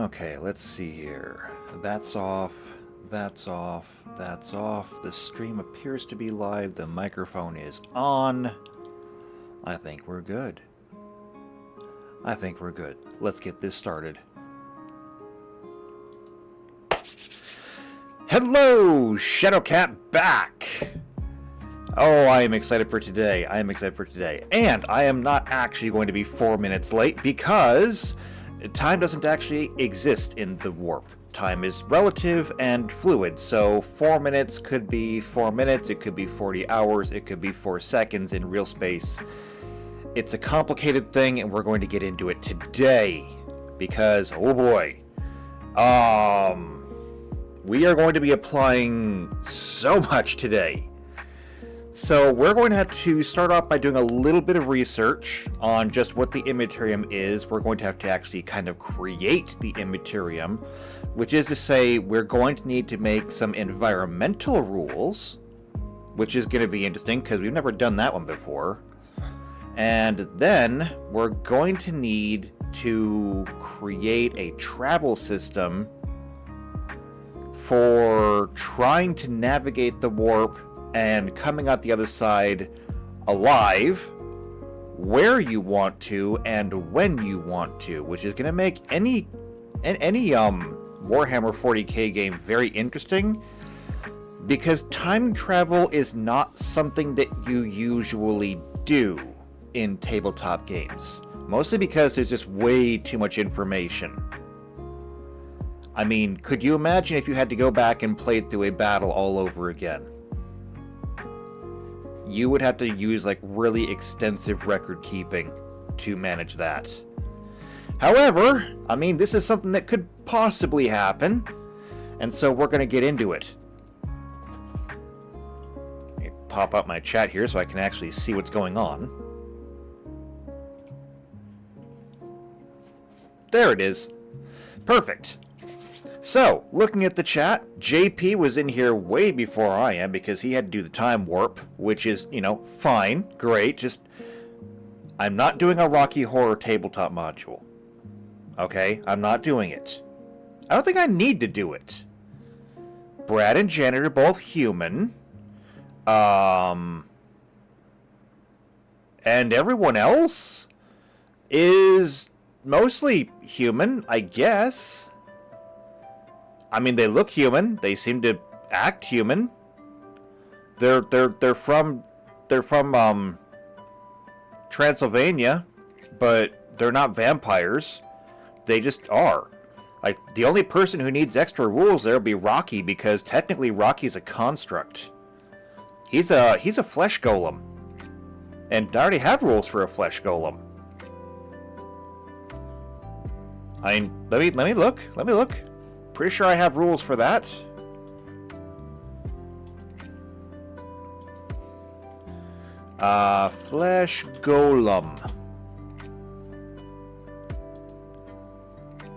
Okay, let's see here. That's off. That's off. That's off. The stream appears to be live. The microphone is on. I think we're good. I think we're good. Let's get this started. Hello, Shadowcat back! Oh, I am excited for today. I am excited for today. And I am not actually going to be 4 minutes late because time doesn't actually exist in the warp. Time is relative and fluid, so 4 minutes could be 4 minutes, it could be 40 hours, it could be 4 seconds in real space. It's a complicated thing, and we're going to get into it today because, oh boy, we are going to be applying so much today. So we're going to have to start off by doing a little bit of research on just what the Immaterium is. We're going to have to actually kind of create the Immaterium, which is to say we're going to need to make some environmental rules, which is going to be interesting because we've never done that one before. And then we're going to need to create a travel system for trying to navigate the warp and coming out the other side alive where you want to and when you want to, which is going to make any Warhammer 40k game very interesting, because time travel is not something that you usually do in tabletop games, mostly because there's just way too much information. I mean, could you imagine if you had to go back and play through a battle all over again? You would have to use like really extensive record keeping to manage that. However, I mean, this is something that could possibly happen, and so we're going to get into it. Let me pop up my chat here so I can actually see what's going on. There it is. Perfect. So, looking at the chat, JP was in here way before I am because he had to do the time warp, which is, you know, fine, great, just I'm not doing a Rocky Horror tabletop module. Okay? I'm not doing it. I don't think I need to do it. Brad and Janet are both human. And everyone else is mostly human, I guess. I mean, they look human. They seem to act human. They're from Transylvania, but they're not vampires. They just are. Like, the only person who needs extra rules there will be Rocky, because technically Rocky's a construct. He's a flesh golem, and I already have rules for a flesh golem. I mean, let me look. Let me look. Pretty sure I have rules for that. Flesh golem.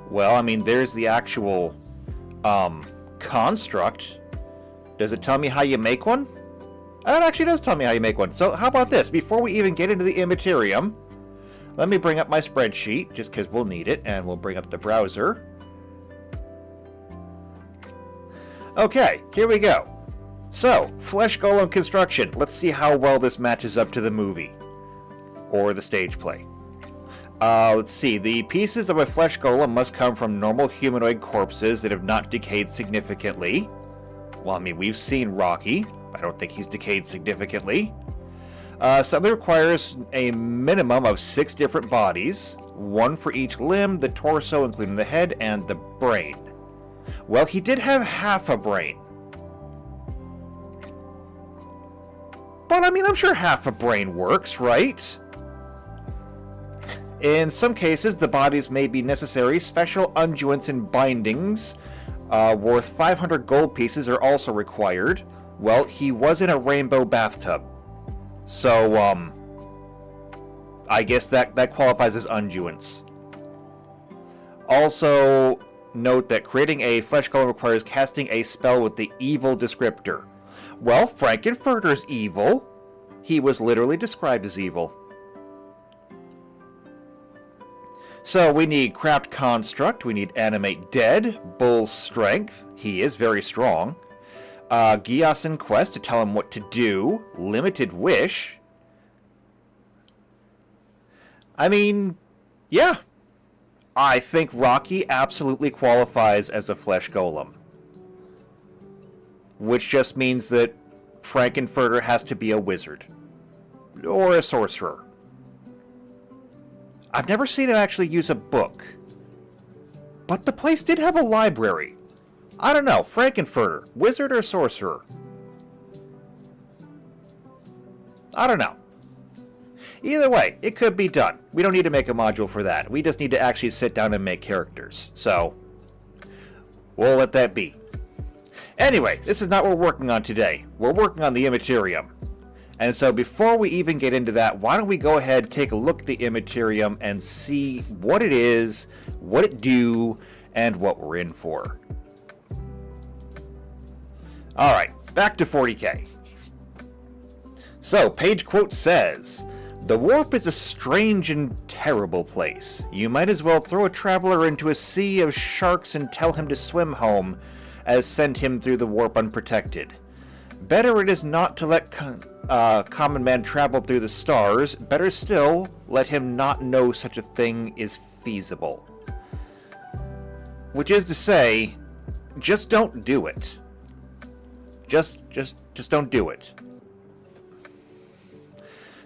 Well, I mean, there's the actual construct. Does it tell me how you make one? It actually does tell me how you make one. So how about this? Before we even get into the Immaterium, let me bring up my spreadsheet, just because we'll need it, and we'll bring up the browser. Okay, here we go. So, Flesh Golem construction. Let's see how well this matches up to the movie. Or the stage play. Let's see. The pieces of a Flesh Golem must come from normal humanoid corpses that have not decayed significantly. Well, I mean, we've seen Rocky. I don't think he's decayed significantly. Something requires a minimum of 6 different bodies. 1 for each limb, the torso, including the head, and the brain. Well, he did have half a brain. But, I mean, I'm sure half a brain works, right? In some cases, the bodies may be necessary. Special unguents and bindings worth 500 gold pieces are also required. Well, he was in a rainbow bathtub. So, I guess that qualifies as unguents. Also, note that creating a flesh golem requires casting a spell with the evil descriptor. Well, Frankenfurter's evil. He was literally described as evil. So we need Craft Construct, we need Animate Dead, Bull Strength, he is very strong. Gyasin Quest to tell him what to do, Limited Wish. I mean, yeah. I think Rocky absolutely qualifies as a Flesh Golem. Which just means that Frankenfurter has to be a wizard. Or a sorcerer. I've never seen him actually use a book. But the place did have a library. I don't know, Frankenfurter, wizard or sorcerer? I don't know. Either way, it could be done. We don't need to make a module for that. We just need to actually sit down and make characters. So, we'll let that be. Anyway, this is not what we're working on today. We're working on the Immaterium. And so before we even get into that, why don't we go ahead, take a look at the Immaterium and see what it is, what it do, and what we're in for. Alright, back to 40k. So, page quote says, "The warp is a strange and terrible place. You might as well throw a traveler into a sea of sharks and tell him to swim home, as send him through the warp unprotected. Better it is not to let common man travel through the stars. Better still, let him not know such a thing is feasible." Which is to say, just don't do it. Just don't do it.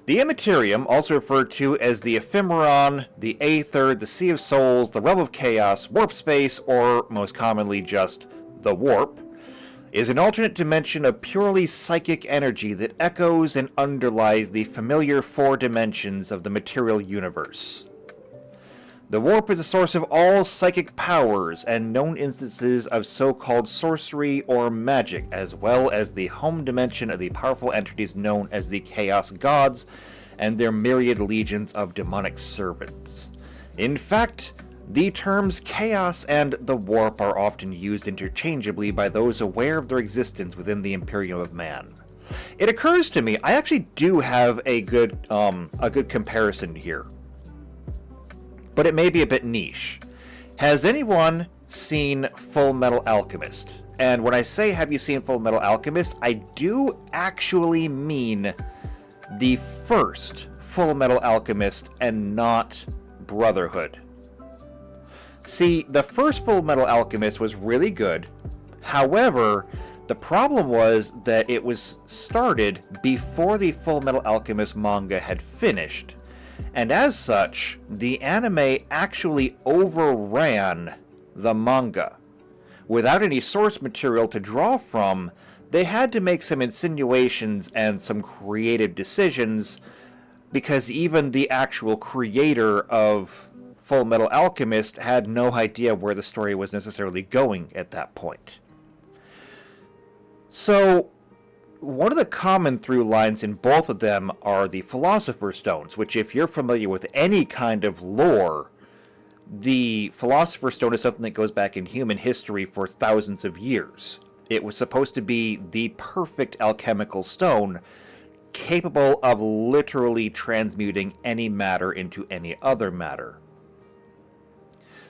The Immaterium, also referred to as the Ephemeron, the Aether, the Sea of Souls, the Realm of Chaos, Warp Space, or most commonly just the Warp, is an alternate dimension of purely psychic energy that echoes and underlies the familiar four dimensions of the material universe. The Warp is a source of all psychic powers and known instances of so-called sorcery or magic, as well as the home dimension of the powerful entities known as the Chaos Gods and their myriad legions of demonic servants. In fact, the terms Chaos and the Warp are often used interchangeably by those aware of their existence within the Imperium of Man. It occurs to me, I actually do have a good comparison here, but it may be a bit niche. Has anyone seen Full Metal Alchemist? And when I say have you seen Full Metal Alchemist, I do actually mean the first Full Metal Alchemist and not Brotherhood. See, the first Full Metal Alchemist was really good. However, the problem was that it was started before the Full Metal Alchemist manga had finished. And as such, the anime actually overran the manga. Without any source material to draw from, they had to make some insinuations and some creative decisions, because even the actual creator of Full Metal Alchemist had no idea where the story was necessarily going at that point. So, one of the common through lines in both of them are the Philosopher's Stones, which, if you're familiar with any kind of lore, the Philosopher's Stone is something that goes back in human history for thousands of years. It was supposed to be the perfect alchemical stone, capable of literally transmuting any matter into any other matter.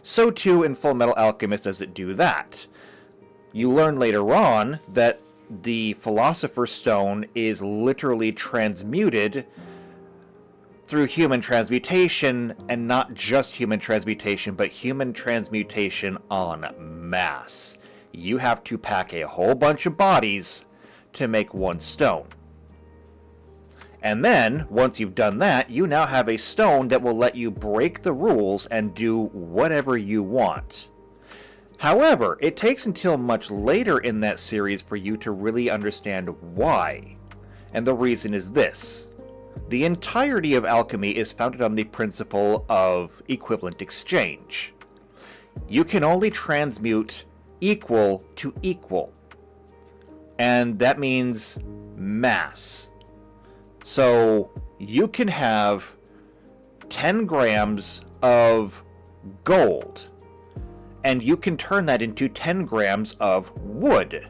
So too in Full Metal Alchemist does it do that. You learn later on that the Philosopher's Stone is literally transmuted through human transmutation, and not just human transmutation, but human transmutation en masse. You have to pack a whole bunch of bodies to make one stone. And then, once you've done that, you now have a stone that will let you break the rules and do whatever you want. However, it takes until much later in that series for you to really understand why. And the reason is this. The entirety of alchemy is founded on the principle of equivalent exchange. You can only transmute equal to equal. And that means mass. So you can have 10 grams of gold, and you can turn that into 10 grams of wood.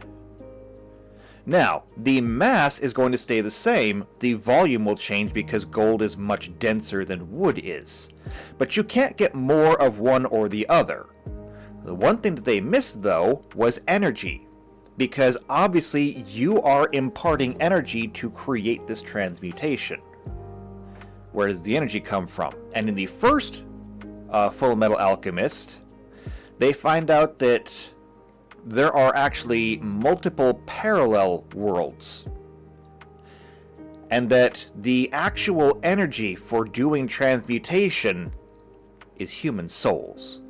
Now, the mass is going to stay the same, the volume will change because gold is much denser than wood is. But you can't get more of one or the other. The one thing that they missed, though, was energy. Because obviously you are imparting energy to create this transmutation. Where does the energy come from? And in the first Full Metal Alchemist, they find out that there are actually multiple parallel worlds. And that the actual energy for doing transmutation is human souls.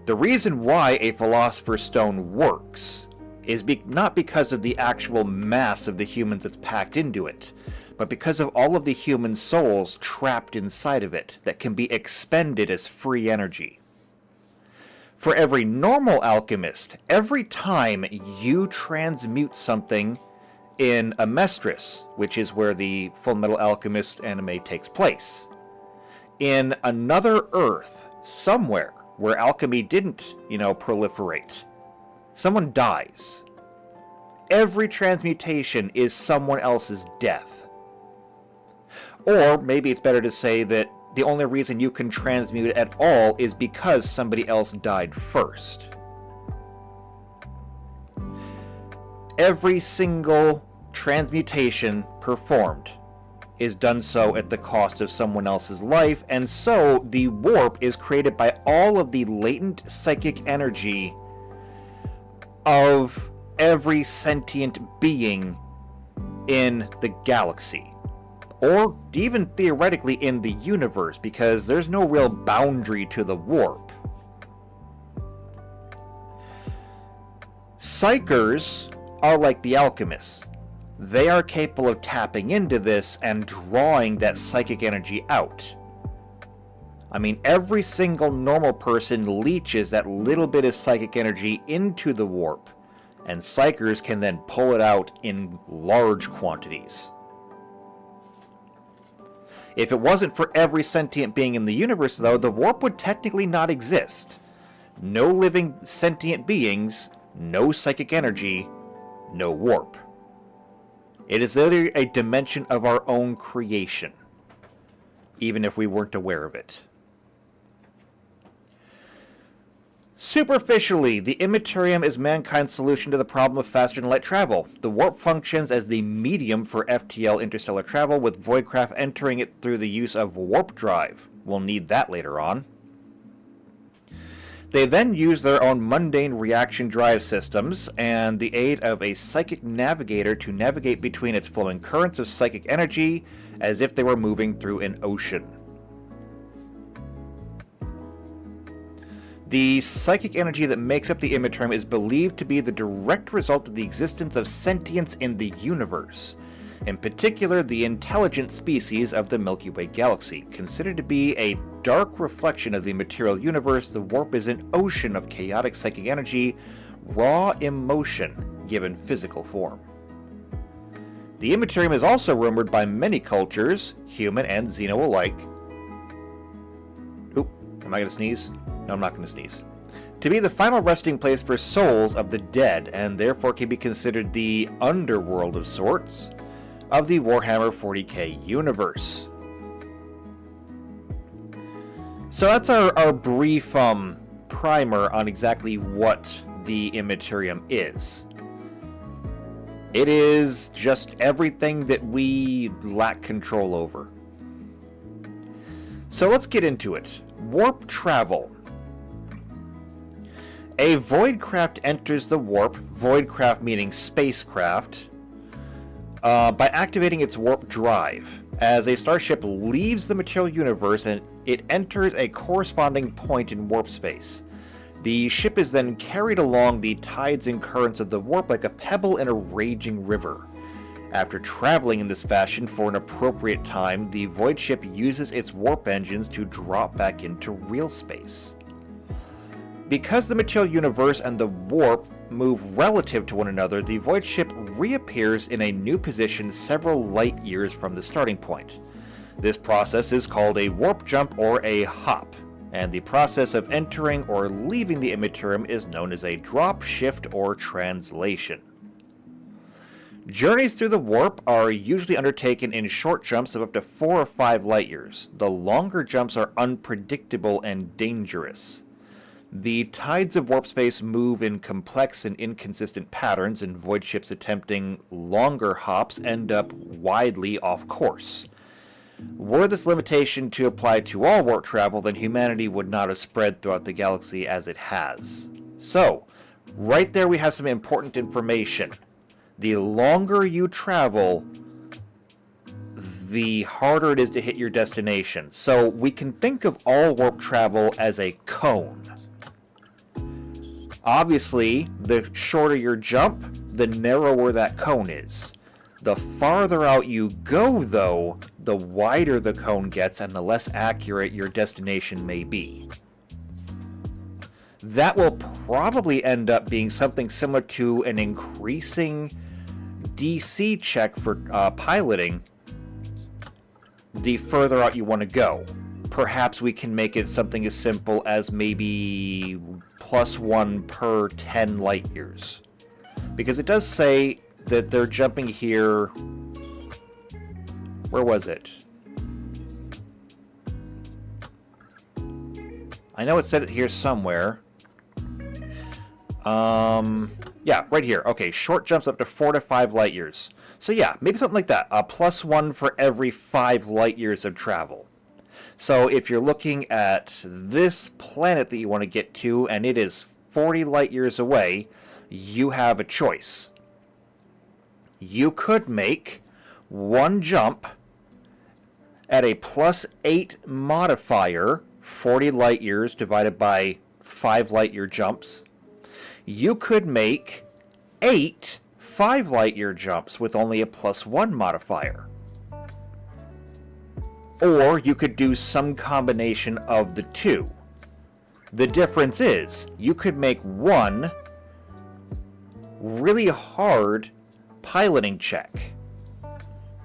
The reason why a Philosopher's Stone works is not because of the actual mass of the humans that's packed into it, but because of all of the human souls trapped inside of it that can be expended as free energy. For every normal alchemist, every time you transmute something in Amestris, which is where the Full Metal Alchemist anime takes place, in another Earth, somewhere where alchemy didn't, proliferate, someone dies. Every transmutation is someone else's death. Or maybe it's better to say that the only reason you can transmute at all is because somebody else died first. Every single transmutation performed is done so at the cost of someone else's life, and so the warp is created by all of the latent psychic energy of every sentient being in the galaxy. Or even theoretically in the universe, because there's no real boundary to the warp. Psychers are like the alchemists. They are capable of tapping into this and drawing that psychic energy out. I mean, every single normal person leeches that little bit of psychic energy into the warp, and Psychers can then pull it out in large quantities. If it wasn't for every sentient being in the universe, though, the warp would technically not exist. No living sentient beings, no psychic energy, no warp. It is literally a dimension of our own creation, even if we weren't aware of it. Superficially, the Immaterium is mankind's solution to the problem of faster-than-light travel. The warp functions as the medium for FTL interstellar travel, with Voidcraft entering it through the use of warp drive. We'll need that later on. They then use their own mundane reaction drive systems and the aid of a psychic navigator to navigate between its flowing currents of psychic energy as if they were moving through an ocean. The psychic energy that makes up the Immaterium is believed to be the direct result of the existence of sentience in the universe, in particular the intelligent species of the Milky Way galaxy. Considered to be a dark reflection of the material universe, the warp is an ocean of chaotic psychic energy, raw emotion given physical form. The Immaterium is also rumored by many cultures, human and Xeno alike. Oop, am I going to sneeze? No, I'm not going to sneeze. To be the final resting place for souls of the dead, and therefore can be considered the underworld of sorts of the Warhammer 40k universe. So that's our brief primer on exactly what the Immaterium is. It is just everything that we lack control over. So let's get into it. Warp travel. A voidcraft enters the warp, voidcraft meaning spacecraft, by activating its warp drive. As a starship leaves the material universe and it enters a corresponding point in warp space. The ship is then carried along the tides and currents of the warp like a pebble in a raging river. After traveling in this fashion for an appropriate time, the void ship uses its warp engines to drop back into real space. Because the material universe and the warp move relative to one another, the void ship reappears in a new position several light years from the starting point. This process is called a warp jump or a hop, and the process of entering or leaving the Immaterium is known as a drop, shift, or translation. Journeys through the warp are usually undertaken in short jumps of up to 4 or 5 light years. The longer jumps are unpredictable and dangerous. The tides of warp space move in complex and inconsistent patterns, and void ships attempting longer hops end up widely off course. Were this limitation to apply to all warp travel, then humanity would not have spread throughout the galaxy as it has. So, right there we have some important information. The longer you travel, the harder it is to hit your destination. So we can think of all warp travel as a cone. Obviously, the shorter your jump, the narrower that cone is. The farther out you go, though, the wider the cone gets and the less accurate your destination may be. That will probably end up being something similar to an increasing DC check for piloting the further out you want to go. Perhaps we can make it something as simple as maybe +1 per 10 light years. Because it does say that they're jumping here... Where was it? I know it said it here somewhere. Yeah, right here. Okay, short jumps up to 4 to 5 light years. So yeah, maybe something like that. A +1 for every 5 light years of travel. So if you're looking at this planet that you want to get to, and it is 40 light years away, you have a choice. You could make one jump at a +8 modifier, 40 light years divided by 5 light year jumps. You could make 8 5 light year jumps with only a +1 modifier. Or you could do some combination of the two. The difference is, you could make one really hard piloting check,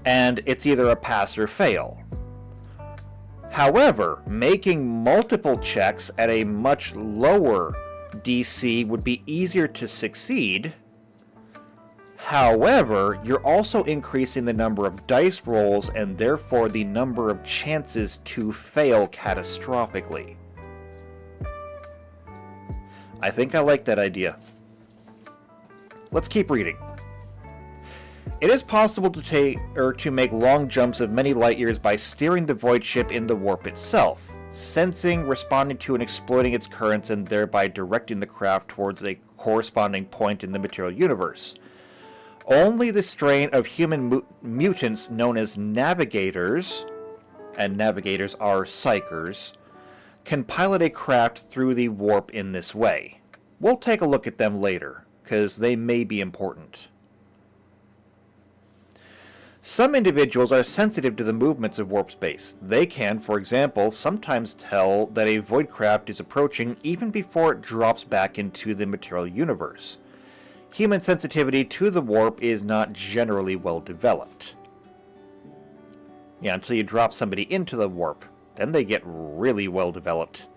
and it's either a pass or fail. However, making multiple checks at a much lower DC would be easier to succeed. However, you're also increasing the number of dice rolls and therefore the number of chances to fail catastrophically. I think I like that idea. Let's keep reading. It is possible to make long jumps of many light years by steering the void ship in the warp itself, sensing, responding to, and exploiting its currents, and thereby directing the craft towards a corresponding point in the material universe. Only the strain of human mutants known as navigators, and navigators are psychers, can pilot a craft through the warp in this way. We'll take a look at them later, because they may be important. Some individuals are sensitive to the movements of warp space. They can, for example, sometimes tell that a void craft is approaching even before it drops back into the material universe. Human sensitivity to the warp is not generally well developed. Yeah, until you drop somebody into the warp. Then they get really well developed.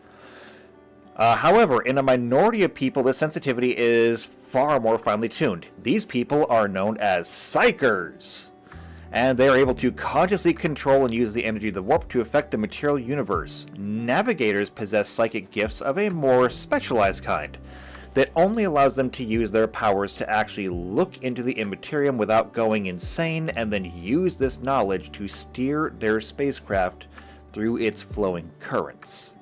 However, in a minority of people, this sensitivity is far more finely tuned. These people are known as psychers, and they are able to consciously control and use the energy of the warp to affect the material universe. Navigators possess psychic gifts of a more specialized kind that only allows them to use their powers to actually look into the immaterium without going insane, and then use this knowledge to steer their spacecraft through its flowing currents.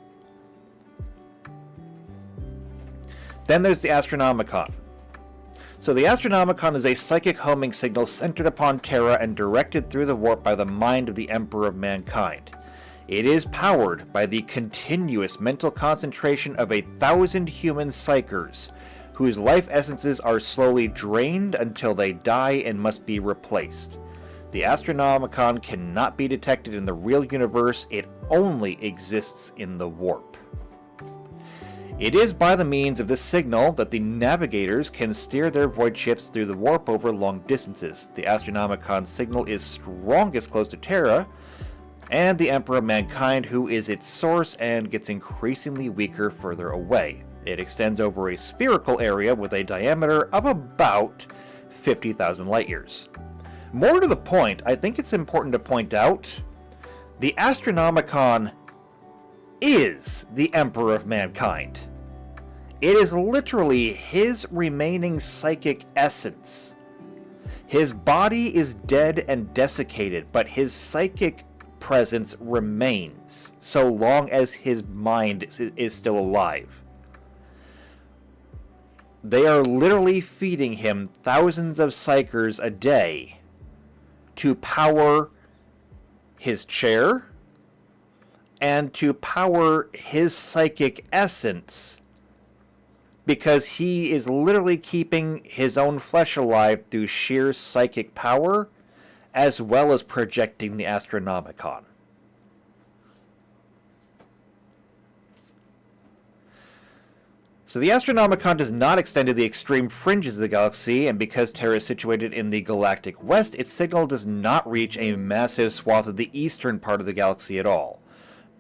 Then there's the Astronomicon. So the Astronomicon is a psychic homing signal centered upon Terra and directed through the warp by the mind of the Emperor of Mankind. It is powered by the continuous mental concentration of 1,000 human psychers, whose life essences are slowly drained until they die and must be replaced. The Astronomicon cannot be detected in the real universe, it only exists in the warp. It is by the means of this signal that the navigators can steer their void ships through the warp over long distances. The Astronomicon signal is strongest close to Terra, and the Emperor of Mankind, who is its source, and gets increasingly weaker further away. It extends over a spherical area with a diameter of about 50,000 light years. More to the point, I think it's important to point out, the Astronomicon is the Emperor of Mankind. It is literally his remaining psychic essence. His body is dead and desiccated, but his psychic presence remains, so long as his mind is still alive. They are literally feeding him thousands of psychers a day to power his chair and to power his psychic essence, because he is literally keeping his own flesh alive through sheer psychic power, as well as projecting the Astronomicon. So the Astronomicon does not extend to the extreme fringes of the galaxy, and because Terra is situated in the galactic west, its signal does not reach a massive swath of the eastern part of the galaxy at all.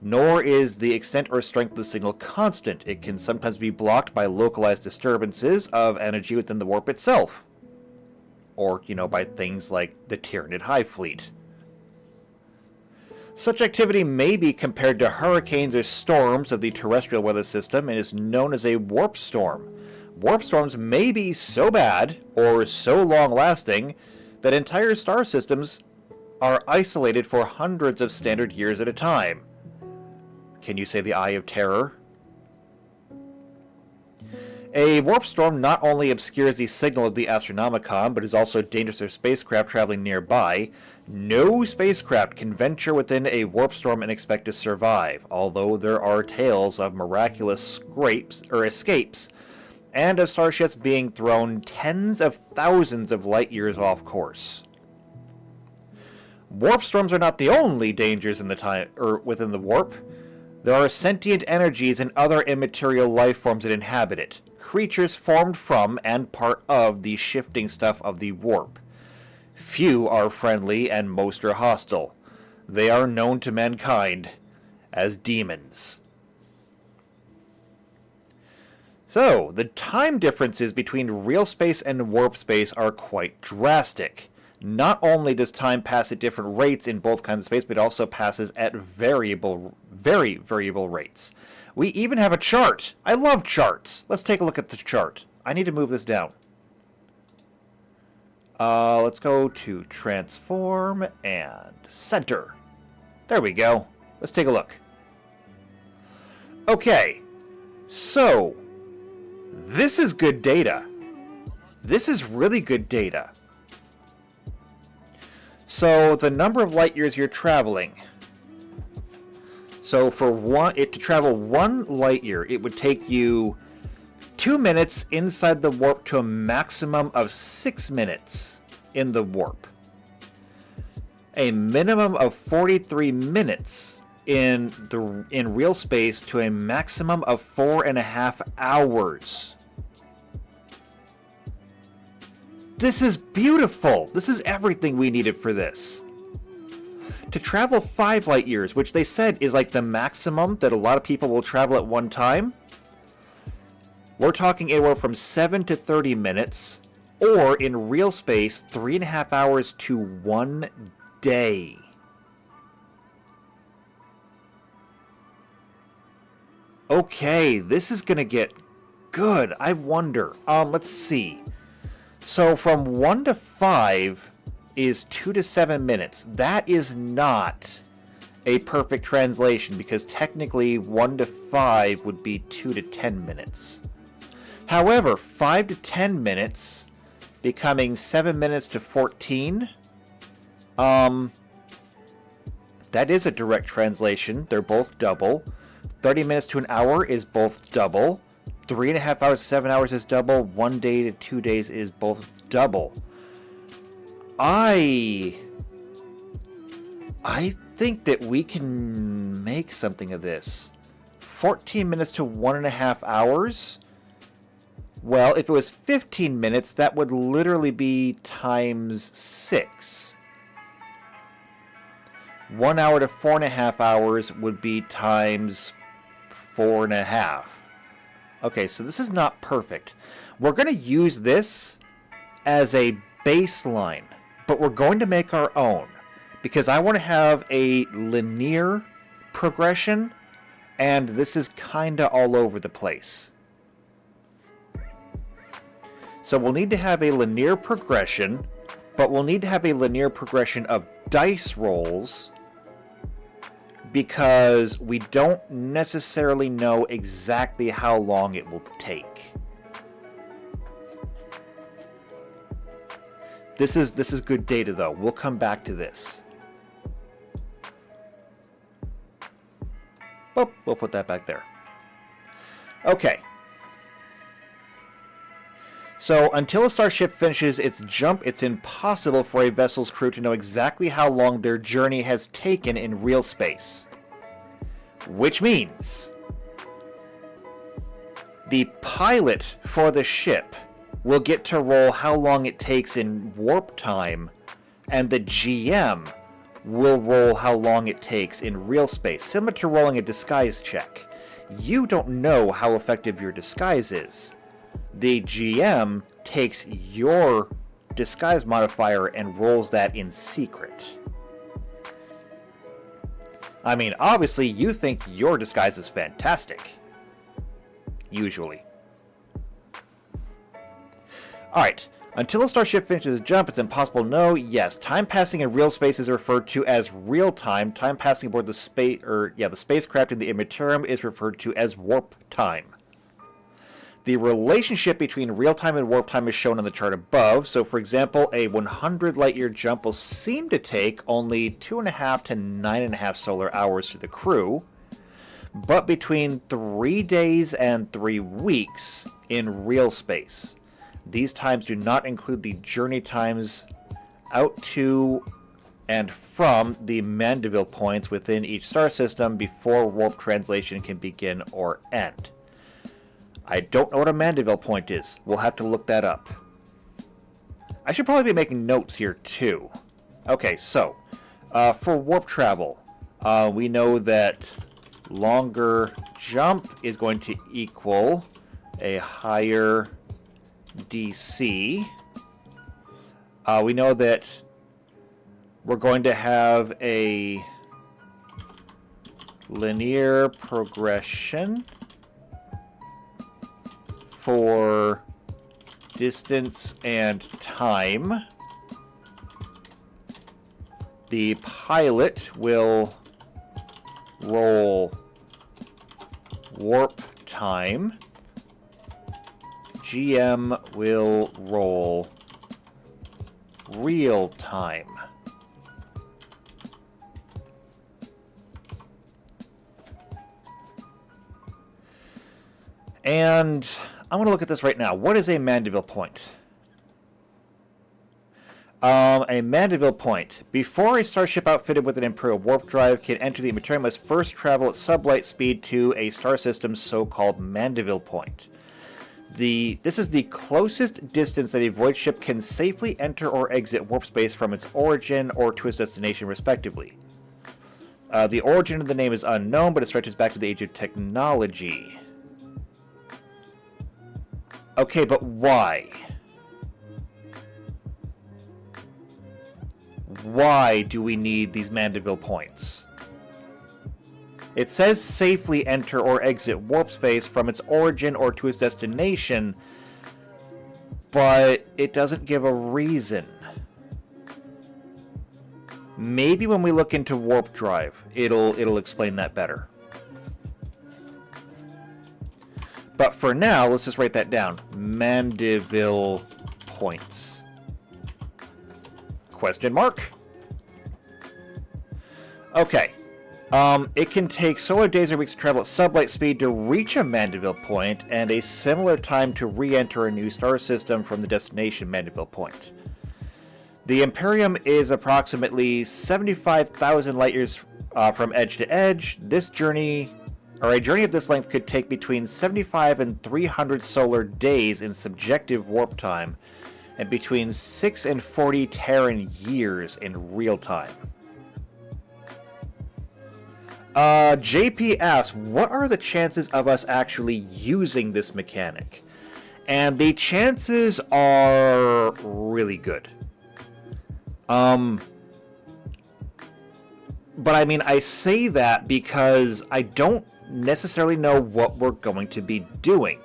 Nor is the extent or strength of the signal constant. It can sometimes be blocked by localized disturbances of energy within the warp itself. Or, by things like the Tyranid Hive Fleet. Such activity may be compared to hurricanes or storms of the terrestrial weather system and is known as a warp storm. Warp storms may be so bad, or so long-lasting, that entire star systems are isolated for hundreds of standard years at a time. Can you say the Eye of Terror? A warp storm not only obscures the signal of the Astronomicon, but is also dangerous for spacecraft traveling nearby. No spacecraft can venture within a warp storm and expect to survive, although there are tales of miraculous escapes, and of starships being thrown tens of thousands of light years off course. Warp storms are not the only dangers within the warp. There are sentient energies and other immaterial life forms that inhabit it, creatures formed from and part of the shifting stuff of the warp. Few are friendly and most are hostile. They are known to mankind as demons. So, the time differences between real space and warp space are quite drastic. Not only does time pass at different rates in both kinds of space, but it also passes at very variable rates. We even have a chart. I love charts. Let's take a look at the chart. I need to move this down. Let's go to transform and center. There we go. Let's take a look. Okay, so this is good data. This is really good data. So the number of light years you're traveling. So to travel 1 light year, it would take you 2 minutes inside the warp to a maximum of 6 minutes in the warp. A minimum of 43 minutes in real space to a maximum of 4.5 hours. This is beautiful. This is everything we needed for this. To travel 5 light years, which they said is like the maximum that a lot of people will travel at one time, we're talking anywhere from 7 to 30 minutes, or in real space, 3.5 hours to 1 day. Okay, this is gonna get good. I wonder. Let's see. So from 1 to 5 is 2 to 7 minutes. That is not a perfect translation, because technically 1 to 5 would be 2 to 10 minutes. However, 5 to 10 minutes becoming 7 minutes to 14, that is a direct translation. They're both double. 30 minutes to an hour is both double. 3.5 hours to 7 hours is double. 1 day to 2 days is both double. I think that we can make something of this. 14 minutes to 1.5 hours. Well, if it was 15 minutes, that would literally be times 6. 1 hour to 4.5 hours would be times 4.5. Okay, so this is not perfect. We're going to use this as a baseline, but we're going to make our own, because I want to have a linear progression, and this is kinda all over the place. So we'll need to have a linear progression, but we'll need to have a linear progression of dice rolls, because we don't necessarily know exactly how long it will take. This is good data, though. We'll come back to this. Oh, we'll put that back there. Okay. So, until a starship finishes its jump, it's impossible for a vessel's crew to know exactly how long their journey has taken in real space. Which means the pilot for the ship will get to roll how long it takes in warp time, and the GM will roll how long it takes in real space, similar to rolling a disguise check. You don't know how effective your disguise is. The GM takes your disguise modifier and rolls that in secret. I mean, obviously, you think your disguise is fantastic. Usually. Alright, until a starship finishes its jump, it's impossible to know. Yes, time passing in real space is referred to as real time. Time passing aboard the spacecraft in the Immaterium is referred to as warp time. The relationship between real time and warp time is shown on the chart above. So, for example, a 100 light-year jump will seem to take only 2.5 to 9.5 solar hours for the crew, but between 3 days and 3 weeks in real space. These times do not include the journey times out to and from the Mandeville points within each star system before warp translation can begin or end. I don't know what a Mandeville point is. We'll have to look that up. I should probably be making notes here too. Okay, so for warp travel, we know that longer jump is going to equal a higher DC. We know that we're going to have a linear progression for distance and time. The pilot will roll warp time. GM will roll real time. And I'm going to look at this right now. What is a Mandeville point? A Mandeville point. Before a starship outfitted with an Imperial warp drive can enter the Immaterium, must first travel at sublight speed to a star system's so-called Mandeville point. This is the closest distance that a void ship can safely enter or exit warp space from its origin or to its destination, respectively. The origin of the name is unknown, but it stretches back to the age of technology. Okay, but why? Why do we need these Mandeville points? It says safely enter or exit warp space from its origin or to its destination, but it doesn't give a reason. Maybe when we look into warp drive, it'll explain that better. But for now, let's just write that down. Mandeville points. Question mark? Okay. It can take solar days or weeks to travel at sublight speed to reach a Mandeville point, and a similar time to re-enter a new star system from the destination Mandeville point. The Imperium is approximately 75,000 light years from edge to edge. This journey, or a journey of this length, could take between 75 and 300 solar days in subjective warp time, and between 6 and 40 Terran years in real time. JP asks, what are the chances of us actually using this mechanic? And the chances are really good. But I mean, I say that because I don't necessarily know what we're going to be doing.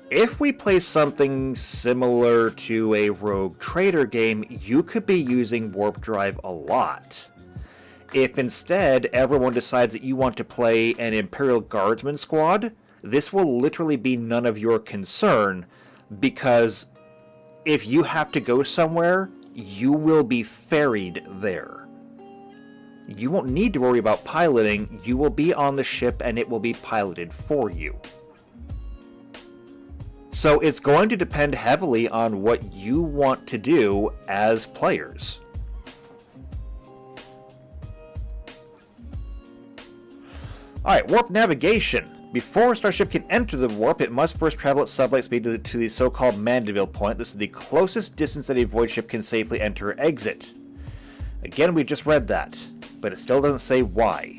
If we play something similar to a Rogue Trader game, you could be using Warp Drive a lot. If instead everyone decides that you want to play an Imperial Guardsman squad, this will literally be none of your concern, because if you have to go somewhere, you will be ferried there. You won't need to worry about piloting, you will be on the ship and it will be piloted for you. So it's going to depend heavily on what you want to do as players. Alright, warp navigation. Before a starship can enter the warp, it must first travel at sublight speed to the so-called Mandeville point. This is the closest distance that a void ship can safely enter or exit. Again, we just read that, but it still doesn't say why.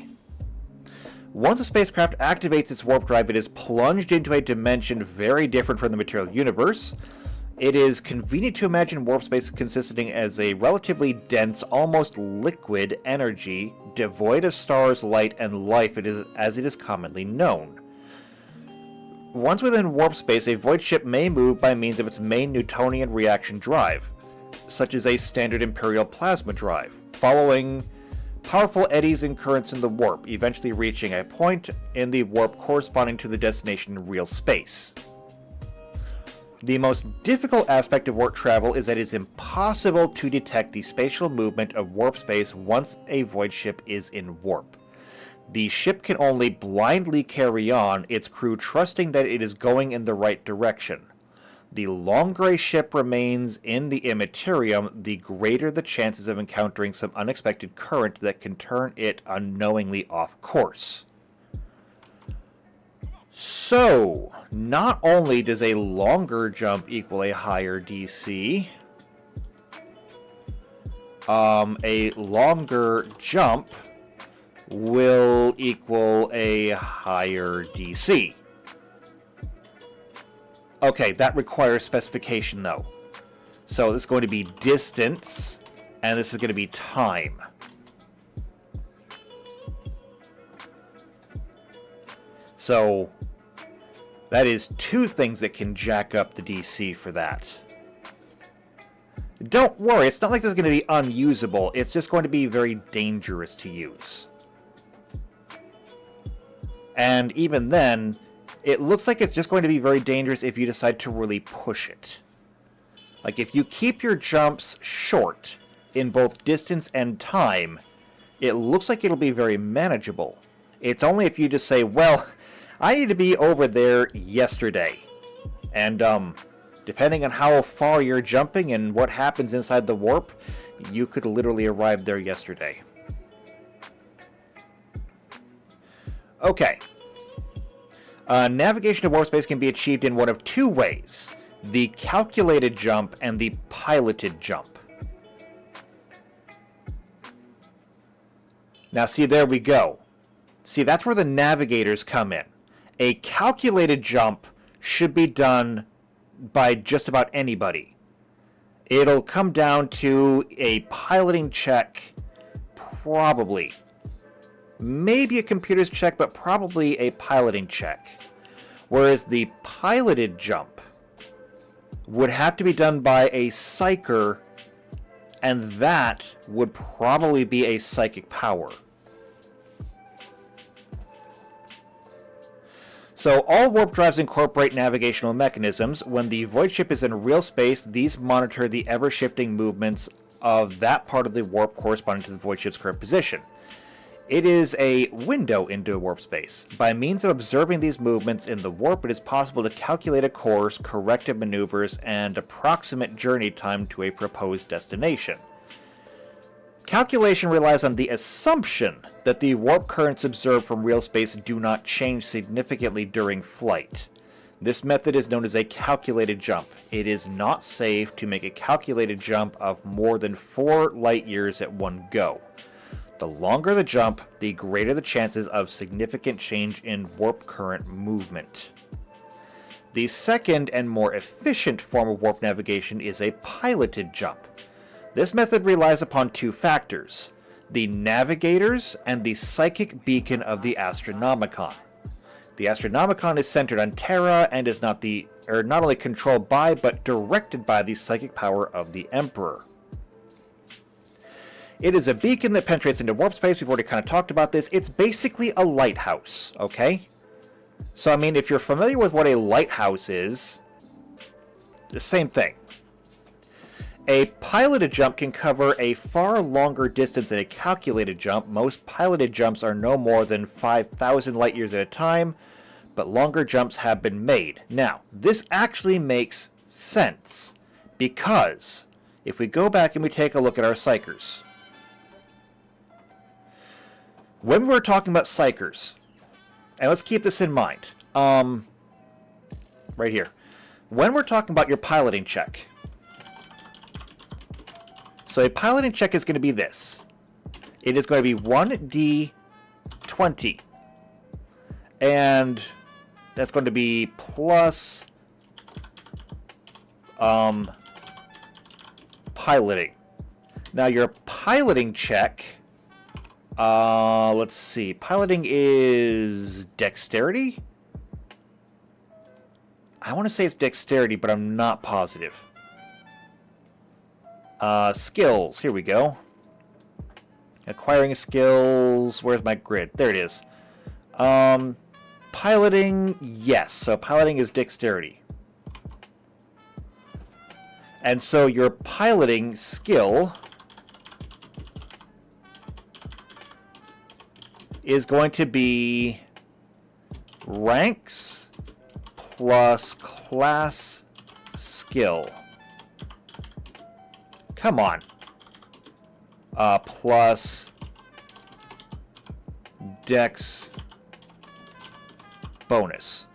Once a spacecraft activates its warp drive, it is plunged into a dimension very different from the material universe. It is convenient to imagine warp space consisting as a relatively dense, almost liquid energy, devoid of stars, light, and life, as it is commonly known. Once within warp space, a void ship may move by means of its main Newtonian reaction drive, such as a standard Imperial plasma drive, following powerful eddies and currents in the warp, eventually reaching a point in the warp corresponding to the destination in real space. The most difficult aspect of warp travel is that it is impossible to detect the spatial movement of warp space once a void ship is in warp. The ship can only blindly carry on, its crew trusting that it is going in the right direction. The longer a ship remains in the immaterium, the greater the chances of encountering some unexpected current that can turn it unknowingly off course. So, not only does a longer jump equal a higher DC, a longer jump will equal a higher DC. Okay, that requires specification though. So this is going to be distance, and this is going to be time. So that is two things that can jack up the DC for that. Don't worry, it's not like this is going to be unusable, it's just going to be very dangerous to use. And even then, it looks like it's just going to be very dangerous if you decide to really push it. Like, if you keep your jumps short in both distance and time, it looks like it'll be very manageable. It's only if you just say, well, I need to be over there yesterday. And, depending on how far you're jumping and what happens inside the warp, you could literally arrive there yesterday. Okay. Navigation to warp space can be achieved in one of two ways: the calculated jump and the piloted jump. Now see, there we go. See, that's where the navigators come in. A calculated jump should be done by just about anybody. It'll come down to a piloting check, probably. Maybe a computer's check, but probably a piloting check. Whereas the piloted jump would have to be done by a psyker, and that would probably be a psychic power. So all warp drives incorporate navigational mechanisms. When the void ship is in real space, these monitor the ever-shifting movements of that part of the warp corresponding to the void ship's current position. It is a window into warp space. By means of observing these movements in the warp, it is possible to calculate a course, corrective maneuvers, and approximate journey time to a proposed destination. Calculation relies on the assumption that the warp currents observed from real space do not change significantly during flight. This method is known as a calculated jump. It is not safe to make a calculated jump of more than 4 light years at one go. The longer the jump, the greater the chances of significant change in warp current movement. The second and more efficient form of warp navigation is a piloted jump. This method relies upon two factors: the navigators and the psychic beacon of the Astronomicon. The Astronomicon is centered on Terra and is not only controlled by, but directed by the psychic power of the Emperor. It is a beacon that penetrates into warp space. We've already kind of talked about this. It's basically a lighthouse, okay? So, I mean, if you're familiar with what a lighthouse is, the same thing. A piloted jump can cover a far longer distance than a calculated jump. Most piloted jumps are no more than 5,000 light years at a time, but longer jumps have been made. Now, this actually makes sense, because if we go back and we take a look at our psychers, when we were talking about psychers, and let's keep this in mind, right here, when we're talking about your piloting check, so a piloting check is going to be this. It is going to be 1d20. And that's going to be plus piloting. Now your piloting check, let's see. Piloting is dexterity? I want to say it's dexterity, but I'm not positive. Skills. Here we go. Acquiring skills. Where's my grid? There it is. Piloting. Yes. So piloting is dexterity. And so your piloting skill is going to be ranks plus class skill. Come on. Plus dex bonus.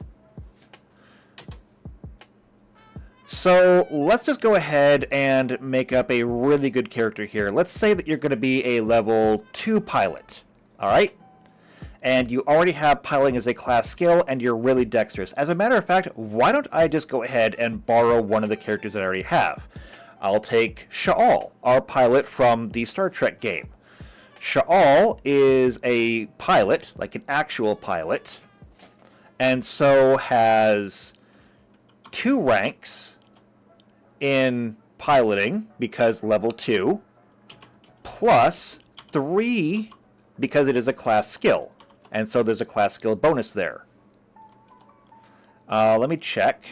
So let's just go ahead and make up a really good character here. Let's say that you're going to be a level 2 pilot. Alright? And you already have piloting as a class skill, and you're really dexterous. As a matter of fact, why don't I just go ahead and borrow one of the characters that I already have? I'll take Sha'al, our pilot from the Star Trek game. Sha'al is a pilot, like an actual pilot, and so has 2 ranks in piloting, because level 2, plus 3 because it is a class skill, and so there's a class skill bonus there. Let me check.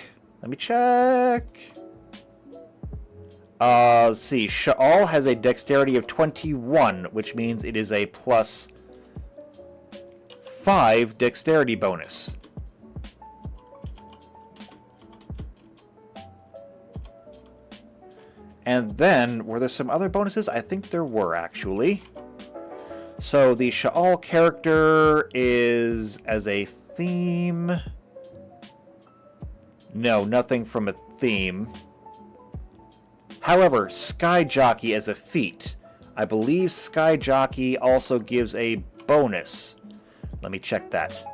Let's see. Sha'al has a dexterity of 21, which means it is a plus 5 dexterity bonus. And then, were there some other bonuses? I think there were, actually. So the Sha'al character is as a theme. No, nothing from a theme. However, Sky Jockey as a feat. I believe Sky Jockey also gives a bonus. Let me check that.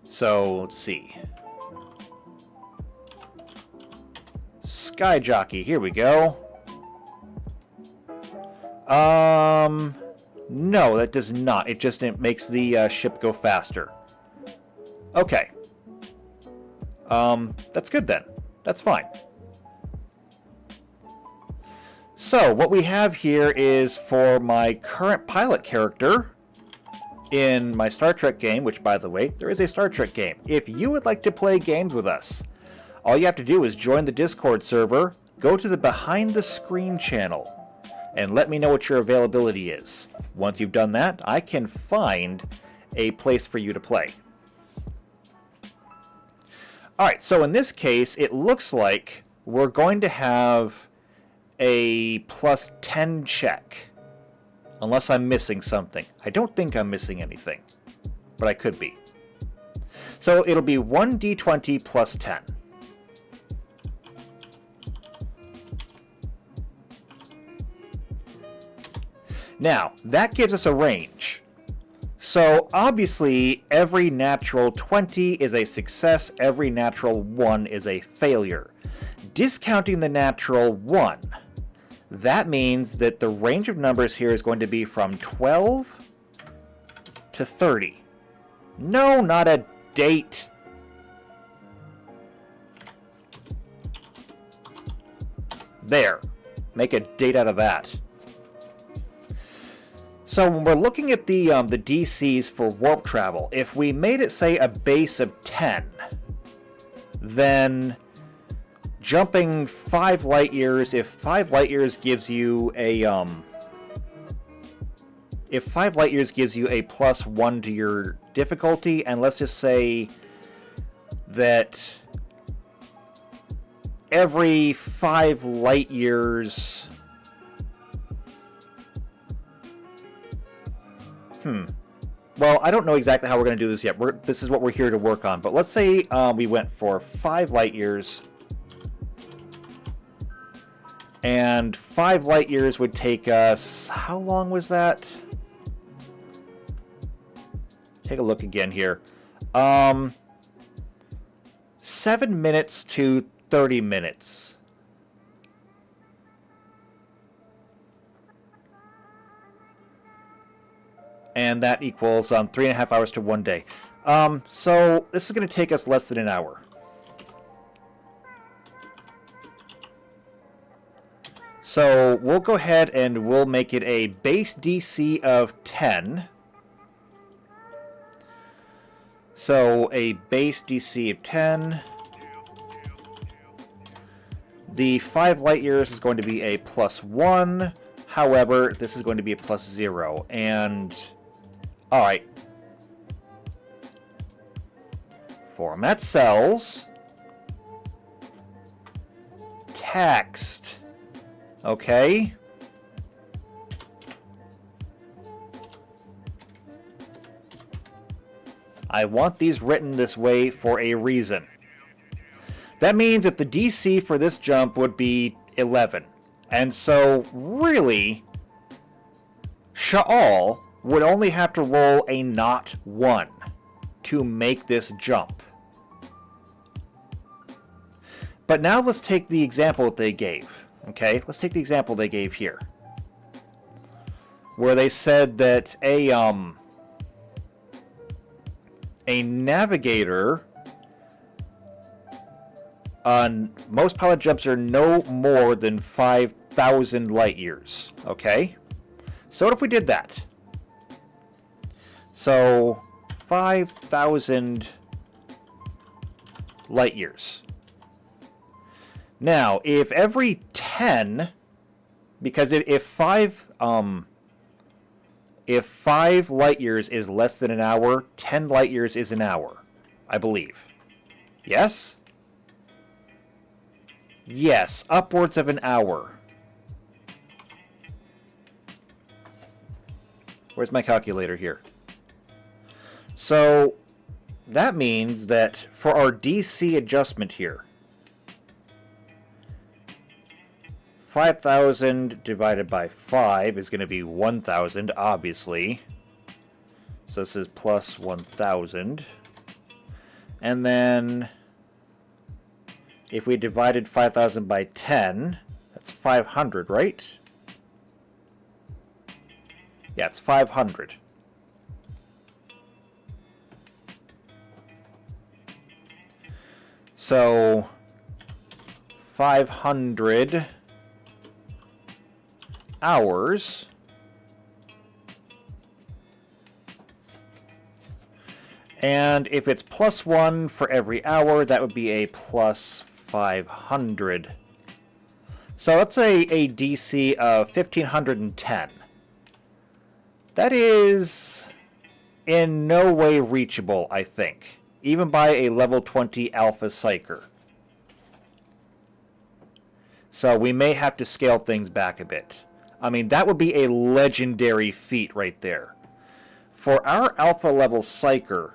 So, let's see. Sky Jockey, here we go. No, that does not. It makes the ship go faster. Okay. That's good then. That's fine. So, what we have here is for my current pilot character in my Star Trek game, which, by the way, there is a Star Trek game. If you would like to play games with us, all you have to do is join the Discord server, go to the Behind the Screen channel, and let me know what your availability is. Once you've done that, I can find a place for you to play. Alright, so in this case, it looks like we're going to have a plus 10 check. Unless I'm missing something. I don't think I'm missing anything, but I could be. So it'll be 1d20 plus 10. Now, that gives us a range. So obviously every natural 20 is a success, every natural 1 is a failure. Discounting the natural 1, that means that the range of numbers here is going to be from 12 to 30. No, not a date. There. Make a date out of that. So when we're looking at the DCs for warp travel, if we made it, say, a base of 10, then jumping 5 light years, if 5 light years gives you a if 5 light years gives you a +1 to your difficulty, and let's just say that every 5 light years... Well, I don't know exactly how we're going to do this yet. This is what we're here to work on. But let's say we went for 5 light years. And 5 light years would take us... How long was that? Take a look again here. 7 minutes to 30 minutes. And that equals 3.5 hours to 1 day. So this is going to take us less than an hour. So we'll go ahead and we'll make it a base DC of 10. So a base DC of 10. The 5 light years is going to be a +1. However, this is going to be a +0. And... Alright. Format cells. Text. Okay. I want these written this way for a reason. That means that the DC for this jump would be 11. And so, really, Sha'al would only have to roll a not 1 to make this jump. But now let's take the example that they gave. Okay, let's take the example they gave here. Where they said that a navigator on most pilot jumps are no more than 5,000 light years. Okay? So what if we did that? So 5,000 light years. Now, if every 10, because if 5 light years is less than an hour, 10 light years is an hour, I believe. Yes? Yes, upwards of an hour. Where's my calculator here? So, that means that for our DC adjustment here, 5,000 divided by 5 is going to be 1,000, obviously. So this is plus 1,000. And then, if we divided 5,000 by 10, that's 500, right? Yeah, it's 500. So, 500 hours and if it's plus 1 for every hour, that would be a plus 500. So let's say a DC of 1,510. That is in no way reachable, I think, even by a level 20 Alpha Psyker. So we may have to scale things back a bit. I mean, that would be a legendary feat right there. For our Alpha level Psyker,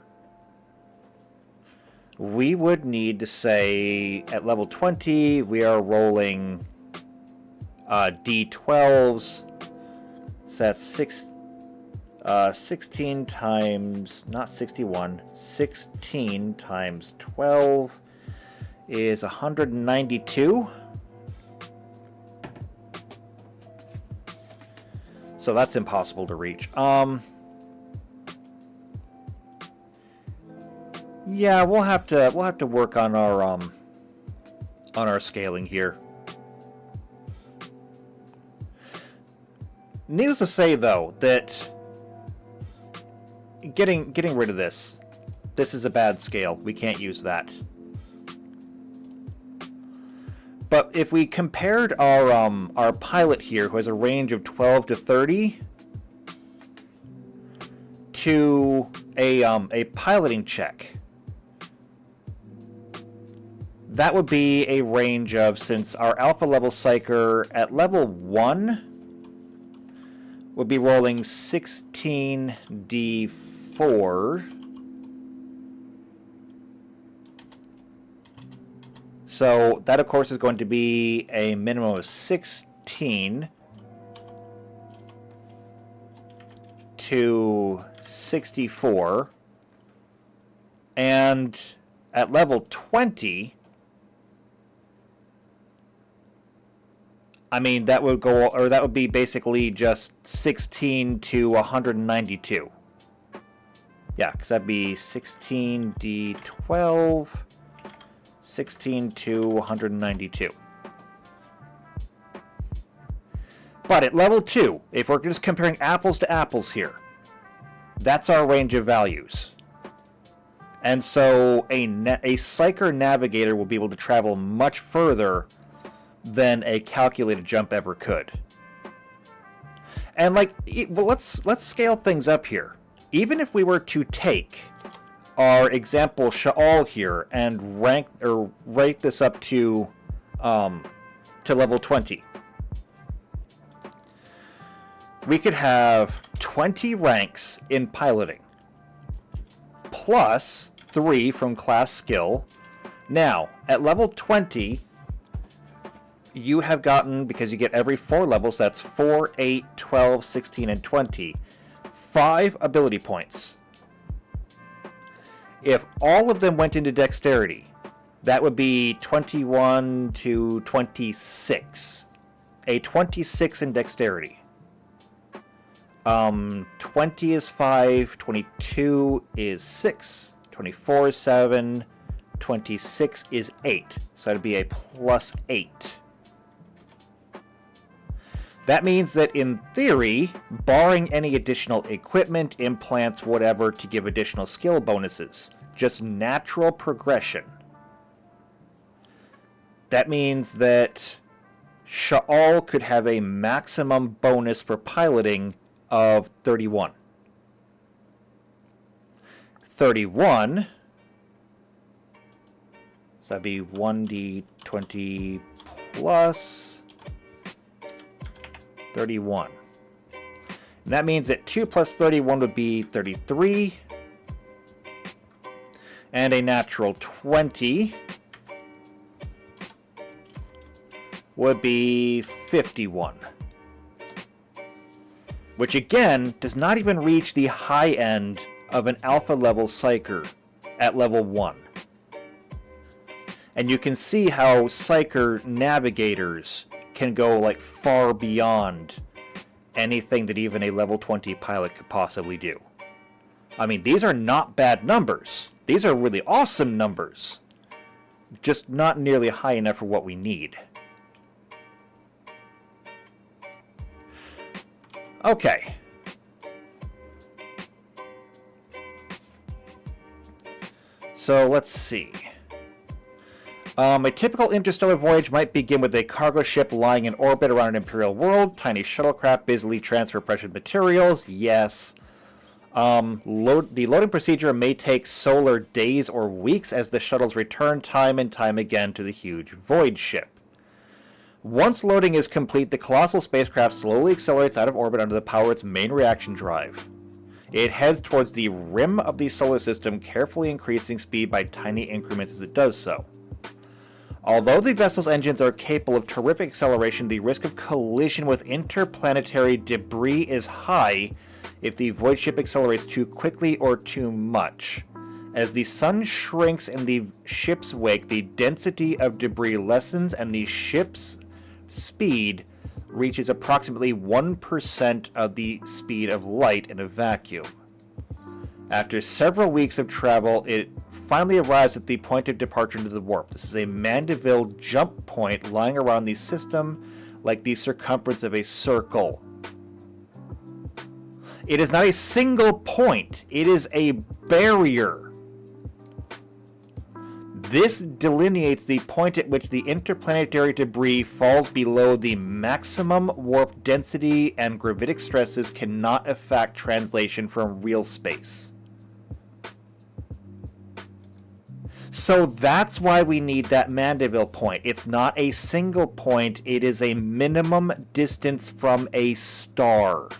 we would need to say, at level 20, we are rolling D12s. So that's 6. 16 times, not 61, 16 times 12 is 192. So that's impossible to reach. Yeah, we'll have to work on our scaling here. Needless to say, though, that getting rid of this is a bad scale. We can't use that. But if we compared our pilot here, who has a range of 12 to 30, to a piloting check, that would be a range of, since our alpha level psyker at level 1 would be rolling 16d4. So that, of course, is going to be a minimum of 16 to 64. And at level 20, I mean, that would go, or that would be basically just 16 to 192. Yeah, because that'd be 16d12, 16 to 192. But at level 2, if we're just comparing apples to apples here, that's our range of values. And so a Psyker Navigator will be able to travel much further than a calculated jump ever could. And well, let's scale things up here. Even if we were to take our example Sha'al here and rate this up to level 20, we could have 20 ranks in piloting, plus 3 from class skill. Now, at level 20, you have gotten, because you get every 4 levels, that's 4, 8, 12, 16, and 20, 5 ability points. If all of them went into dexterity, that would be 21 to 26. A 26 in dexterity. 20 is 5, 22 is 6, 24 is 7, 26 is 8. So that'd be a plus 8. That means that in theory, barring any additional equipment, implants, whatever, to give additional skill bonuses, just natural progression, that means that Sha'al could have a maximum bonus for piloting of 31. 31, so that'd be 1d20 plus 31. And that means that 2 plus 31 would be 33. And a natural 20 would be 51. Which again does not even reach the high end of an alpha level psyker at level 1. And you can see how psyker navigators can go far beyond anything that even a level 20 pilot could possibly do. I mean, these are not bad numbers. These are really awesome numbers. Just not nearly high enough for what we need. Okay. So let's see. A typical interstellar voyage might begin with a cargo ship lying in orbit around an Imperial world. Tiny shuttlecraft busily transfer precious materials. Yes. The loading procedure may take solar days or weeks as the shuttles return time and time again to the huge void ship. Once loading is complete, the colossal spacecraft slowly accelerates out of orbit under the power of its main reaction drive. It heads towards the rim of the solar system, carefully increasing speed by tiny increments as it does so. Although the vessel's engines are capable of terrific acceleration, the risk of collision with interplanetary debris is high, if the void ship accelerates too quickly or too much. As the sun shrinks in the ship's wake, the density of debris lessens and the ship's speed reaches approximately 1% of the speed of light in a vacuum. After several weeks of travel, it finally arrives at the point of departure into the warp. This is a Mandeville jump point lying around the system like the circumference of a circle. It is not a single point. It is a barrier. This delineates the point at which the interplanetary debris falls below the maximum warp density and gravitic stresses cannot affect translation from real space. So that's why we need that Mandeville point. It's not a single point, it is a minimum distance from a star.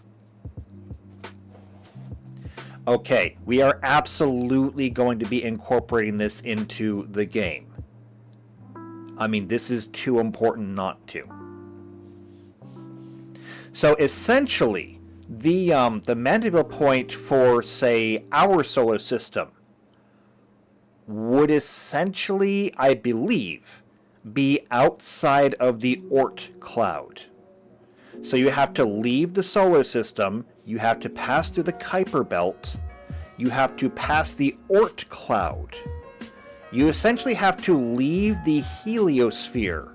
Okay, we are absolutely going to be incorporating this into the game. I mean, this is too important not to. So essentially, the Mandeville point for, say, our solar system would essentially, I believe, be outside of the Oort cloud. So you have to leave the solar system, you have to pass through the Kuiper belt, you have to pass the Oort cloud. You essentially have to leave the heliosphere.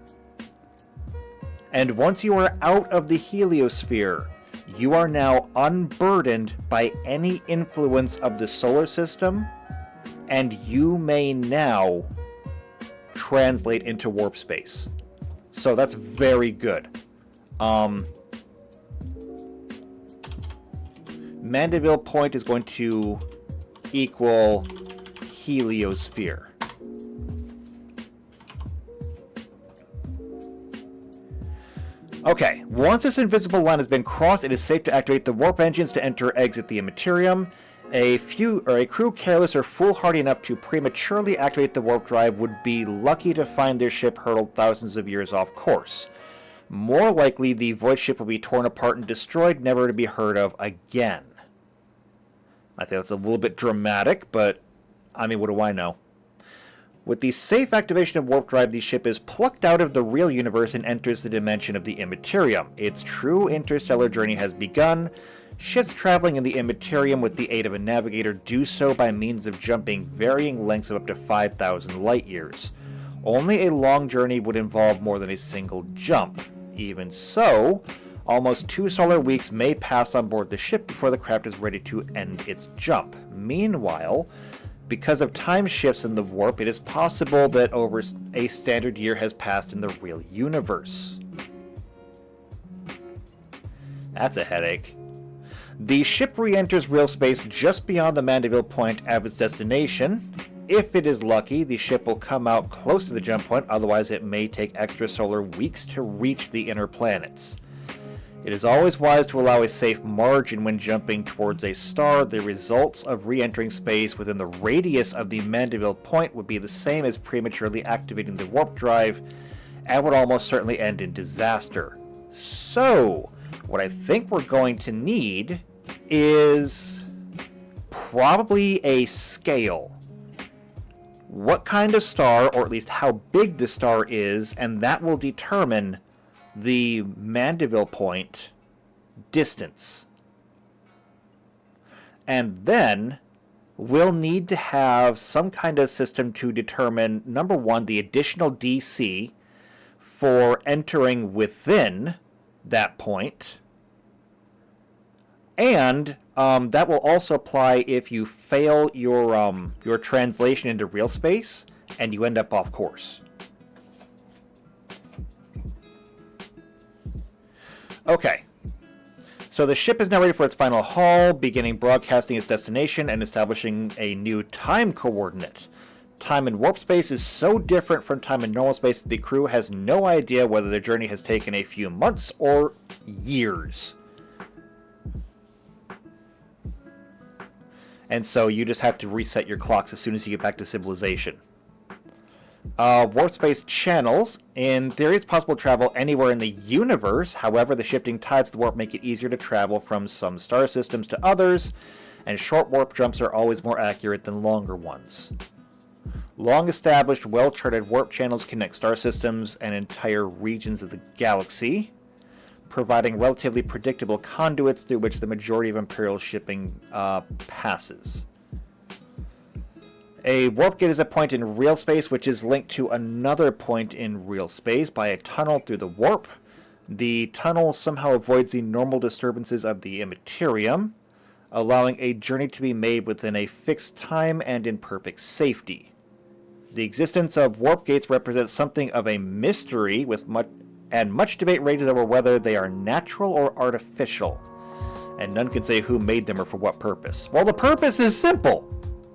And once you are out of the heliosphere, you are now unburdened by any influence of the solar system, and you may now translate into warp space. So that's very good. Mandeville point is going to equal heliosphere. Okay, once this invisible line has been crossed, it is safe to activate the warp engines to enter or exit the Immaterium. A crew careless or foolhardy enough to prematurely activate the warp drive would be lucky to find their ship hurtled thousands of years off course. More likely, the void ship will be torn apart and destroyed, never to be heard of again. I think that's a little bit dramatic, but I mean, what do I know? With the safe activation of warp drive, the ship is plucked out of the real universe and enters the dimension of the Immaterium. Its true interstellar journey has begun. Ships traveling in the Immaterium with the aid of a navigator do so by means of jumping varying lengths of up to 5,000 light years. Only a long journey would involve more than a single jump. Even so, almost 2 solar weeks may pass on board the ship before the craft is ready to end its jump. Meanwhile, because of time shifts in the warp, it is possible that over a standard year has passed in the real universe. That's a headache. The ship re-enters real space just beyond the Mandeville point of its destination. If it is lucky, the ship will come out close to the jump point, otherwise it may take extrasolar weeks to reach the inner planets. It is always wise to allow a safe margin when jumping towards a star. The results of re-entering space within the radius of the Mandeville point would be the same as prematurely activating the warp drive, and would almost certainly end in disaster. So, what I think we're going to need is probably a scale. What kind of star, or at least how big the star is, and that will determine the Mandeville point distance. And then we'll need to have some kind of system to determine, number one, the additional DC for entering within that point. And that will also apply if you fail your translation into real space and you end up off course. Okay, so the ship is now ready for its final haul, beginning broadcasting its destination and establishing a new time coordinate. Time in warp space is so different from time in normal space that the crew has no idea whether their journey has taken a few months or years. And so you just have to reset your clocks as soon as you get back to civilization. Warp space channels. In theory, it's possible to travel anywhere in the universe. However, the shifting tides of the warp make it easier to travel from some star systems to others, and short warp jumps are always more accurate than longer ones. Long-established, well-charted warp channels connect star systems and entire regions of the galaxy, providing relatively predictable conduits through which the majority of Imperial shipping passes. A warp gate is a point in real space which is linked to another point in real space by a tunnel through the warp. The tunnel somehow avoids the normal disturbances of the immaterium, allowing a journey to be made within a fixed time and in perfect safety. The existence of warp gates represents something of a mystery, with much debate rages over whether they are natural or artificial, and none can say who made them or for what purpose. Well, the purpose is simple: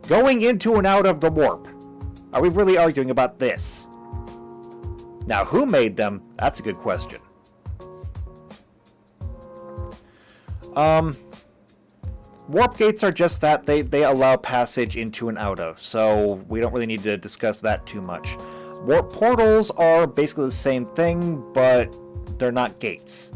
going into and out of the warp. Are we really arguing about this? Now, who made them? That's a good question. Warp gates are just that. They allow passage into and out of, so we don't really need to discuss that too much. Warp portals are basically the same thing, but they're not gates.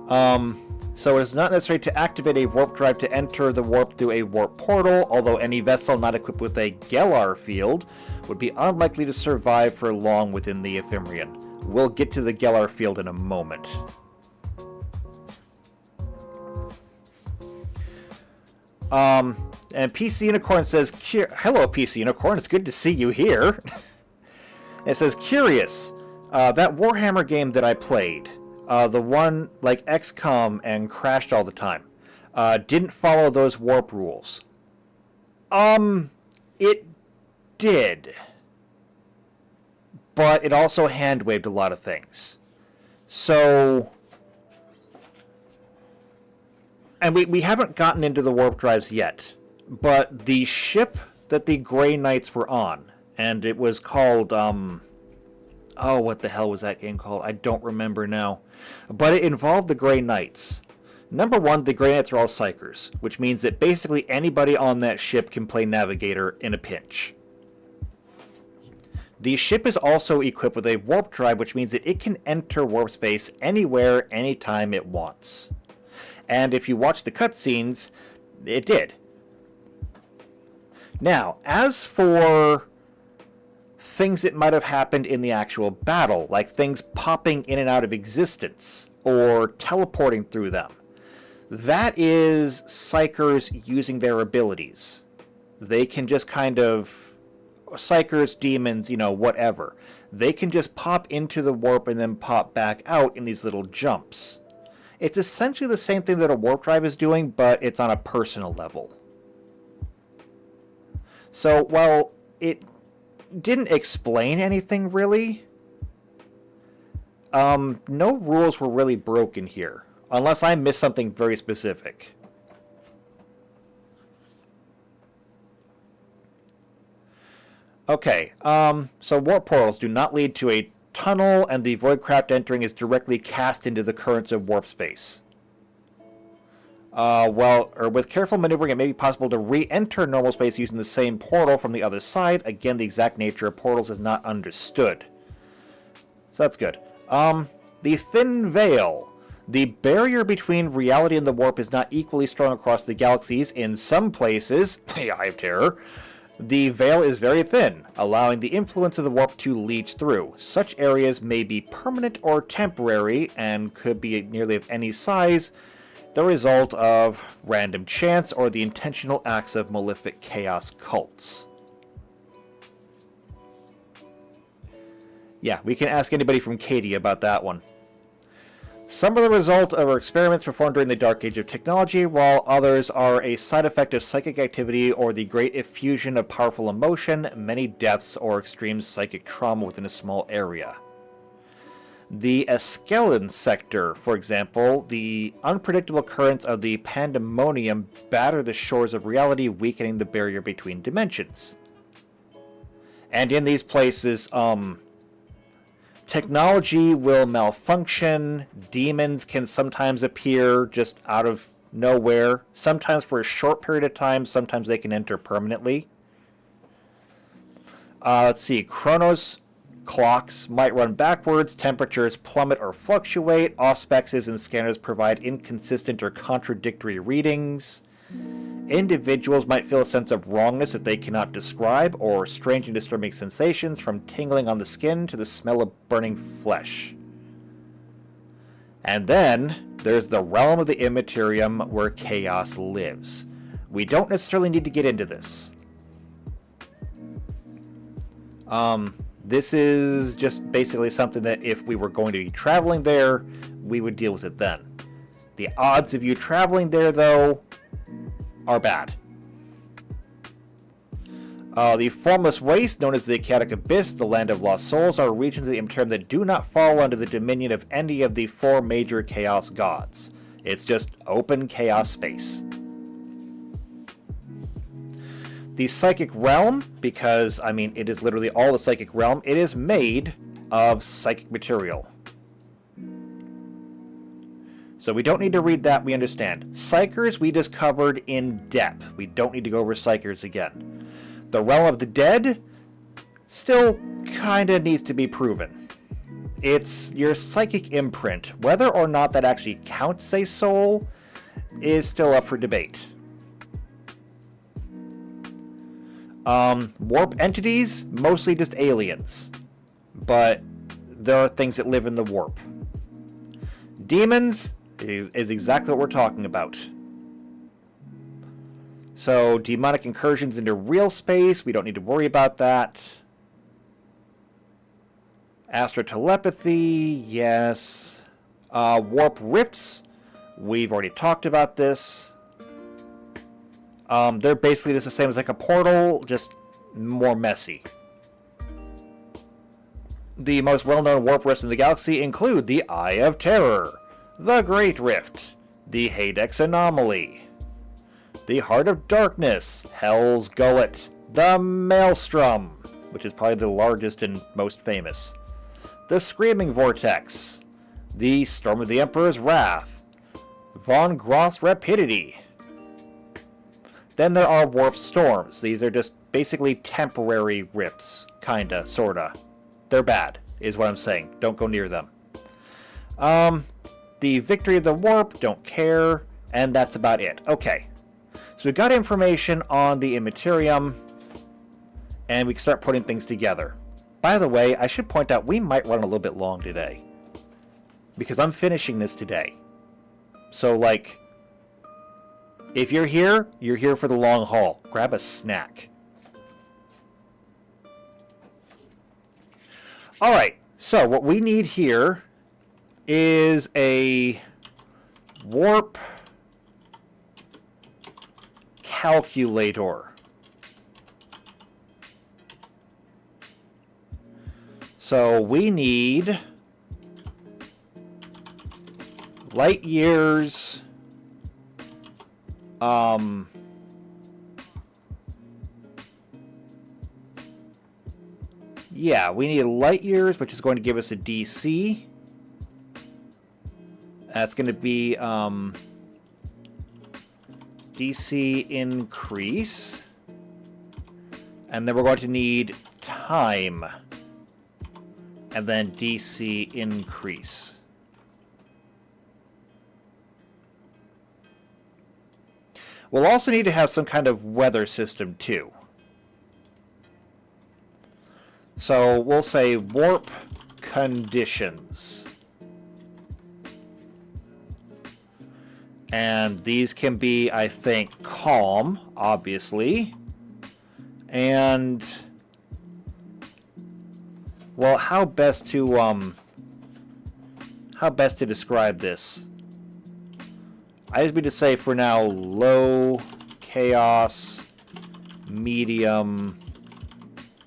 So it's not necessary to activate a warp drive to enter the warp through a warp portal, although any vessel not equipped with a Gellar field would be unlikely to survive for long within the Ephemerian. We'll get to the Gellar field in a moment. And PC Unicorn says, hello PC Unicorn, it's good to see you here. It says, curious, that Warhammer game that I played, the one like XCOM and crashed all the time, didn't follow those warp rules. It did. But it also hand-waved a lot of things. So... And we haven't gotten into the warp drives yet, but the ship that the Grey Knights were on, and it was called, oh, what the hell was that game called? I don't remember now. But it involved the Grey Knights. Number one, the Grey Knights are all psychers, which means that basically anybody on that ship can play Navigator in a pinch. The ship is also equipped with a warp drive, which means that it can enter warp space anywhere, anytime it wants. And if you watch the cutscenes, it did. Now, as for things that might have happened in the actual battle, like things popping in and out of existence, or teleporting through them, that is psychers using their abilities. They can just kind of... Psychers, demons, whatever. They can just pop into the warp and then pop back out in these little jumps. It's essentially the same thing that a warp drive is doing, but it's on a personal level. So, while it didn't explain anything really, no rules were really broken here, unless I missed something very specific. Okay, so warp portals do not lead to a tunnel, and the voidcraft entering is directly cast into the currents of warp space. With careful maneuvering, it may be possible to re-enter normal space using the same portal from the other side. Again, the exact nature of portals is not understood. So that's good. The thin veil. The barrier between reality and the warp is not equally strong across the galaxies. In some places, the Eye of Terror, the veil is very thin, allowing the influence of the warp to leach through. Such areas may be permanent or temporary, and could be nearly of any size, the result of random chance or the intentional acts of malefic chaos cults. Yeah, we can ask anybody from Katie about that one. Some are the result of our experiments performed during the Dark Age of technology, while others are a side effect of psychic activity or the great effusion of powerful emotion, many deaths, or extreme psychic trauma within a small area. The Eskelin sector, for example, the unpredictable currents of the pandemonium batter the shores of reality, weakening the barrier between dimensions. And in these places, technology will malfunction, demons can sometimes appear just out of nowhere, sometimes for a short period of time, sometimes they can enter permanently. Let's see. Chronos clocks might run backwards, temperatures plummet or fluctuate, auspexes and scanners provide inconsistent or contradictory readings. Individuals might feel a sense of wrongness that they cannot describe, or strange and disturbing sensations from tingling on the skin to the smell of burning flesh. And then there's the realm of the immaterium where chaos lives. We don't necessarily need to get into this. This is just basically something that if we were going to be traveling there, we would deal with it then. The odds of you traveling there, though, are bad. The formless waste, known as the Chaotic Abyss, the Land of Lost Souls, are regions of the Immaterium that do not fall under the dominion of any of the 4 major chaos gods. It's just open chaos space. The Psychic Realm, because, I mean, it is literally all the Psychic Realm, it is made of psychic material. So we don't need to read that, we understand. Psychers we just covered in depth. We don't need to go over Psychers again. The Realm of the Dead still kinda needs to be proven. It's your psychic imprint. Whether or not that actually counts as a soul is still up for debate. Warp entities, mostly just aliens. But there are things that live in the warp. Demons is exactly what we're talking about. So, demonic incursions into real space, we don't need to worry about that. Astrotelepathy, yes. Warp rifts, we've already talked about this. They're basically just the same as like a portal, just more messy. The most well-known warp rifts in the galaxy include the Eye of Terror, the Great Rift, the Hadex Anomaly, the Heart of Darkness, Hell's Gullet, the Maelstrom, which is probably the largest and most famous, the Screaming Vortex, the Storm of the Emperor's Wrath, Von Groth's Rapidity. Then there are warp storms. These are just basically temporary rifts. Kinda, sorta. They're bad, is what I'm saying. Don't go near them. The Victory of the Warp, don't care. And that's about it. Okay. So we got information on the Immaterium. And we can start putting things together. By the way, I should point out we might run a little bit long today. Because I'm finishing this today. So, like, if you're here for the long haul. Grab a snack. Alright, so what we need here is a warp calculator. So we need light years. Yeah, we need light years, which is going to give us a DC. That's going to be DC increase. And then we're going to need time. And then DC increase. We'll also need to have some kind of weather system too. So we'll say warp conditions. And these can be, I think, calm, obviously. And well, how best to describe this? I just need to say for now low chaos, medium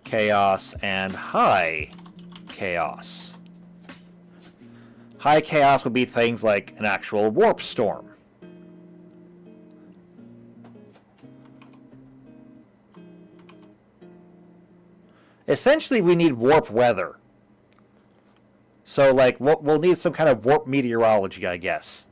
chaos, and high chaos. High chaos would be things like an actual warp storm. Essentially, we need warp weather. So, like, we'll need some kind of warp meteorology, I guess.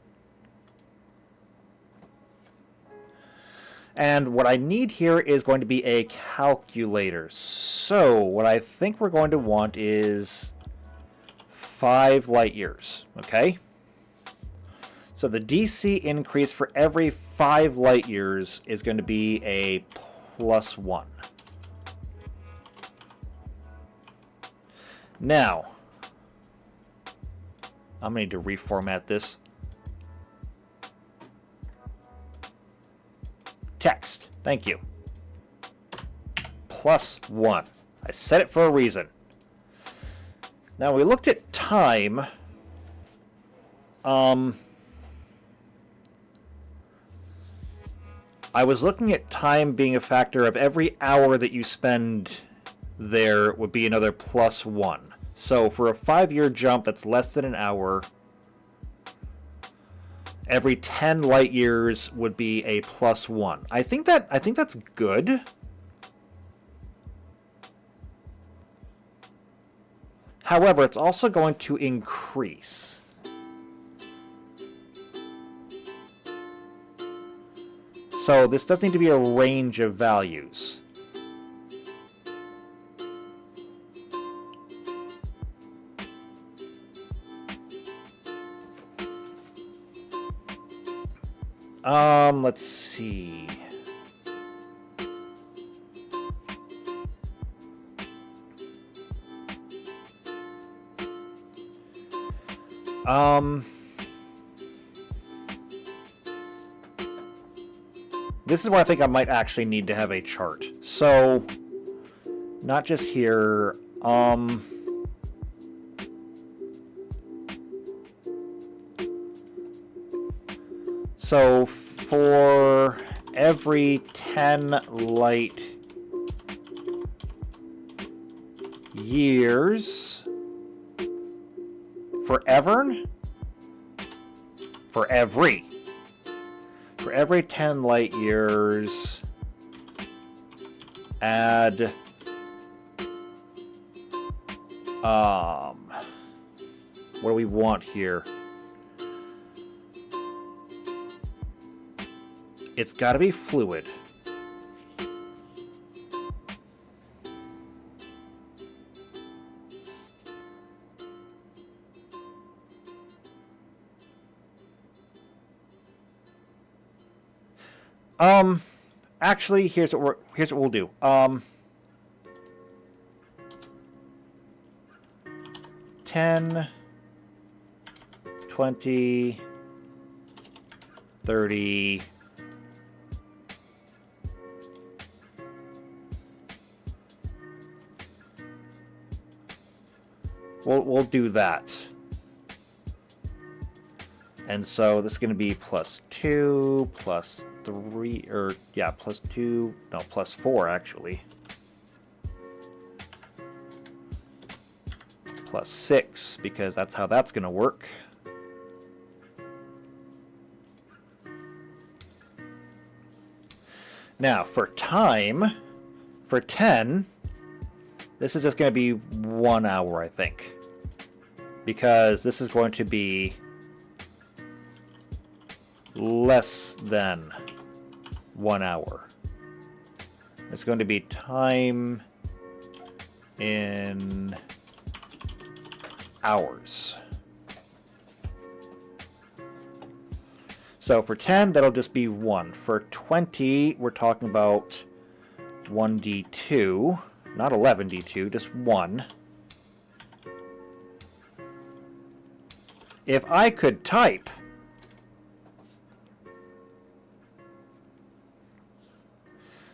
And what I need here is going to be a calculator. So what I think we're going to want is 5 light years, okay? So the DC increase for every 5 light years is going to be a +1. Now, I'm going to need to reformat this. Text. Thank you. +1. I said it for a reason. Now, we looked at time. I was looking at time being a factor of every hour that you spend there would be another +1. So for a 5-year jump that's less than an hour, every 10 light years would be a +1. I think that's good. However, it's also going to increase. So this does need to be a range of values. Let's see. This is where I think I might actually need to have a chart. So, not just here, so for every 10 light years, for every 10 light years, add what do we want here? It's got to be fluid. Actually, here's what we'll do. 10, 20, 30. We'll do that. And so this is going to be +2, +3, or yeah, +2, no, +4 actually. +6, because that's how that's going to work. Now, for time, for 10, this is just going to be 1 hour, I think. Because this is going to be less than 1 hour. It's going to be time in hours. So for 10, that'll just be 1. For 20, we're talking about 1d2, not 11d2, just 1. If I could type,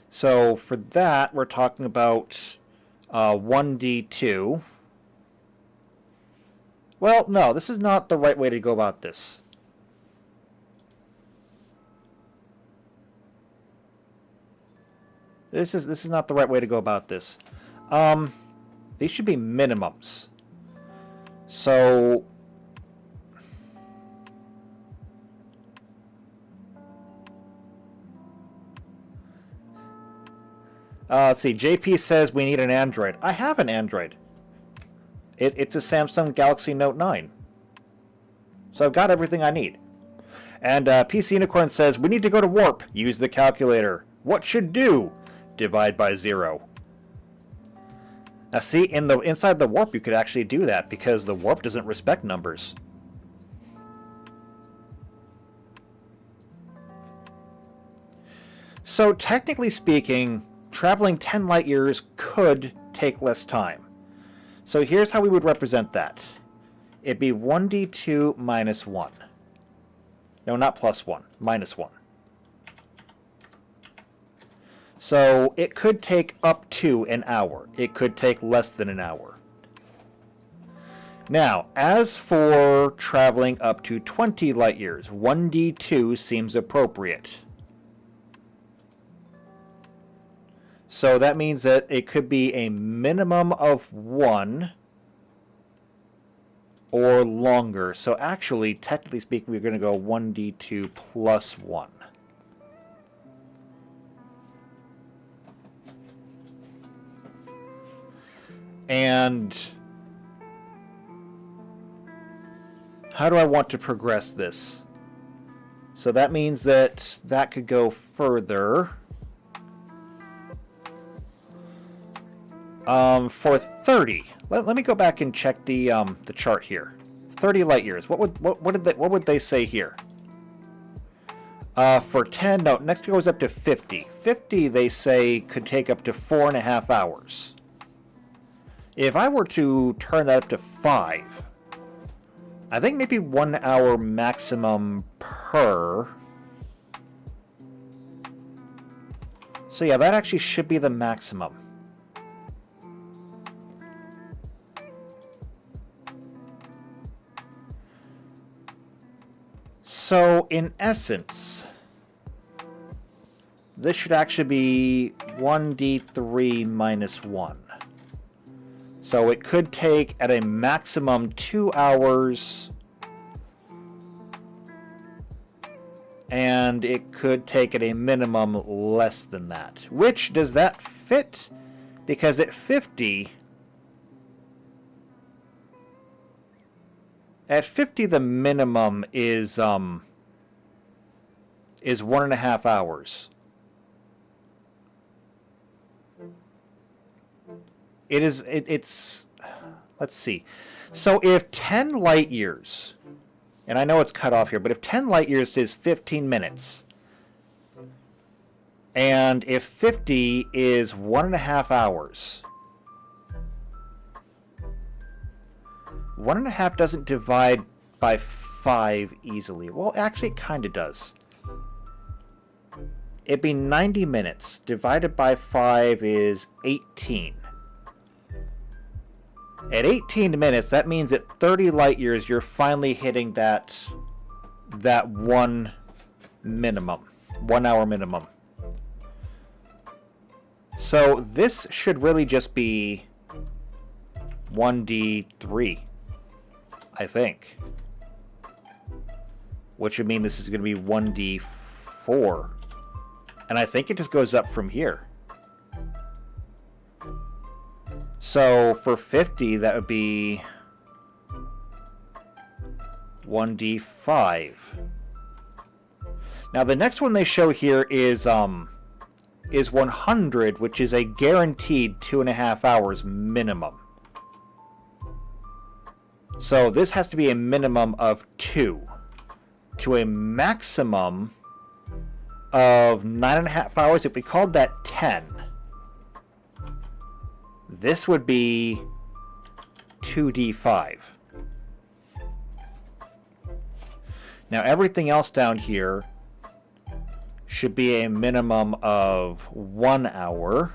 so for that, we're talking about 1d2. Well, no, this is not the right way to go about this. This is not the right way to go about this. These should be minimums. So let's see. JP says we need an Android. I have an Android. It's a Samsung Galaxy Note 9. So I've got everything I need. And PC Unicorn says we need to go to Warp. Use the calculator. What should do? Divide by 0. Now see, inside the warp you could actually do that, because the warp doesn't respect numbers. So technically speaking, traveling 10 light years could take less time. So here's how we would represent that. It'd be 1d2 minus 1. No, not plus 1. Minus 1. So it could take up to an hour. It could take less than an hour. Now, as for traveling up to 20 light years, 1d2 seems appropriate. So that means that it could be a minimum of 1 or longer. So actually, technically speaking, we're going to go 1d2 plus 1. And how do I want to progress this? So that means that that could go further. For 30, let me go back and check the chart here. 30 light years. What would they say here? For 10, no. Next it goes up to 50. 50, they say, could take up to 4.5 hours. If I were to turn that up to 5, I think maybe 1 hour maximum per. So yeah, that actually should be the maximum. So, in essence, this should actually be 1d3 minus 1. So it could take at a maximum 2 hours, and it could take at a minimum less than that. Which, does that fit? Because at 50... At 50, the minimum is 1.5 hours. It's let's see. So if 10 light years, and I know it's cut off here, but if 10 light years is 15 minutes, and if 50 is 1.5 hours, 1.5 doesn't divide by 5 easily. Well, actually, it kind of does. It'd be 90 minutes. Divided by 5 is 18. At 18 minutes, that means at 30 light years, you're finally hitting that 1 minimum. 1 hour minimum. So this should really just be 1d3. I think. Which would mean this is going to be 1d4. And I think it just goes up from here. So for 50, that would be 1d5. Now the next one they show here is 100, which is a guaranteed 2.5 hours minimum. So this has to be a minimum of 2 to a maximum of 9.5 hours. If we called that 10, this would be 2d5. Now everything else down here should be a minimum of 1 hour.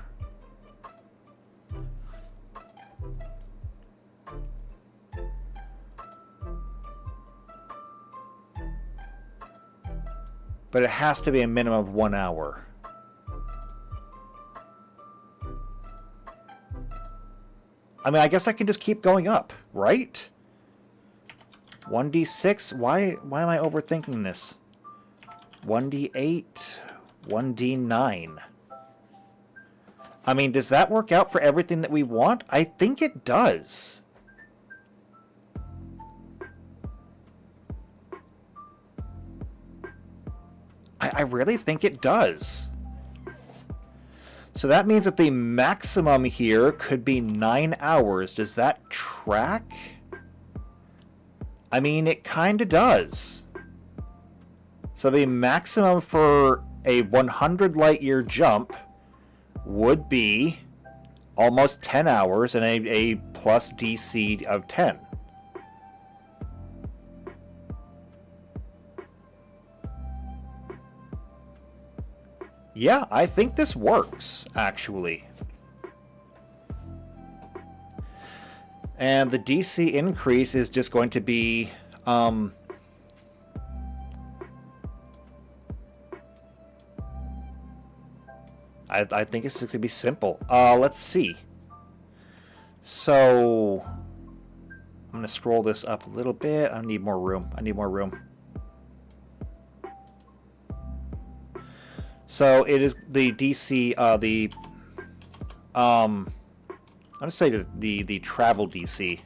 But it has to be a minimum of 1 hour. I mean, I guess I can just keep going up, right? 1d6? Why am I overthinking this? 1d8? 1d9? I mean, does that work out for everything that we want? I think it does. I really think it does. So that means that the maximum here could be 9 hours. Does that track? I mean, it kind of does. So the maximum for a 100 light year jump would be almost 10 hours and a plus DC of 10. Yeah, I think this works, actually. And the DC increase is just going to be... I think it's just going to be simple. Let's see. So... I'm going to scroll this up a little bit. I need more room. So it is the DC, I'm going to say the travel DC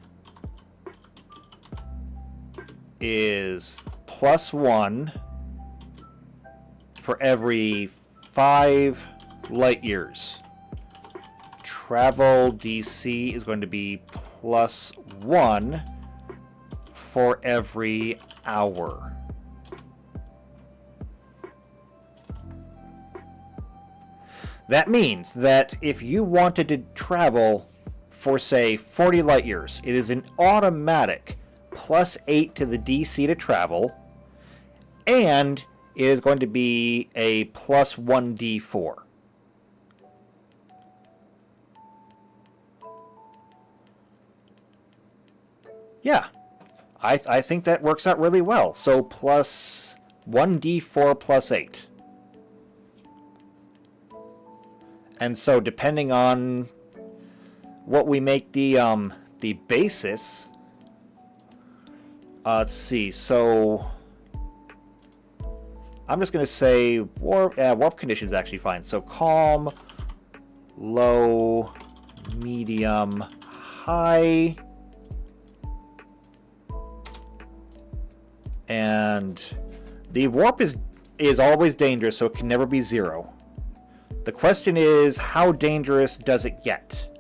is +1 for every 5 light years. Travel DC is going to be +1 for every hour. That means that if you wanted to travel for, say, 40 light years, it is an automatic +8 to the DC to travel, and it is going to be a +1 D4. Yeah, I think that works out really well. So +1 D4 +8. And so, depending on what we make the basis, let's see. So, I'm just going to say warp conditions actually fine. So, calm, low, medium, high, and the warp is always dangerous, so it can never be 0. The question is, how dangerous does it get?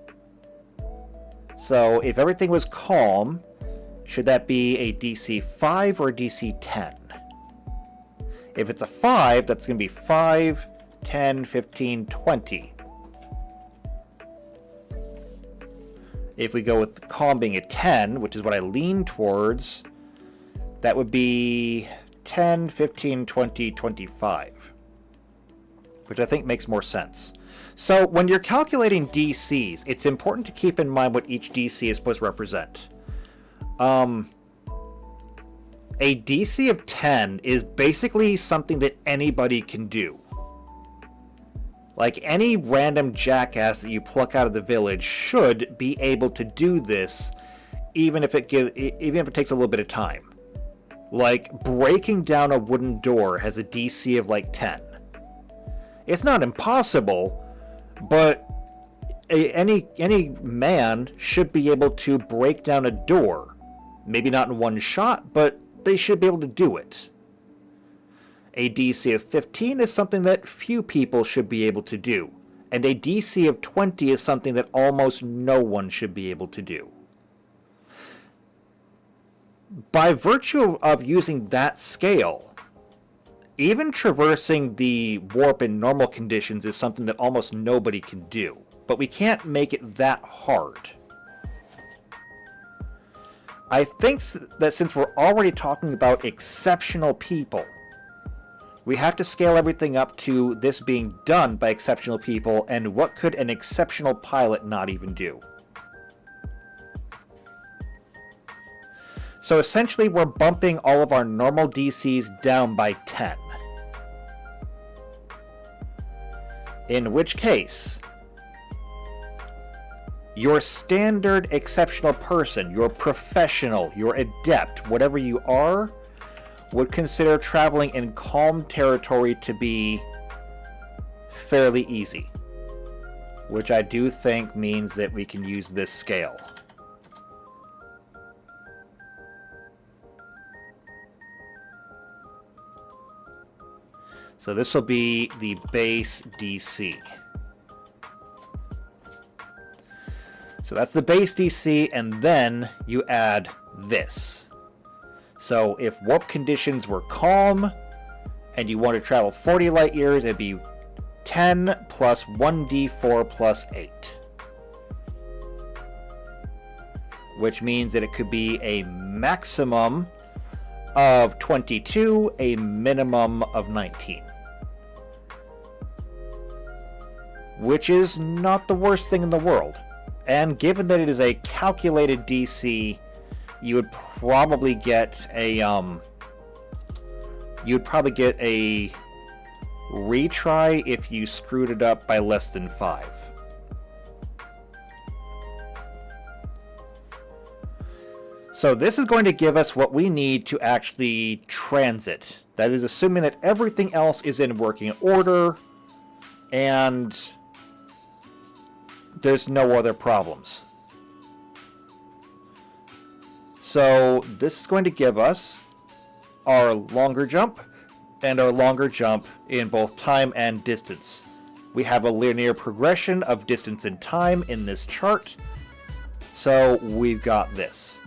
So, if everything was calm, should that be a DC 5 or a DC 10? If it's a 5, that's going to be 5, 10, 15, 20. If we go with calm being a 10, which is what I lean towards, that would be 10, 15, 20, 25. Which I think makes more sense. So when you're calculating DCs, it's important to keep in mind what each DC is supposed to represent. A DC of 10 is basically something that anybody can do. Like any random jackass that you pluck out of the village should be able to do this, even if it takes a little bit of time. Like breaking down a wooden door has a DC of like 10. It's not impossible, but any man should be able to break down a door. Maybe not in one shot, but they should be able to do it. A DC of 15 is something that few people should be able to do, and a DC of 20 is something that almost no one should be able to do. By virtue of using that scale, even traversing the warp in normal conditions is something that almost nobody can do. But we can't make it that hard. I think that since we're already talking about exceptional people, we have to scale everything up to this being done by exceptional people, and what could an exceptional pilot not even do? So essentially we're bumping all of our normal DCs down by 10. In which case, your standard exceptional person, your professional, your adept, whatever you are, would consider traveling in calm territory to be fairly easy. Which I do think means that we can use this scale. So this will be the base DC. So that's the base DC, and then you add this. So if warp conditions were calm, and you want to travel 40 light years, it'd be 10 plus 1d4 plus 8. Which means that it could be a maximum of 22, a minimum of 19. Which is not the worst thing in the world. And given that it is a calculated DC, you would probably get a retry if you screwed it up by less than 5. So this is going to give us what we need to actually transit. That is assuming that everything else is in working order and there's no other problems. So this is going to give us our longer jump and our longer jump in both time and distance. We have a linear progression of distance and time in this chart. So we've got this.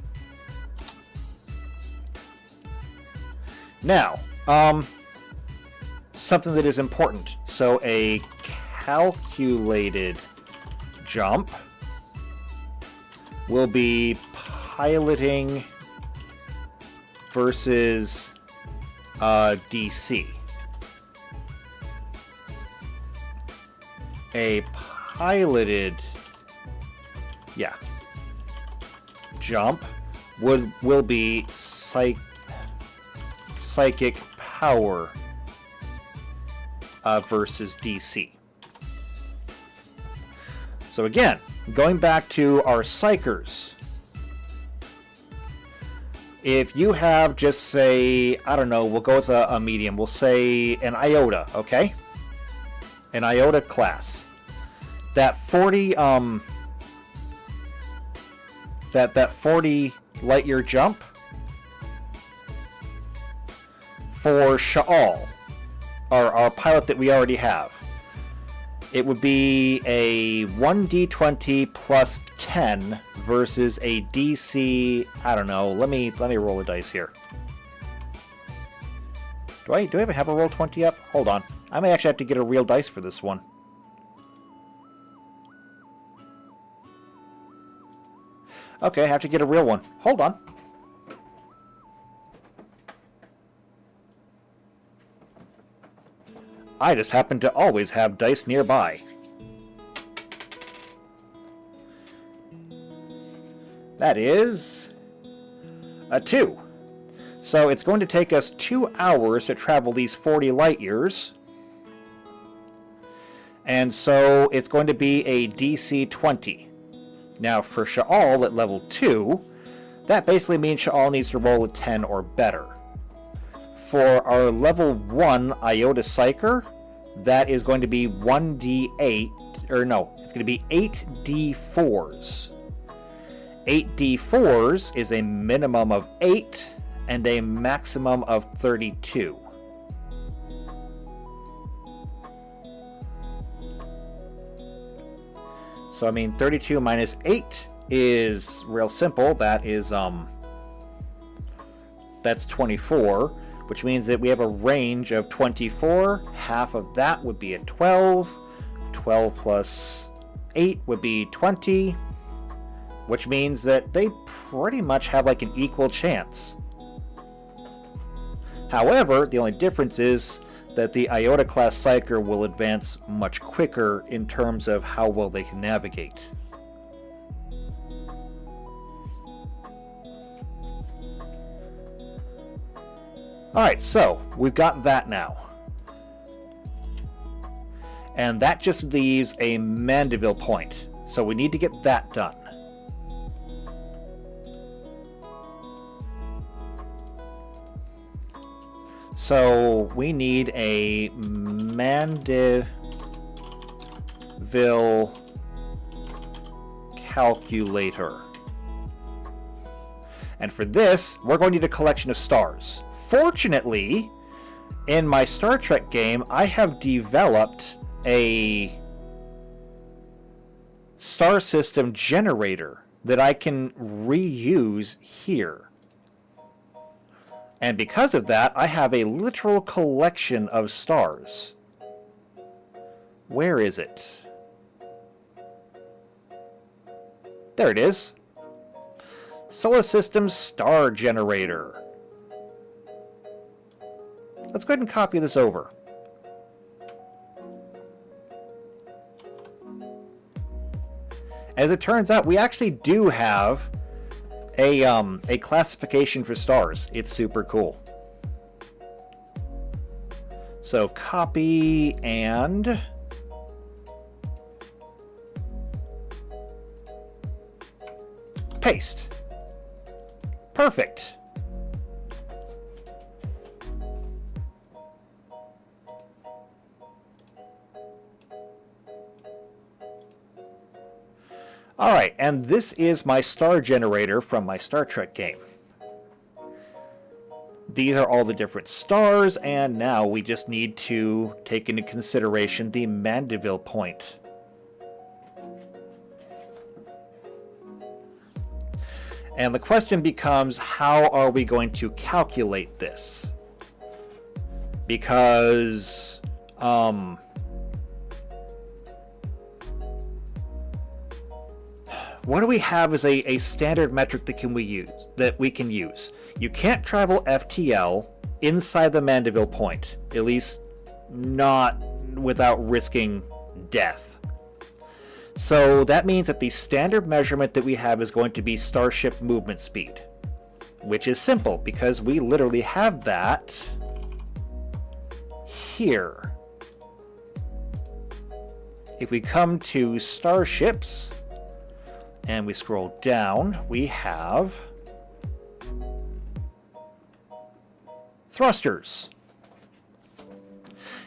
Now, something that is important. So a calculated jump will be piloting versus DC. A piloted, jump will be psychic power versus DC. So again, going back to our psychers, if you have just say, I don't know, we'll go with a medium, we'll say an iota, okay? An iota class. That 40 that 40 light year jump for Sha'al, our pilot that we already have, it would be a 1d20 plus 10 versus a DC, I don't know, let me roll a dice here. Do I even have a roll 20 up? Hold on. I may actually have to get a real dice for this one. Okay, I have to get a real one. Hold on. I just happen to always have dice nearby. That is a 2. So it's going to take us 2 hours to travel these 40 light years. And so it's going to be a DC 20. Now for Sha'al at level 2, that basically means Sha'al needs to roll a 10 or better. For our level 1 Iota Psyker, that is going to be 1d8, or no, it's going to be 8d4s. 8d4s is a minimum of 8 and a maximum of 32. So I mean 32 minus 8 is real simple. That is that's 24, which means that we have a range of 24. Half of that would be a 12. 12 plus 8 would be 20, which means that they pretty much have like an equal chance. However, the only difference is that the Iota class Psyker will advance much quicker in terms of how well they can navigate. Alright, so we've got that now. And that just leaves a Mandeville point. So we need to get that done. So we need a Mandeville calculator. And for this, we're going to need a collection of stars. Fortunately, in my Star Trek game, I have developed a star system generator that I can reuse here. And because of that, I have a literal collection of stars. Where is it? There it is. Solar System Star Generator. Let's go ahead and copy this over. As it turns out, we actually do have a classification for stars. It's super cool. So copy and paste. Perfect. Alright, and this is my star generator from my Star Trek game. These are all the different stars, and now we just need to take into consideration the Mandeville point. And the question becomes, how are we going to calculate this? Because, what do we have as a standard metric that we can use? You can't travel FTL inside the Mandeville point, at least not without risking death. So that means that the standard measurement that we have is going to be starship movement speed, which is simple because we literally have that here. If we come to starships and we scroll down, we have thrusters.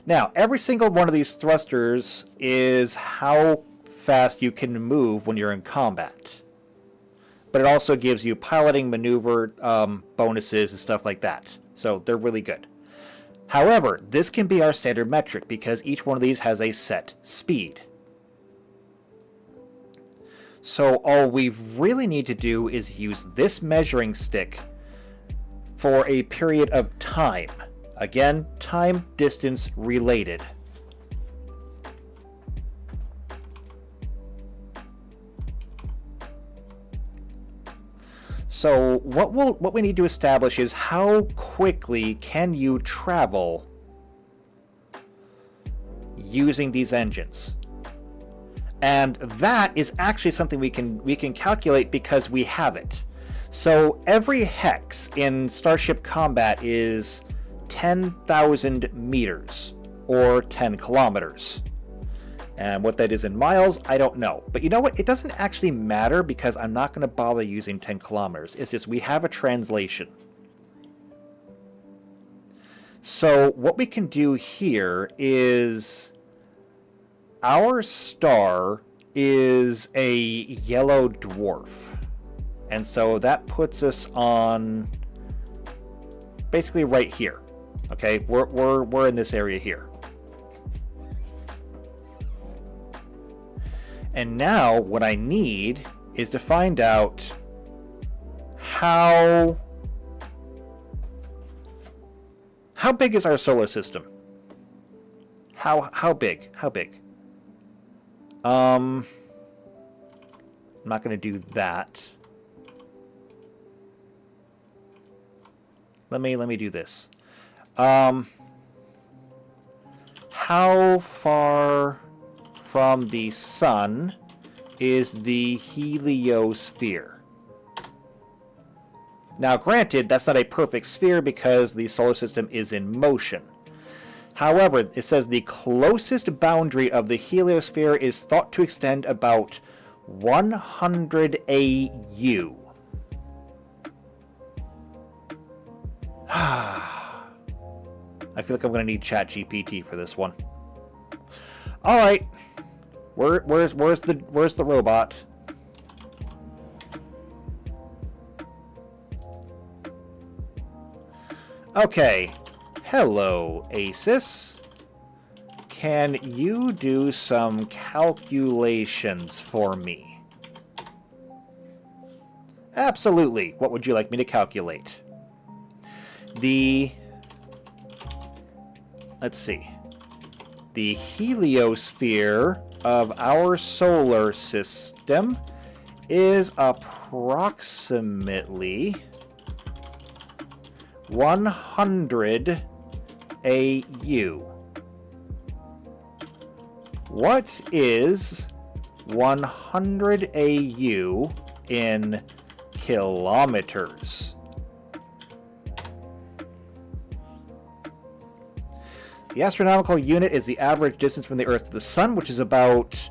Now, every single one of these thrusters is how fast you can move when you're in combat. But it also gives you piloting, maneuver bonuses and stuff like that. So they're really good. However, this can be our standard metric because each one of these has a set speed. So all we really need to do is use this measuring stick for a period of time. Again, time, distance related. So what we need to establish is how quickly can you travel using these engines. And that is actually something we can calculate because we have it. So every hex in Starship Combat is 10,000 meters or 10 kilometers. And what that is in miles, I don't know. But you know what? It doesn't actually matter because I'm not going to bother using 10 kilometers. It's just we have a translation. So what we can do here is our star is a yellow dwarf. And so that puts us on basically right here. Okay, we're in this area here. And now what I need is to find out how big is our solar system? How big? I'm not going to do that. Let me do this. How far from the sun is the heliosphere? Now, granted, that's not a perfect sphere because the solar system is in motion. However, it says the closest boundary of the heliosphere is thought to extend about 100 AU. I feel like I'm going to need ChatGPT for this one. All right, where's the robot? Okay, hello, Asus. can you do some calculations for me? Absolutely. What would you like me to calculate? Let's see. The heliosphere of our solar system is approximately 100 AU. What is 100 AU in kilometers? The astronomical unit is the average distance from the Earth to the Sun, which is about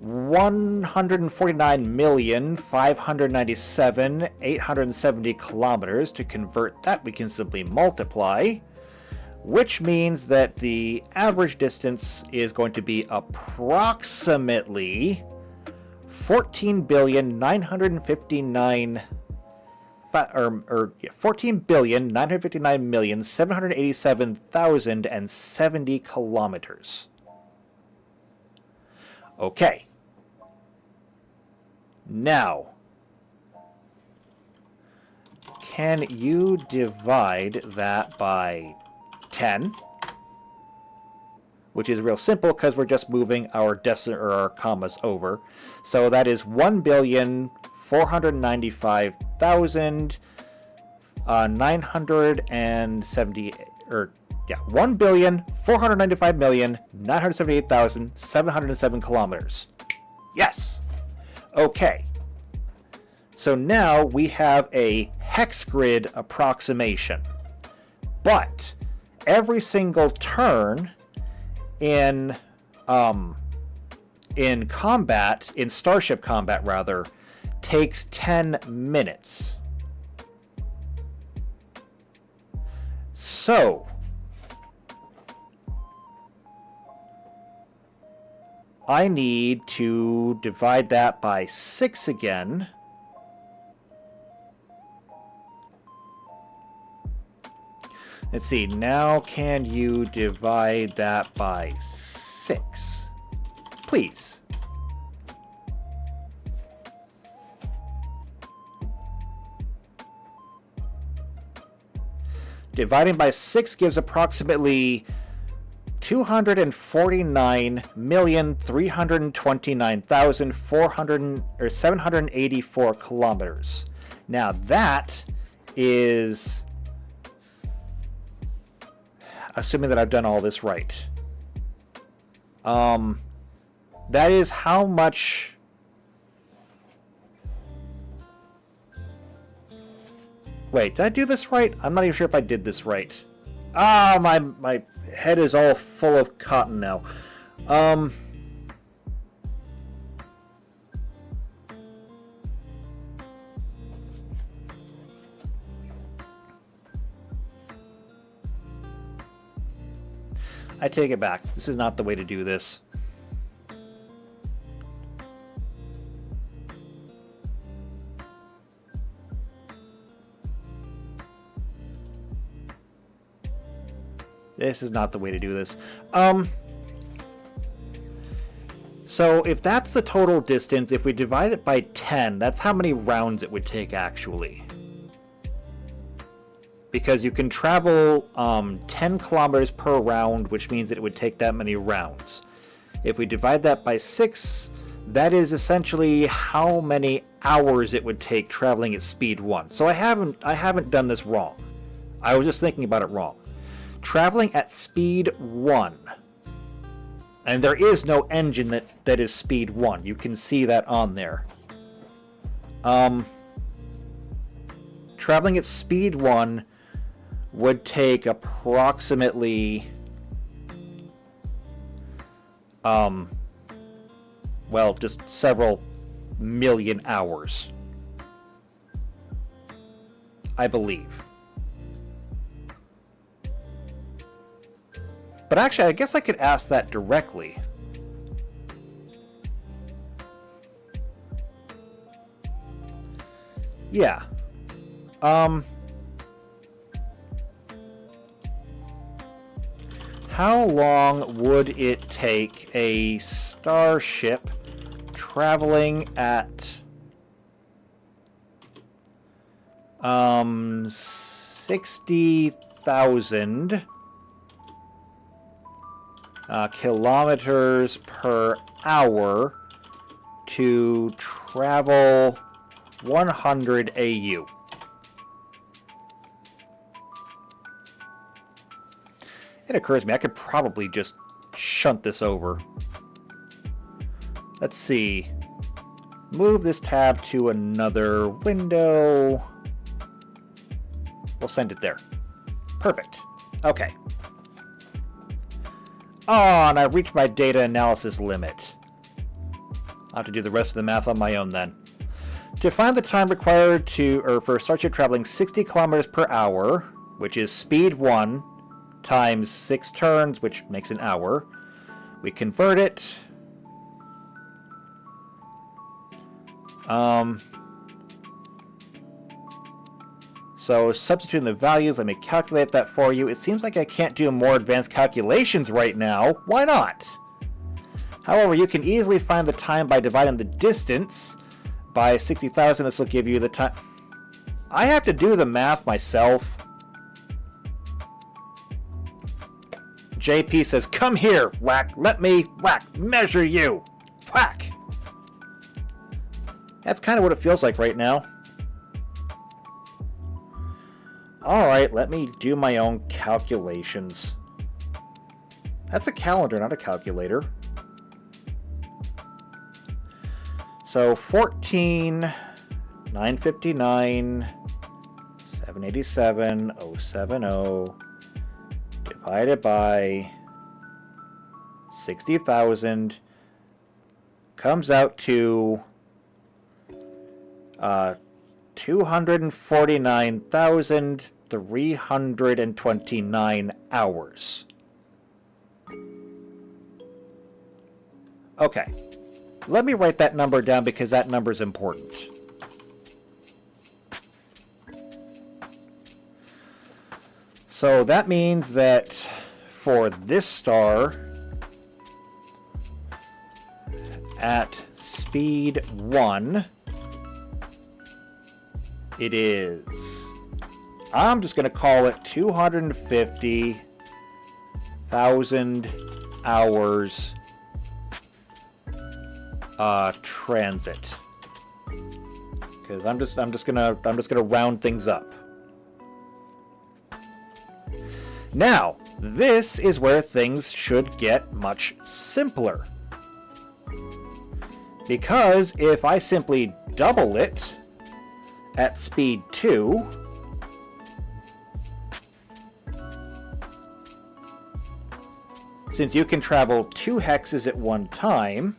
149,597,870 kilometers. To convert that, we can simply multiply, which means that the average distance is going to be approximately 14,959,787,070 kilometers. Okay. Now, can you divide that by 10? Which is real simple because we're just moving our decimal or our commas over. So that is 1,495,970 1,495,978,707 kilometers. Yes. Okay. So now we have a hex grid approximation. But every single turn in combat, in starship combat rather, takes 10 minutes. So I need to divide that by 6 again. Let's see, now can you divide that by 6? Please. Dividing by 6 gives approximately 249,329,784 kilometers. Now that is, assuming that I've done all this right, that is how much. Wait, did I do this right? I'm not even sure if I did this right. Ah, my head is all full of cotton now. I take it back. This is not the way to do this. This is not the way to do this. So if that's the total distance, if we divide it by 10, that's how many rounds it would take actually. Because you can travel 10 kilometers per round, which means that it would take that many rounds. If we divide that by 6, that is essentially how many hours it would take traveling at speed 1. So I haven't done this wrong. I was just thinking about it wrong. Traveling at speed 1, and there is no engine that is speed 1. You can see that on there. Traveling at speed 1 would take approximately, well, just several million hours, I believe. But actually, I guess I could ask that directly. Yeah. how long would it take a starship traveling at 60,000 kilometers per hour to travel 100 AU? It occurs to me I could probably just shunt this over. Let's see. Move this tab to another window. We'll send it there. Perfect. Okay. Oh, and I reached my data analysis limit. I'll have to do the rest of the math on my own then. To find the time required for a starship traveling 60 kilometers per hour, which is speed 1 times 6 turns, which makes an hour, we convert it. So substituting the values, let me calculate that for you. It seems like I can't do more advanced calculations right now. Why not? However, you can easily find the time by dividing the distance by 60,000. This will give you the time. I have to do the math myself. JP says, come here, whack. Let me, whack, measure you. Whack. That's kind of what it feels like right now. Alright, let me do my own calculations. That's a calendar, not a calculator. So 14, 959, 787, 070, divided by 60,000 comes out to 249,329 hours. Okay. Let me write that number down because that number is important. So that means that for this star at speed 1, it is, I'm just going to call it 250,000 hours transit, because I'm just gonna round things up. Now, this is where things should get much simpler, because if I simply double it at speed 2, since you can travel 2 hexes at one time,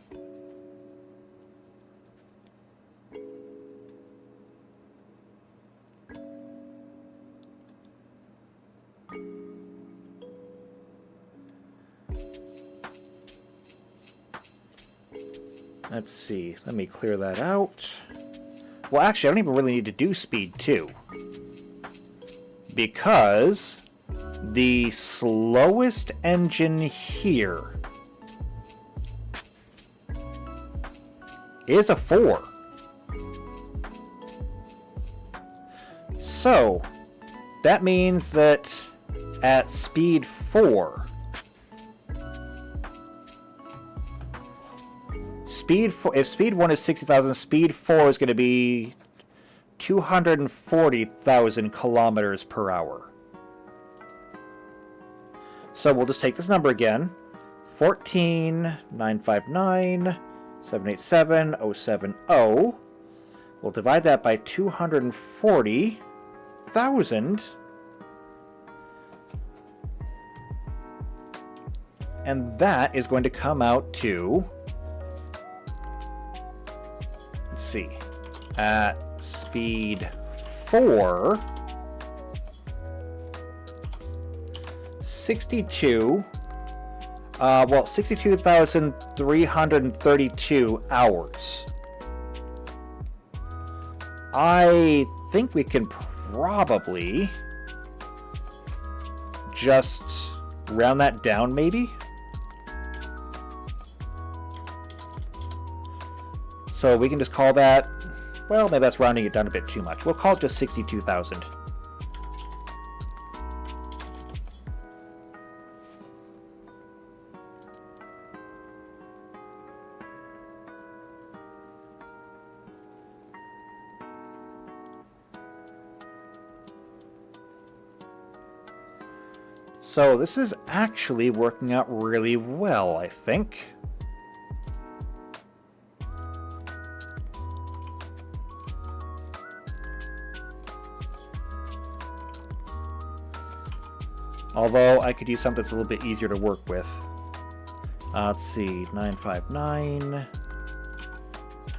let's see, let me clear that out. Well, actually, I don't even really need to do speed 2, because the slowest engine here is a 4. So, that means that at speed 4, if speed 1 is 60,000, speed 4 is going to be 240,000 kilometers per hour. So we'll just take this number again, 14,959, 787, 070. We'll divide that by 240,000. And that is going to come out to, let's see, at speed 4, 62,332 hours. I think we can probably just round that down maybe. So we can just call that, well, maybe that's rounding it down a bit too much. We'll call it just 62,000. So this is actually working out really well, I think. Although I could use something that's a little bit easier to work with. Let's see, 959,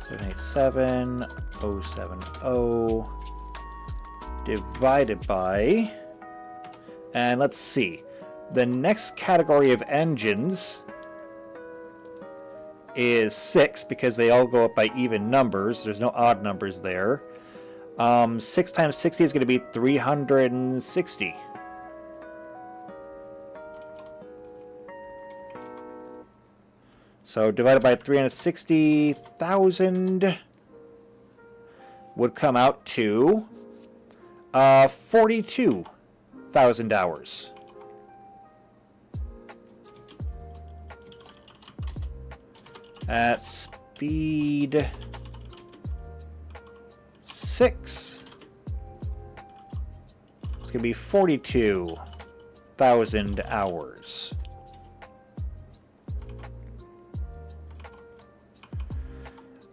787, 070, divided by, and let's see, the next category of engines is 6, because they all go up by even numbers. There's no odd numbers there. 6 times 60 is going to be 360. So divided by 360,000 would come out to 42,000 hours. At speed 6, it's going to be 42,000 hours.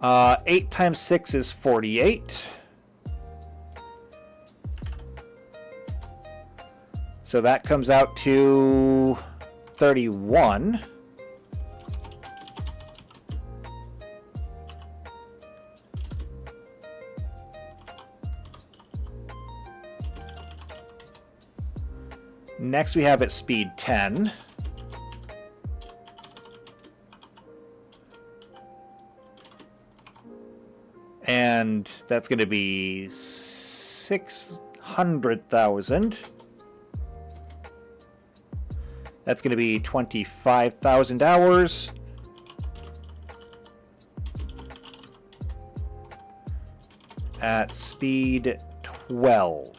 8 times 6 is 48. So that comes out to 31. Next we have at speed 10. And that's going to be 600,000. That's going to be 25,000 hours. At speed 12.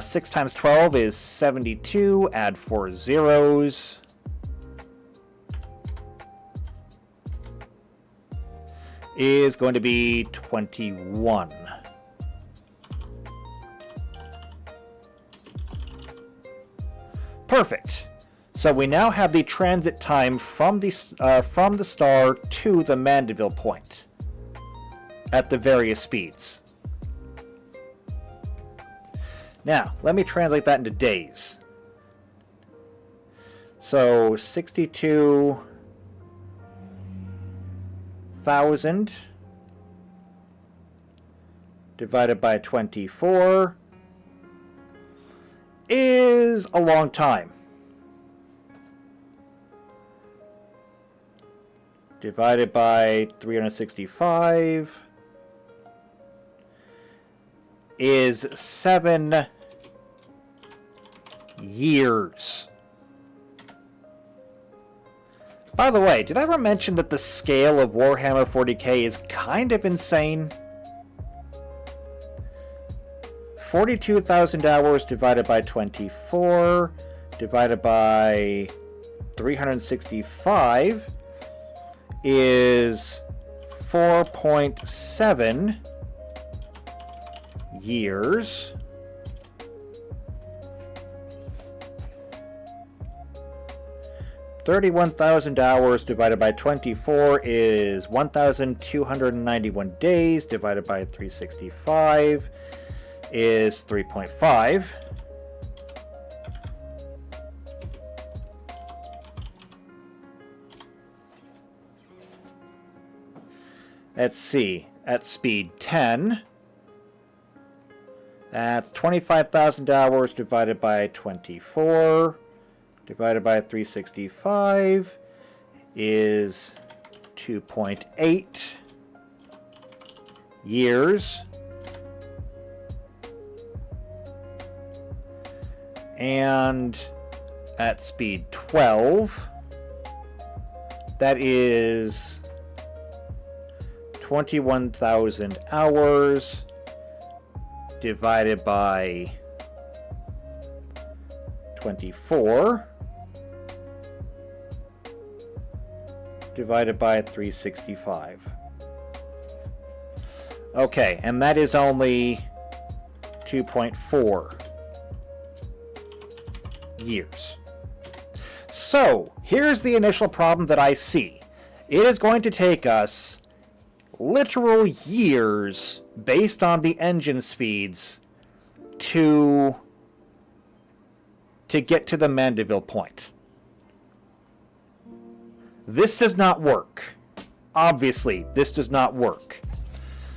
6 times 12 is 72. Add 4 zeros. Is going to be 21. Perfect. So we now have the transit time from the star to the Mandeville point at the various speeds. Now, let me translate that into days. So 62,000 divided by 24 is a long time. Divided by 365 is 7 years. By the way, did I ever mention that the scale of Warhammer 40k is kind of insane? 42,000 hours divided by 24 divided by 365 is 4.7 years. $31,000 hours divided by 24 is 1,291 days divided by 365 is 3.5. Let's see, at speed 10, that's 25,000 hours divided by 24 divided by 365 is 2.8 years. And at speed 12. That is 21,000 hours divided by 24 divided by 365. Okay, and that is only 2.4 years. So, here's the initial problem that I see. It is going to take us literal years, based on the engine speeds, to get to the Mandeville point. This does not work. Obviously, this does not work.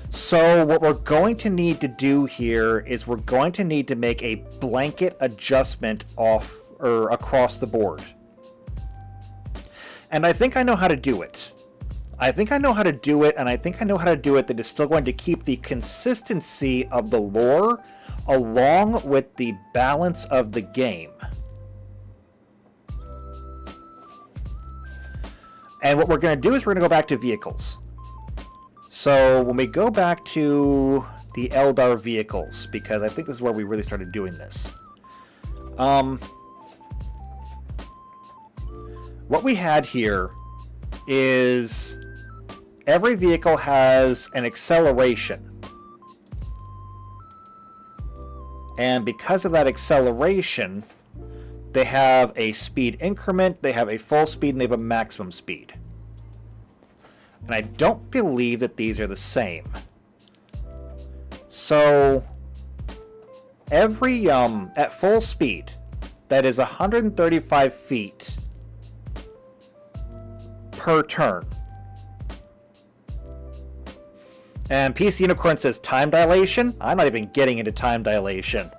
So what we're going to need to do here is we're going to need to make a blanket adjustment across the board. And I think I know how to do it. I think I know how to do it, and I think I know how to do it that is still going to keep the consistency of the lore along with the balance of the game. And what we're going to do is we're going to go back to vehicles. So when we go back to the Eldar vehicles, because I think this is where we really started doing this. What we had here is every vehicle has an acceleration. And because of that acceleration, they have a speed increment, they have a full speed, and they have a maximum speed. And I don't believe that these are the same. So, every, at full speed, that is 135 feet per turn. And PC Unicorn says time dilation? I'm not even getting into time dilation.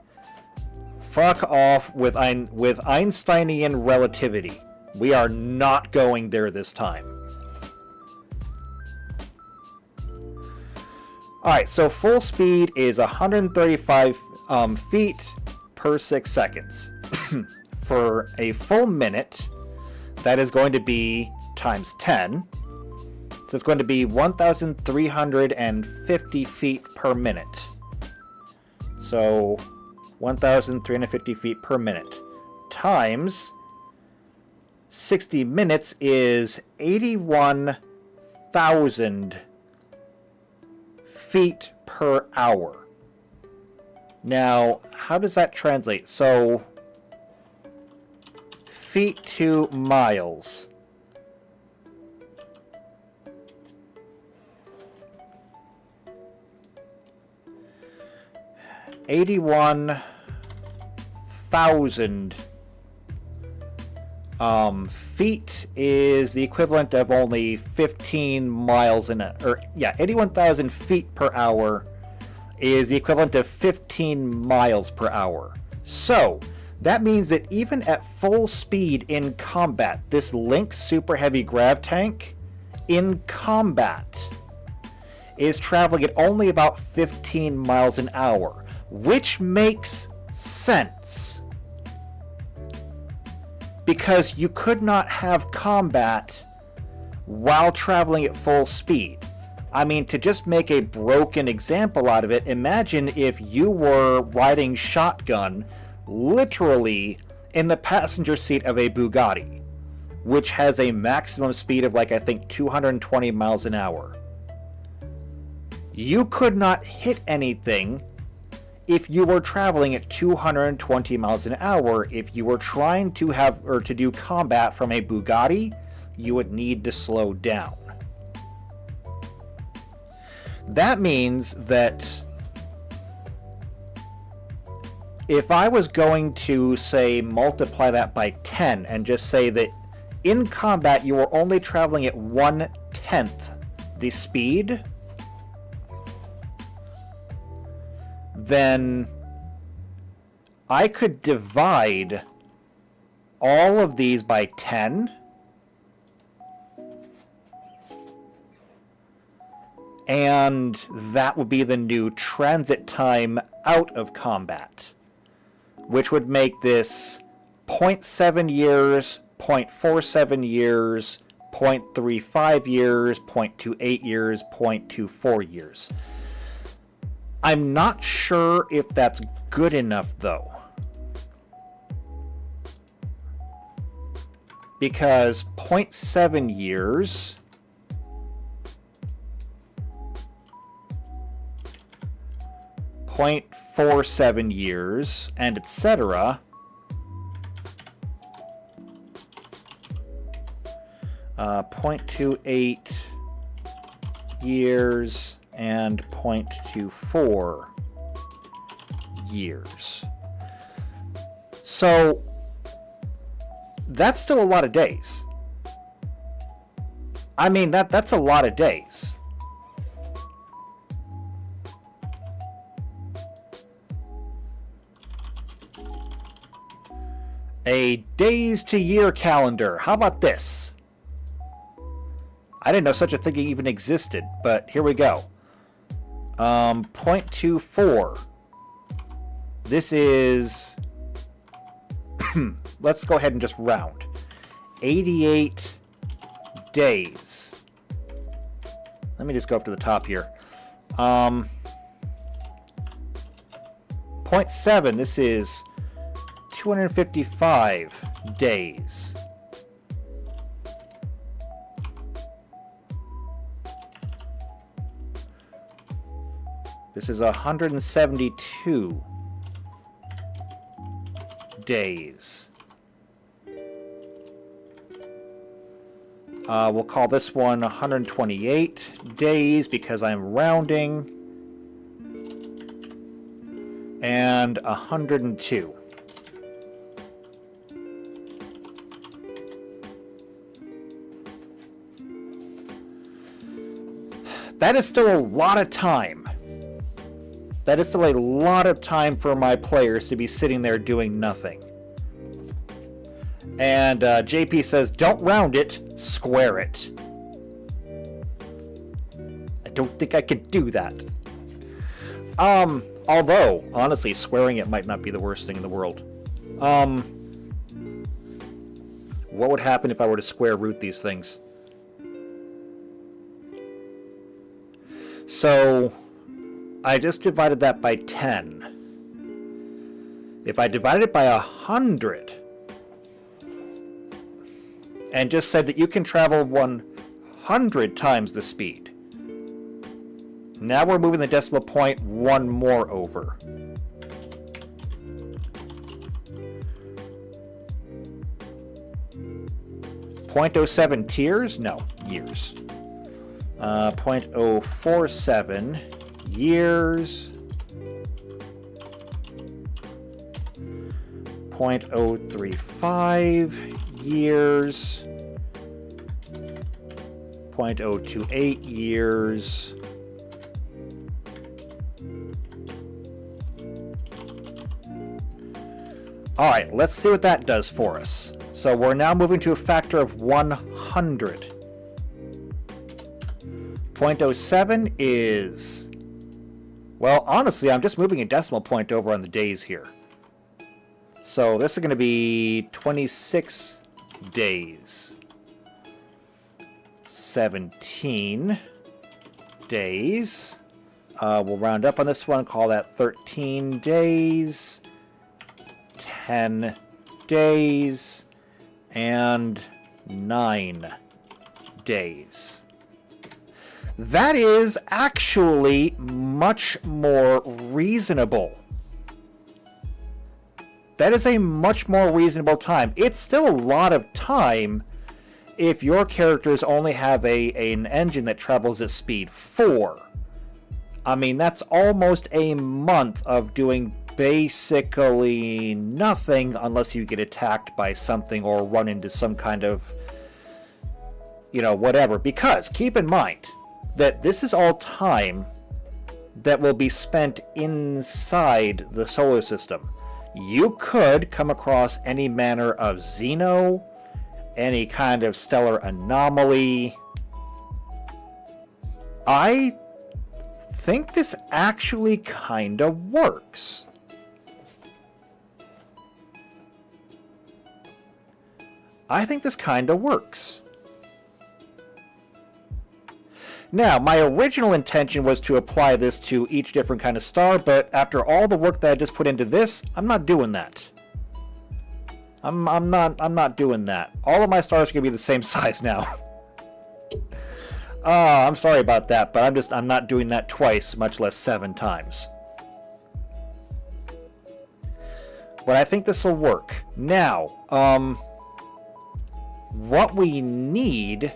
Fuck off with Einsteinian relativity. We are not going there this time. Alright, so full speed is 135 feet per 6 seconds. For a full minute, that is going to be times 10. So it's going to be 1,350 feet per minute. So 1,350 feet per minute times 60 minutes is 81,000 feet per hour. Now, how does that translate? So, feet to miles. $81,000 feet is the equivalent of only 15 miles an hour. 81,000 feet per hour is the equivalent of 15 miles per hour. So, that means that even at full speed in combat, this Lynx super heavy grav tank in combat is traveling at only about 15 miles an hour, which makes sense. Because you could not have combat while traveling at full speed. I mean, to just make a broken example out of it, imagine if you were riding shotgun literally in the passenger seat of a Bugatti, which has a maximum speed of, I think 220 miles an hour. You could not hit anything if you were traveling at 220 miles an hour. If you were trying to to do combat from a Bugatti, you would need to slow down. That means that if I was going to, say, multiply that by 10 and just say that in combat you were only traveling at 1/10 the speed, then I could divide all of these by 10, and that would be the new transit time out of combat, which would make this 0.7 years, 0.47 years, 0.35 years, 0.28 years, 0.24 years. I'm not sure if that's good enough, though. Because 0.7 years... 0.47 years, and etc. 0.28 years and 0.24 years. So that's still a lot of days. I mean, that's a lot of days. A days to year calendar. How about this? I didn't know such a thing even existed, but here we go. 0.24. This is... let's go ahead and just round. 88 days. Let me just go up to the top here. 0.7. This is 255 days. This is 172 days. We'll call this one 128 days because I'm rounding. And 102. That is still a lot of time. That is still a lot of time for my players to be sitting there doing nothing. And JP says, don't round it, square it. I don't think I can do that. Although, honestly, squaring it might not be the worst thing in the world. What would happen if I were to square root these things? So, I just divided that by 10. If I divide it by 100, and just said that you can travel 100 times the speed, now we're moving the decimal point one more over. .07 tiers? No, years. 0.047 years. 0.035 years. 0.028 years. Alright, let's see what that does for us. So we're now moving to a factor of 100. 0.07 is... Well, honestly, I'm just moving a decimal point over on the days here. So this is going to be 26 days. 17 days. We'll round up on this one, call that 13 days. 10 days. And 9 days. That is actually much more reasonable. That is a much more reasonable time. It's still a lot of time if your characters only have an engine that travels at speed 4. I mean, that's almost a month of doing basically nothing unless you get attacked by something or run into some kind of, whatever. Because, keep in mind that this is all time that will be spent inside the solar system. You could come across any manner of Xeno, any kind of stellar anomaly. I think this actually kind of works. I think this kind of works. Now, my original intention was to apply this to each different kind of star, but after all the work that I just put into this, I'm not doing that. I'm not doing that. All of my stars are going to be the same size now. I'm sorry about that, but I'm not doing that twice, much less 7 times. But I think this will work. Now, what we need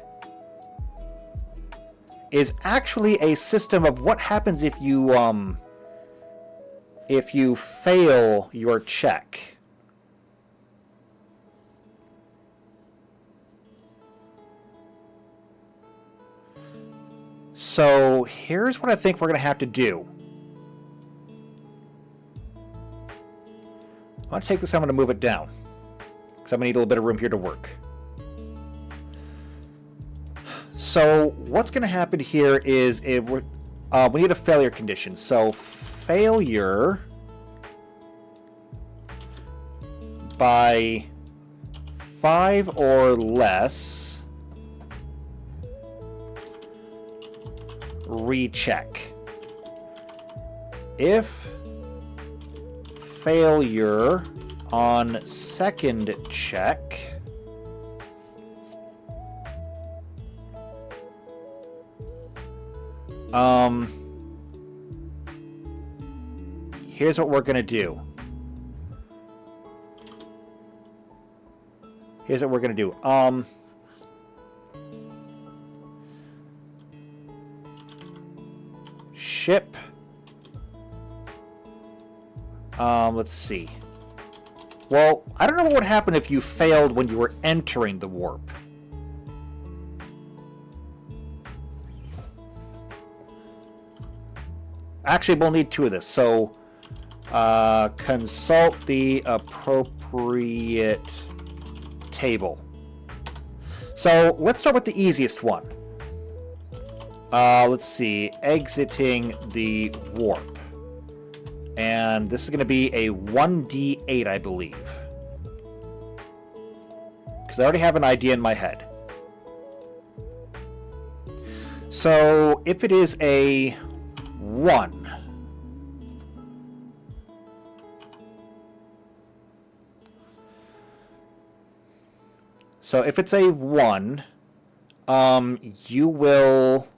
is actually a system of what happens if you fail your check. So here's what I think we're going to have to do. I'm going to take this, I'm going to move it down, because I'm going to need a little bit of room here to work. So what's going to happen here is we need a failure condition. So failure by 5 or less, recheck. If failure on second check, here's what we're gonna do. Ship. Let's see. Well, I don't know what would happen if you failed when you were entering the warp. Actually, we'll need 2 of this. So, consult the appropriate table. So, let's start with the easiest one. Let's see. Exiting the warp. And this is going to be a 1d8, I believe. Because I already have an idea in my head. So, if it is a 1. So if it's a 1, you will...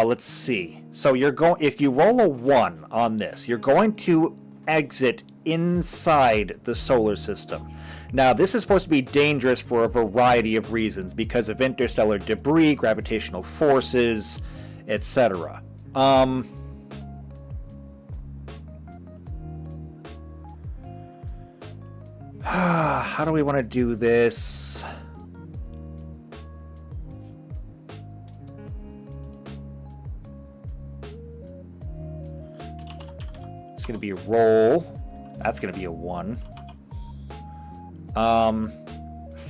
let's see. So you're going, if you roll a 1 on this, you're going to exit inside the solar system. Now, this is supposed to be dangerous for a variety of reasons, because of interstellar debris, gravitational forces, etc. How do we want to do this? It's going to be a roll. That's going to be a 1.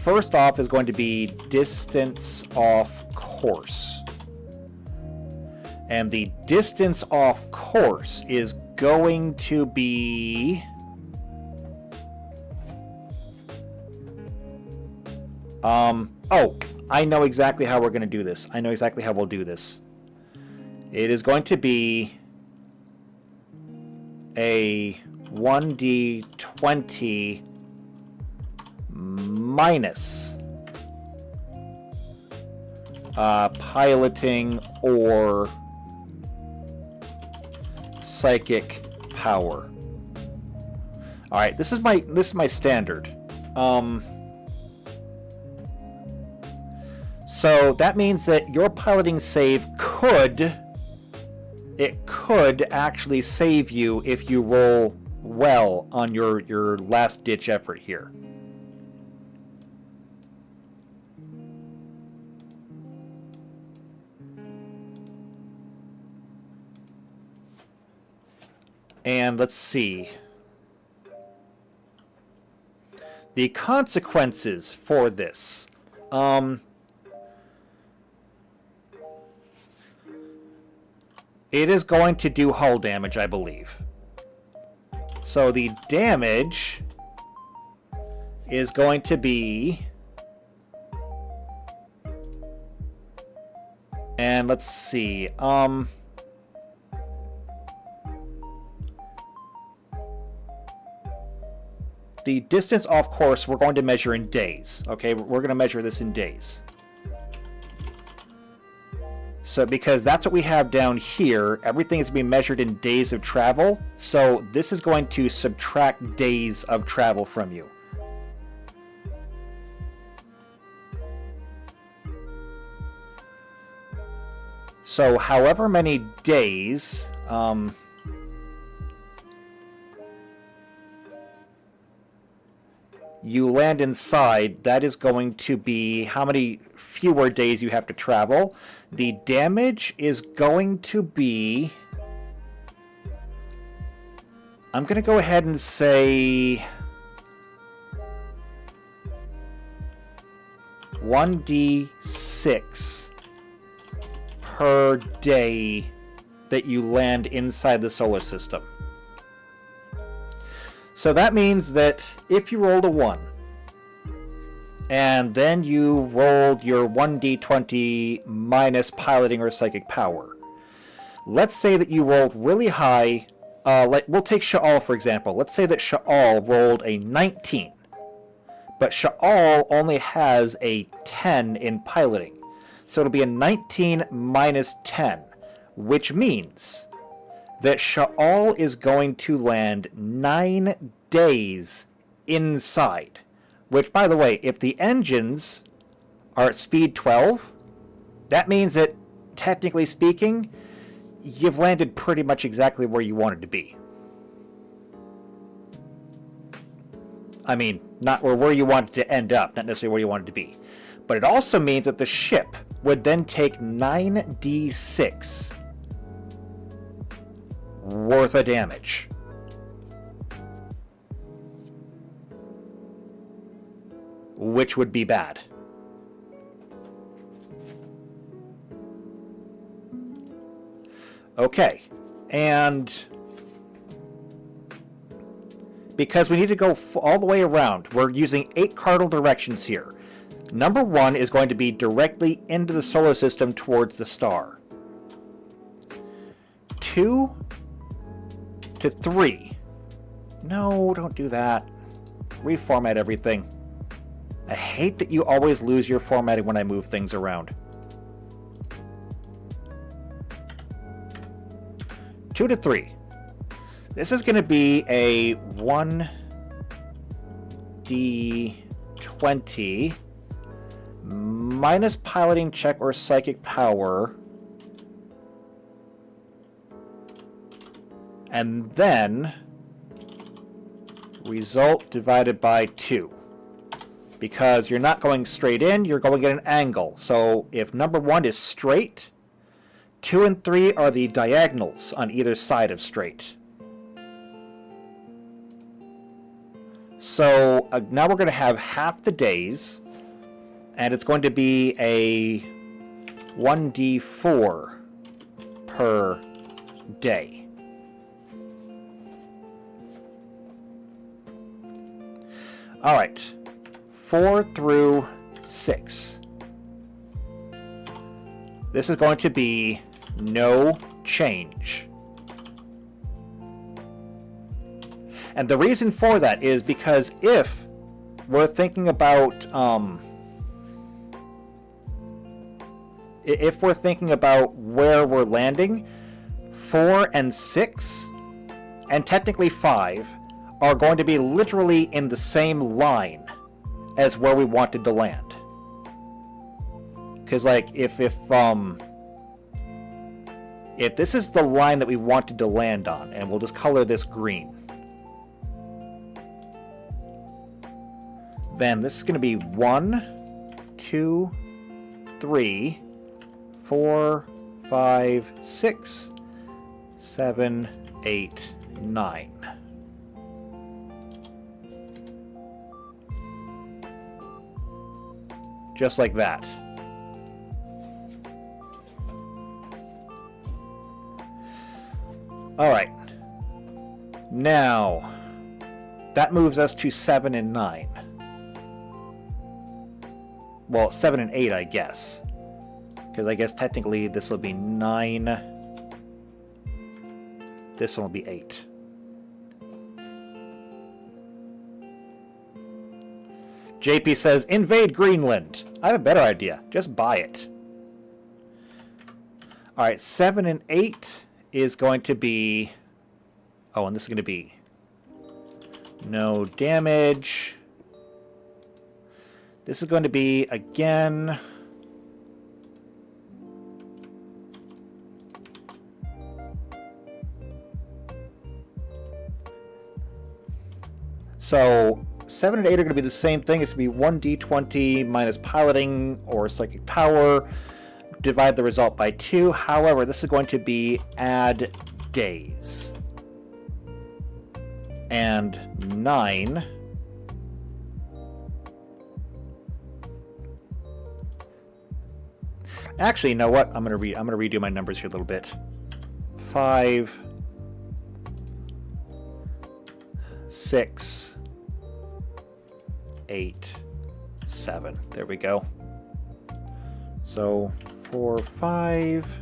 First off is going to be distance off course. And the distance off course is going to be... oh, I know exactly how we're going to do this. I know exactly how we'll do this. It is going to be a 1d20 minus piloting or psychic power. All right, this is my standard. So that means that your piloting save could actually save you if you roll well on your last ditch effort here. And let's see. The consequences for this. It is going to do hull damage, I believe. So the damage is going to be... And let's see. The distance off course we're going to measure in days. Okay, we're going to measure this in days. So because that's what we have down here, everything is being measured in days of travel. So this is going to subtract days of travel from you. So however many days... you land inside, that is going to be how many fewer days you have to travel. The damage is going to be... I'm going to go ahead and say... 1d6 per day that you land inside the solar system. So that means that if you rolled a 1, and then you rolled your 1d20 minus piloting or psychic power, let's say that you rolled really high, like we'll take Sha'al for example. Let's say that Sha'al rolled a 19, but Sha'al only has a 10 in piloting. So it'll be a 19 minus 10, which means that Sha'al is going to land 9 days inside. Which, by the way, if the engines are at speed 12, that means that, technically speaking, you've landed pretty much exactly where you wanted to be. I mean, not where you wanted to end up, not necessarily where you wanted to be. But it also means that the ship would then take 9d6 worth of damage. Which would be bad. Okay, and because we need to go all the way around, we're using 8 cardinal directions here. Number 1 is going to be directly into the solar system towards the star. 2 to 3. No, don't do that. Reformat everything. I hate that you always lose your formatting when I move things around. 2 to 3. This is going to be a 1d20 minus piloting check or psychic power, and then result divided by 2. Because you're not going straight in, you're going at an angle. So if number 1 is straight, 2 and 3 are the diagonals on either side of straight. So now we're going to have half the days, and it's going to be a 1d4 per day. All right. 4 through 6. This is going to be no change. And the reason for that is because if we're thinking about where we're landing, 4 and 6, and technically 5, are going to be literally in the same line as where we wanted to land. Because, like, if this is the line that we wanted to land on, and we'll just color this green, then this is going to be 1, 2, 3, 4, 5, 6, 7, 8, 9. Just like that. Alright. Now, that moves us to 7 and 9. Well, 7 and 8, I guess. Because I guess technically this will be 9. This one will be 8. JP says, invade Greenland. I have a better idea. Just buy it. Alright, 7 and 8 is going to be... Oh, and this is going to be... No damage. This is going to be, again... So, 7 and 8 are going to be the same thing. It's going to be 1d20 minus piloting or psychic power. Divide the result by 2. However, this is going to be add days. And 9. Actually, you know what? I'm going to redo my numbers here a little bit. 5, 6, 8, 7. There we go. So 4, 5,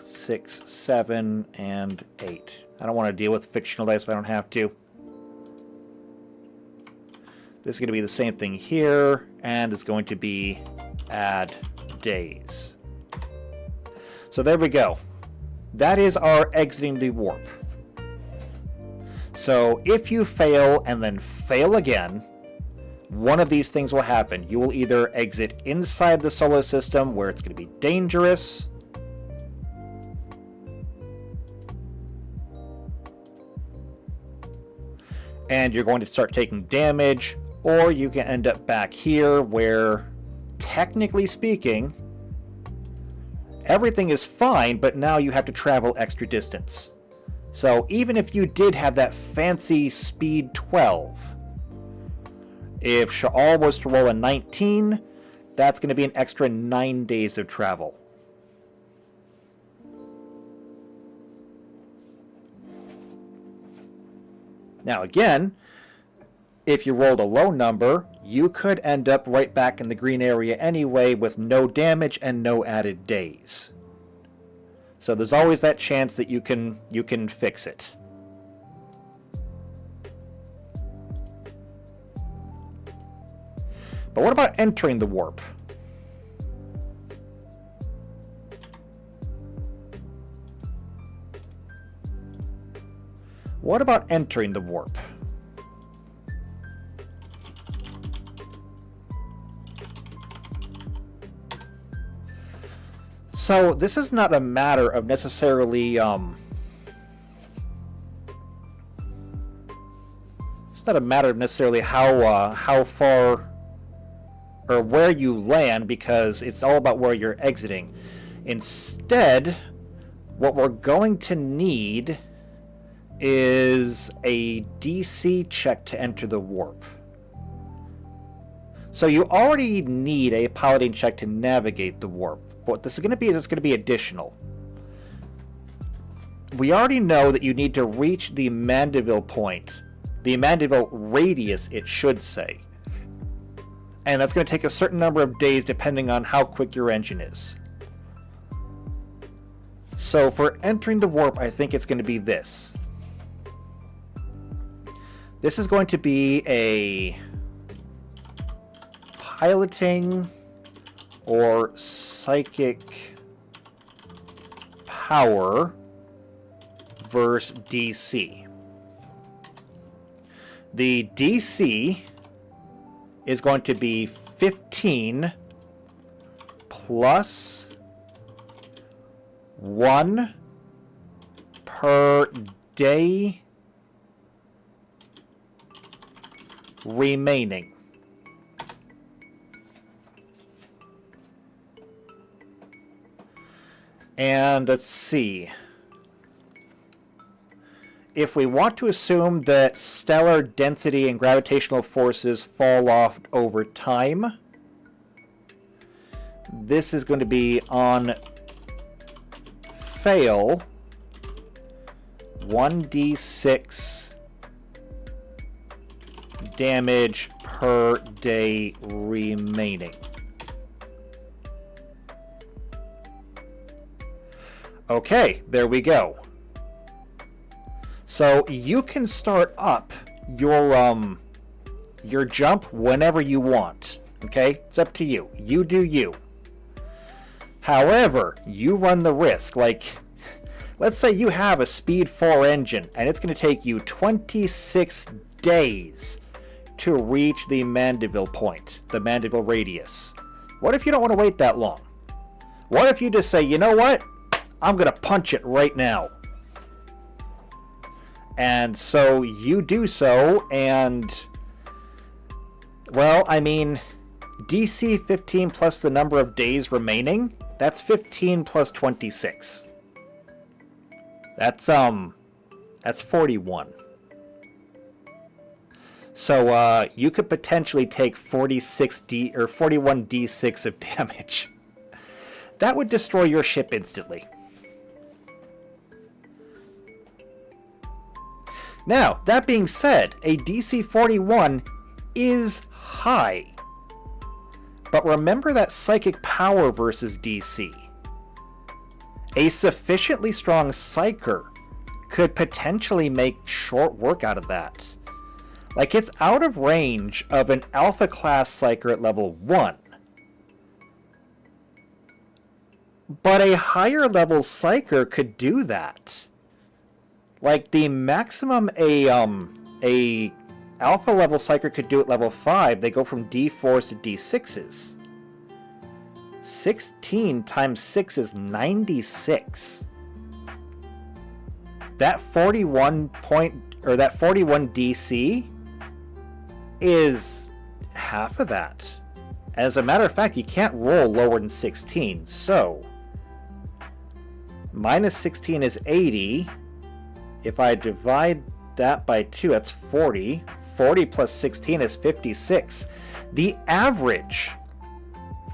6, 7, and 8. I don't want to deal with fictional dice if I don't have to. This is going to be the same thing here, and it's going to be add days. So there we go. That is our exiting the warp. So if you fail and then fail again, one of these things will happen. You will either exit inside the solar system where it's going to be dangerous, and you're going to start taking damage, or you can end up back here where, technically speaking, everything is fine, but now you have to travel extra distance. So even if you did have that fancy speed 12, if Sha'al was to roll a 19, that's going to be an extra 9 days of travel. Now again, if you rolled a low number, you could end up right back in the green area anyway with no damage and no added days. So there's always that chance that you can fix it. But what about entering the warp? What about entering the warp? So this is not a matter of necessarily it's not a matter of necessarily how far or where you land, because it's all about where you're exiting. Instead, what we're going to need is a DC check to enter the warp. So you already need a piloting check to navigate the warp. What this is going to be is it's going to be additional. We already know that you need to reach the Mandeville point, the Mandeville radius, it should say. And that's going to take a certain number of days depending on how quick your engine is. So for entering the warp, I think it's going to be this. This is going to be a piloting or psychic power versus DC. The DC is going to be 15 plus 1 per day remaining. And let's see. If we want to assume that stellar density and gravitational forces fall off over time, this is going to be on fail 1d6 damage per day remaining. Okay, there we go. So you can start up your jump whenever you want. Okay, it's up to you. You do you. However, you run the risk. Like, let's say you have a speed 4 engine and it's going to take you 26 days to reach the Mandeville point, the Mandeville radius. What if you don't want to wait that long? What if you just say, you know what? I'm going to punch it right now. And so you do so, and, well, I mean, DC 15 plus the number of days remaining, that's 15 plus 26. That's 41. So you could potentially take 46D or 41d6 of damage. That would destroy your ship instantly. Now, that being said, a DC 41 is high. But remember that psychic power versus DC. A sufficiently strong psyker could potentially make short work out of that. Like, it's out of range of an alpha class psyker at level 1. But a higher level psyker could do that. Like, the maximum a alpha level psyker could do at level 5, they go from D4s to D6s. 16 times 6 is 96. That 41 DC is half of that. As a matter of fact, you can't roll lower than 16, so minus 16 is 80. If I divide that by 2, that's 40. 40 plus 16 is 56. The average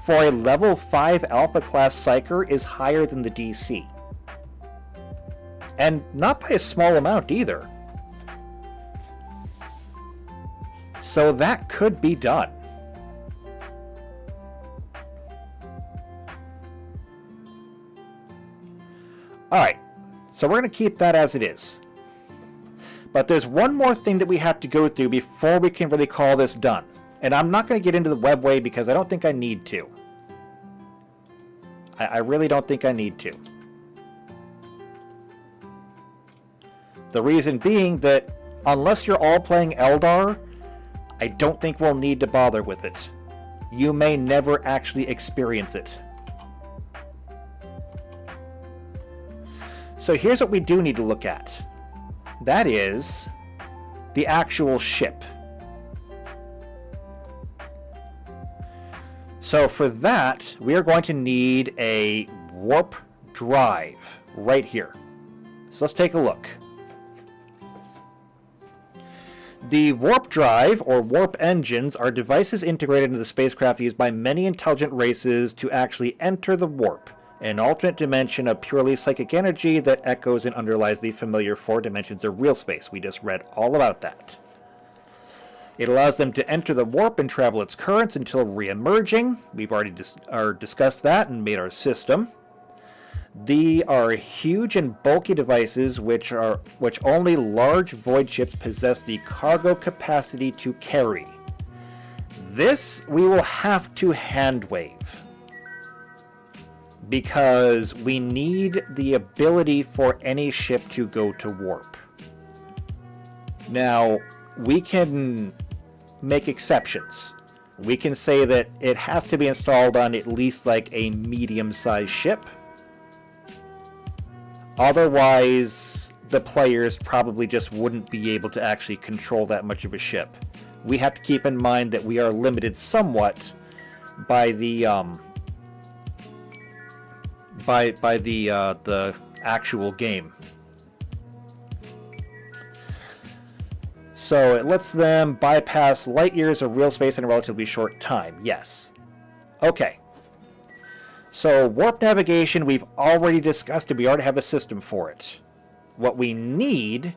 for a level 5 alpha class psyker is higher than the DC. And not by a small amount either. So that could be done. Alright, so we're going to keep that as it is. But there's one more thing that we have to go through before we can really call this done. And I'm not going to get into the webway because I don't think I need to. I really don't think I need to. The reason being that unless you're all playing Eldar, I don't think we'll need to bother with it. You may never actually experience it. So here's what we do need to look at. That is the actual ship. So for that, we are going to need a warp drive right here. So let's take a look. The warp drive, or warp engines, are devices integrated into the spacecraft used by many intelligent races to actually enter the warp, an alternate dimension of purely psychic energy that echoes and underlies the familiar 4 dimensions of real space. We just read all about that. It allows them to enter the warp and travel its currents until re-emerging. We've already discussed that and made our system. They are huge and bulky devices which only large void ships possess the cargo capacity to carry. This we will have to handwave, because we need the ability for any ship to go to warp. Now, we can make exceptions. We can say that it has to be installed on at least like a medium-sized ship. Otherwise, the players probably just wouldn't be able to actually control that much of a ship. We have to keep in mind that we are limited somewhat by the the actual game. So it lets them bypass light years of real space in a relatively short time. Yes. Okay. So warp navigation, we've already discussed it. We already have a system for it. What we need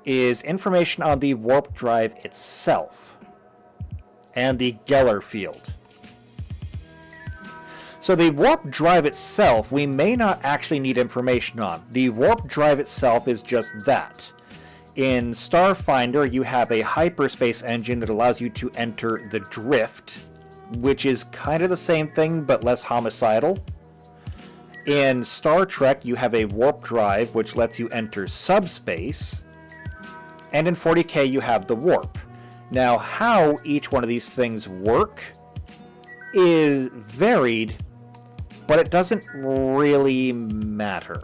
is information on the warp drive itself and the Geller field. So the warp drive itself, we may not actually need information on. The warp drive itself is just that. In Starfinder, you have a hyperspace engine that allows you to enter the drift, which is kind of the same thing, but less homicidal. In Star Trek, you have a warp drive, which lets you enter subspace. And in 40K, you have the warp. Now, how each one of these things work is varied, but it doesn't really matter.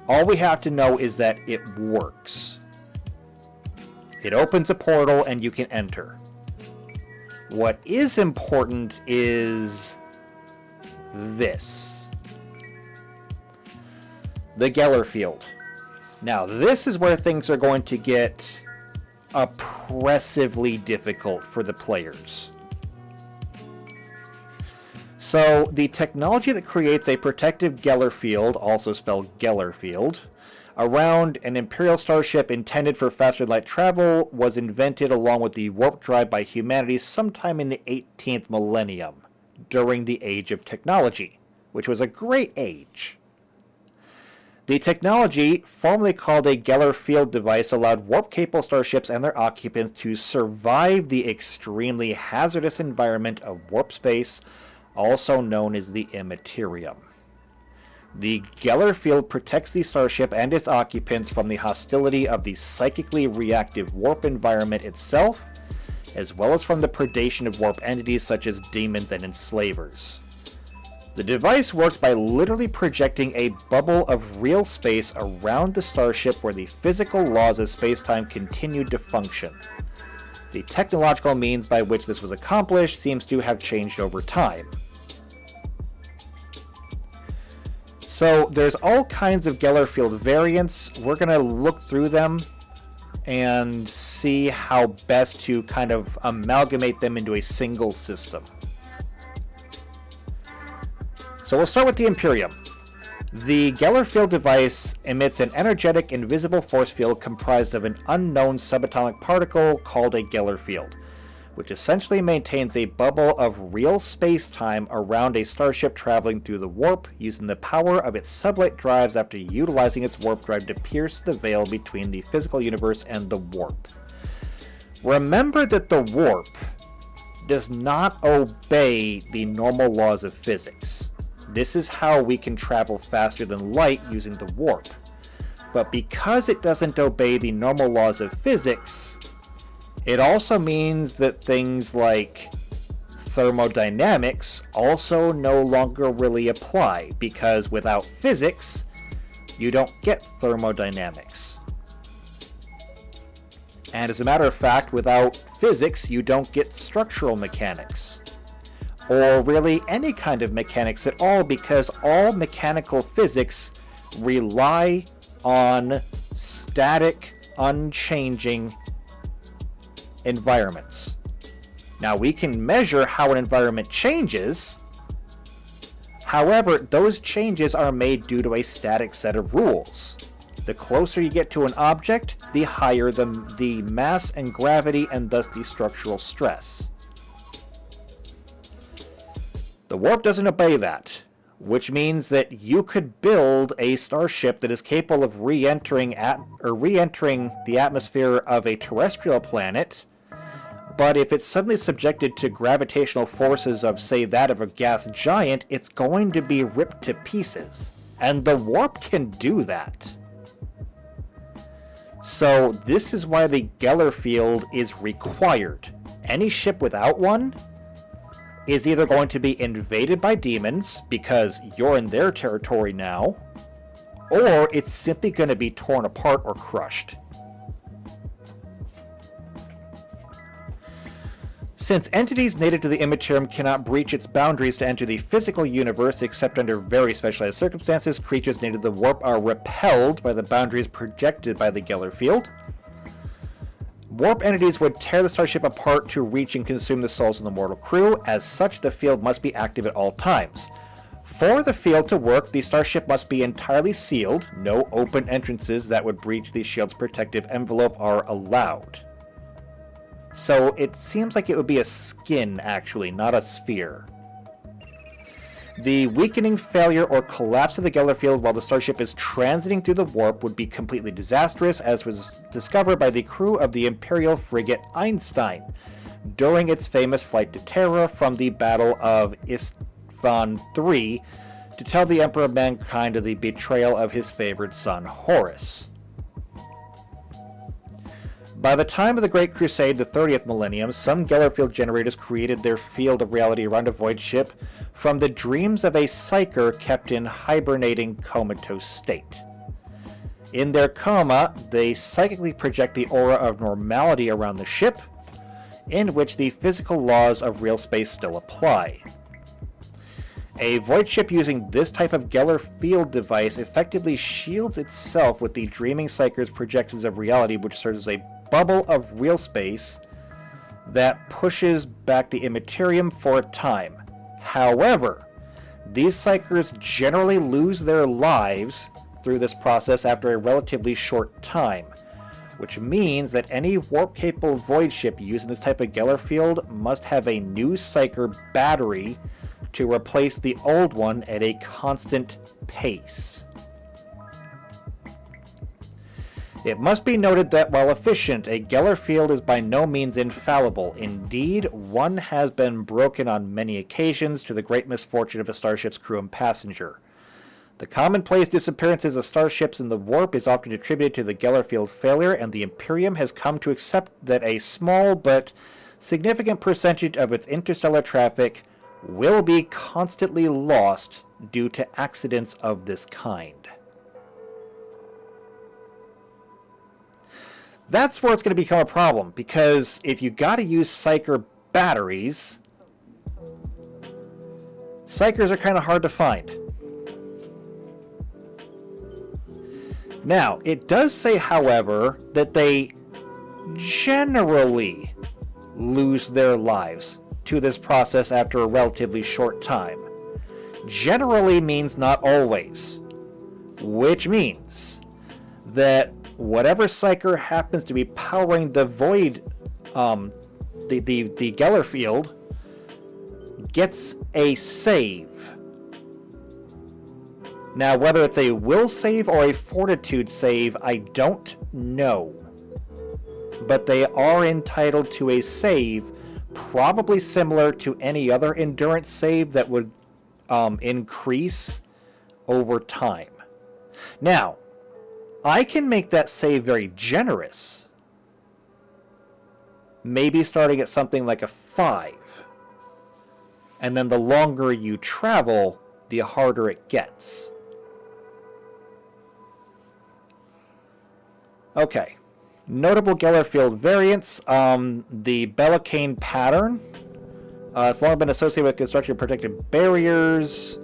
All we have to know is that it works. It opens a portal and you can enter. What is important is this. The Geller field. Now, this is where things are going to get oppressively difficult for the players. So, the technology that creates a protective Geller field, also spelled Geller field, around an Imperial starship intended for faster light travel was invented along with the warp drive by humanity sometime in the 18th millennium, during the Age of Technology, which was a great age. The technology, formerly called a Geller field device, allowed warp-capable starships and their occupants to survive the extremely hazardous environment of warp space, also known as the Immaterium. The Geller field protects the starship and its occupants from the hostility of the psychically reactive warp environment itself, as well as from the predation of warp entities such as demons and enslavers. The device works by literally projecting a bubble of real space around the starship where the physical laws of space-time continued to function. The technological means by which this was accomplished seems to have changed over time. So there's all kinds of Geller field variants. We're going to look through them and see how best to kind of amalgamate them into a single system. So we'll start with the Imperium. The Geller field device emits an energetic invisible force field comprised of an unknown subatomic particle called a Geller field, which essentially maintains a bubble of real space-time around a starship traveling through the warp, using the power of its sublight drives after utilizing its warp drive to pierce the veil between the physical universe and the warp. Remember that the warp does not obey the normal laws of physics. This is how we can travel faster than light using the warp. But because it doesn't obey the normal laws of physics, it also means that things like thermodynamics also no longer really apply, because without physics, you don't get thermodynamics. And as a matter of fact, without physics, you don't get structural mechanics. Or really any kind of mechanics at all, because all mechanical physics rely on static, unchanging environments. Now, we can measure how an environment changes. However, those changes are made due to a static set of rules. The closer you get to an object, the higher the mass and gravity, and thus the structural stress. The warp doesn't obey that, which means that you could build a starship that is capable of re-entering the atmosphere of a terrestrial planet, but if it's suddenly subjected to gravitational forces of, say, that of a gas giant, it's going to be ripped to pieces. And the warp can do that. So this is why the Geller field is required. Any ship without one is either going to be invaded by demons, because you're in their territory now, or it's simply going to be torn apart or crushed. Since entities native to the Immaterium cannot breach its boundaries to enter the physical universe except under very specialized circumstances, creatures native to the warp are repelled by the boundaries projected by the Geller field. Warp entities would tear the starship apart to reach and consume the souls of the mortal crew. As such, the field must be active at all times. For the field to work, the starship must be entirely sealed. No open entrances that would breach the shield's protective envelope are allowed. So it seems like it would be a skin, actually, not a sphere. The weakening, failure, or collapse of the Geller field while the starship is transiting through the warp would be completely disastrous, as was discovered by the crew of the Imperial frigate Einstein during its famous flight to Terra from the Battle of Isstvan III to tell the Emperor of Mankind of the betrayal of his favored son, Horus. By the time of the Great Crusade, the 30th millennium, some Geller field generators created their field of reality around a void ship from the dreams of a psyker kept in hibernating comatose state. In their coma, they psychically project the aura of normality around the ship, in which the physical laws of real space still apply. A void ship using this type of Geller field device effectively shields itself with the dreaming psyker's projections of reality, which serves as a bubble of real space that pushes back the immaterium for a time. However, these psykers generally lose their lives through this process after a relatively short time, which means that any warp-capable void ship using this type of Geller field must have a new psyker battery to replace the old one at a constant pace. It must be noted that while efficient, a Geller field is by no means infallible. Indeed, one has been broken on many occasions to the great misfortune of a starship's crew and passenger. The commonplace disappearances of starships in the warp is often attributed to the Geller field failure, and the Imperium has come to accept that a small but significant percentage of its interstellar traffic will be constantly lost due to accidents of this kind. That's where it's going to become a problem, because if you got to use psyker batteries, psykers are kind of hard to find. Now, it does say, however, that they generally lose their lives to this process after a relatively short time. Generally means not always, which means that whatever psyker happens to be powering the void, the Geller field, gets a save. Now, whether it's a will save or a fortitude save, I don't know. But they are entitled to a save, probably similar to any other endurance save that would increase over time. Now, I can make that save very generous. Maybe starting at something like a 5. And then the longer you travel, the harder it gets. Okay. Notable Geller field variants. The Bellicane pattern. It's long been associated with construction of protective barriers.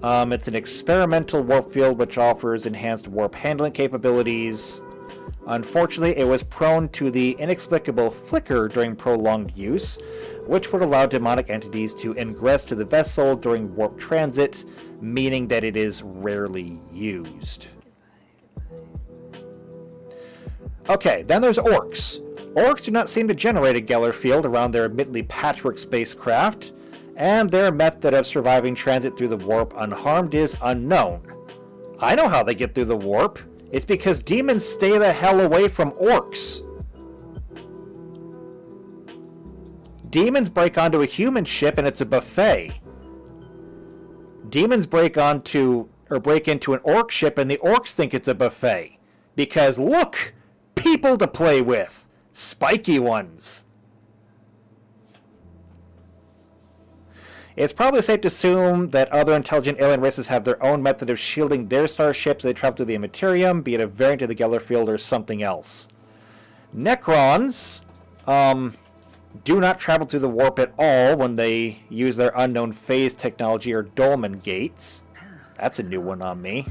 It's an experimental warp field which offers enhanced warp handling capabilities. Unfortunately, it was prone to the inexplicable flicker during prolonged use, which would allow demonic entities to ingress to the vessel during warp transit, meaning that it is rarely used. Okay, then there's orcs. Orcs do not seem to generate a Geller field around their admittedly patchwork spacecraft, and their method of surviving transit through the warp unharmed is unknown. I know how they get through the warp. It's because demons stay the hell away from orcs. Demons break onto a human ship and it's a buffet. Demons break into an orc ship and the orcs think it's a buffet. Because look! People to play with! Spiky ones! It's probably safe to assume that other intelligent alien races have their own method of shielding their starships as they travel through the Immaterium, be it a variant of the Geller field or something else. Necrons do not travel through the warp at all when they use their unknown phase technology or dolmen gates. That's a new one on me.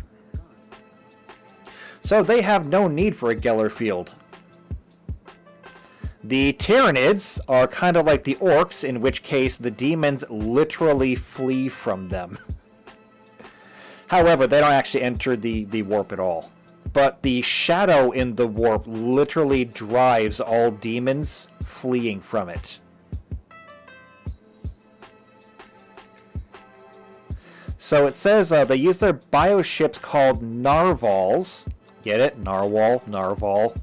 So they have no need for a Geller field. The Tyranids are kind of like the orcs, in which case the demons literally flee from them. However, they don't actually enter the warp at all. But the shadow in the warp literally drives all demons fleeing from it. So it says they use their bioships called narvals. Get it? Narval.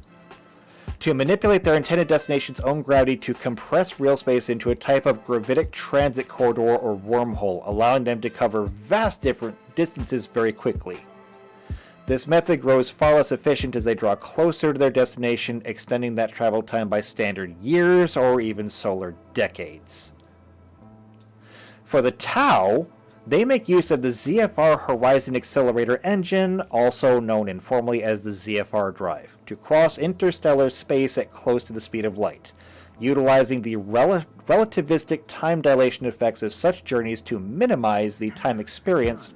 To manipulate their intended destination's own gravity to compress real space into a type of gravitic transit corridor or wormhole, allowing them to cover vast different distances very quickly. This method grows far less efficient as they draw closer to their destination, extending that travel time by standard years or even solar decades. For the Tau, they make use of the ZFR Horizon Accelerator engine, also known informally as the ZFR drive, to cross interstellar space at close to the speed of light, utilizing the relativistic time dilation effects of such journeys to minimize the time experienced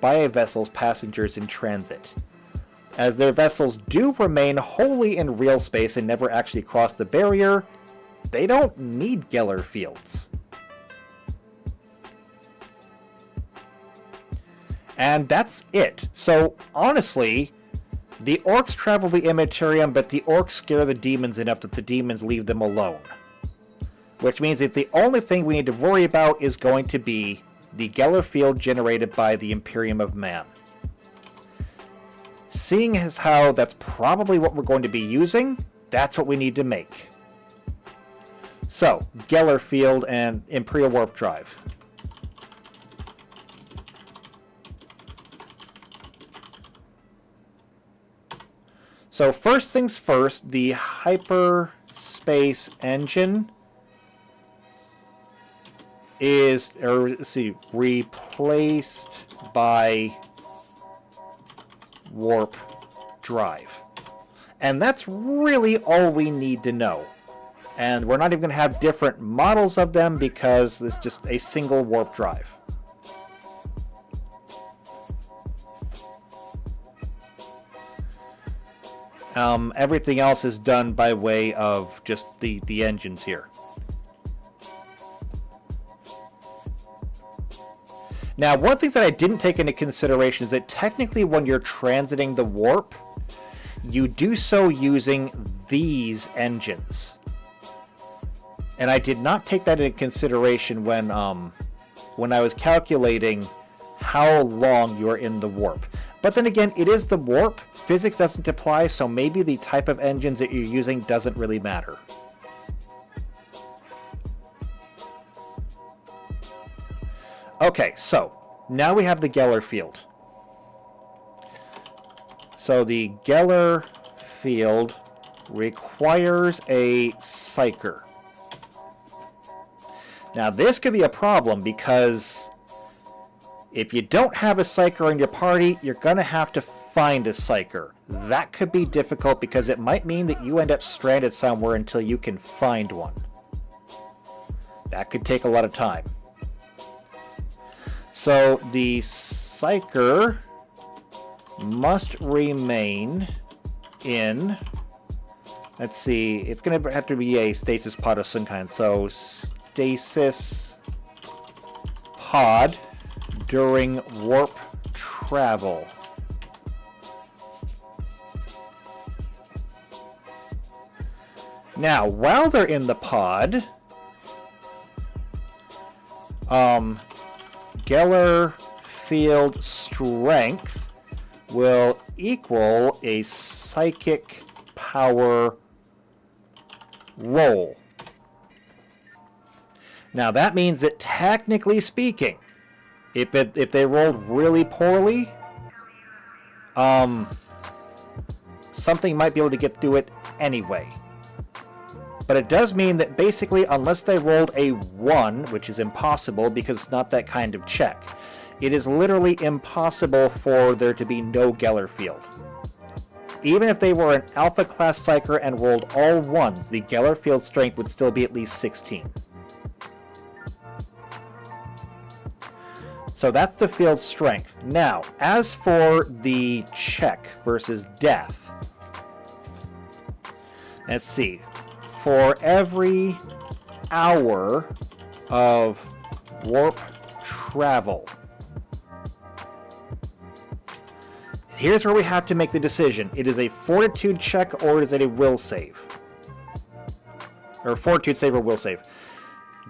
by a vessel's passengers in transit. As their vessels do remain wholly in real space and never actually cross the barrier, they don't need Geller fields. And that's it. So, honestly, the orcs travel the Immaterium, but the orcs scare the demons enough that the demons leave them alone. Which means that the only thing we need to worry about is going to be the Geller field generated by the Imperium of Man. Seeing as how that's probably what we're going to be using, that's what we need to make. So, Geller field and Imperial Warp Drive. So first things first, the hyperspace engine is, replaced by warp drive. And that's really all we need to know. And we're not even going to have different models of them because it's just a single warp drive. Everything else is done by way of just the engines here. Now, one thing that I didn't take into consideration is that technically when you're transiting the warp, you do so using these engines. And I did not take that into consideration when I was calculating how long you're in the warp. But then again, it is the warp. Physics doesn't apply, so maybe the type of engines that you're using doesn't really matter. Okay, so now we have the Geller field. So the Geller field requires a Psyker. Now this could be a problem because if you don't have a Psyker in your party, you're going to have to find a Psyker. That could be difficult because it might mean that you end up stranded somewhere until you can find one. That could take a lot of time. So the Psyker must remain in, let's see, it's going to have to be a stasis pod of some kind. So stasis pod during warp travel. Now, while they're in the pod, Geller field strength will equal a psychic power roll. Now, that means that technically speaking, if they rolled really poorly, something might be able to get through it anyway. But it does mean that basically, unless they rolled a 1, which is impossible because it's not that kind of check, it is literally impossible for there to be no Geller field. Even if they were an Alpha class Psyker and rolled all 1s, the Geller field strength would still be at least 16. So that's the field strength. Now, as for the check versus death, let's see. For every hour of warp travel, Here's where we have to make the decision. It is a fortitude check or is it a will save? Or fortitude save or will save.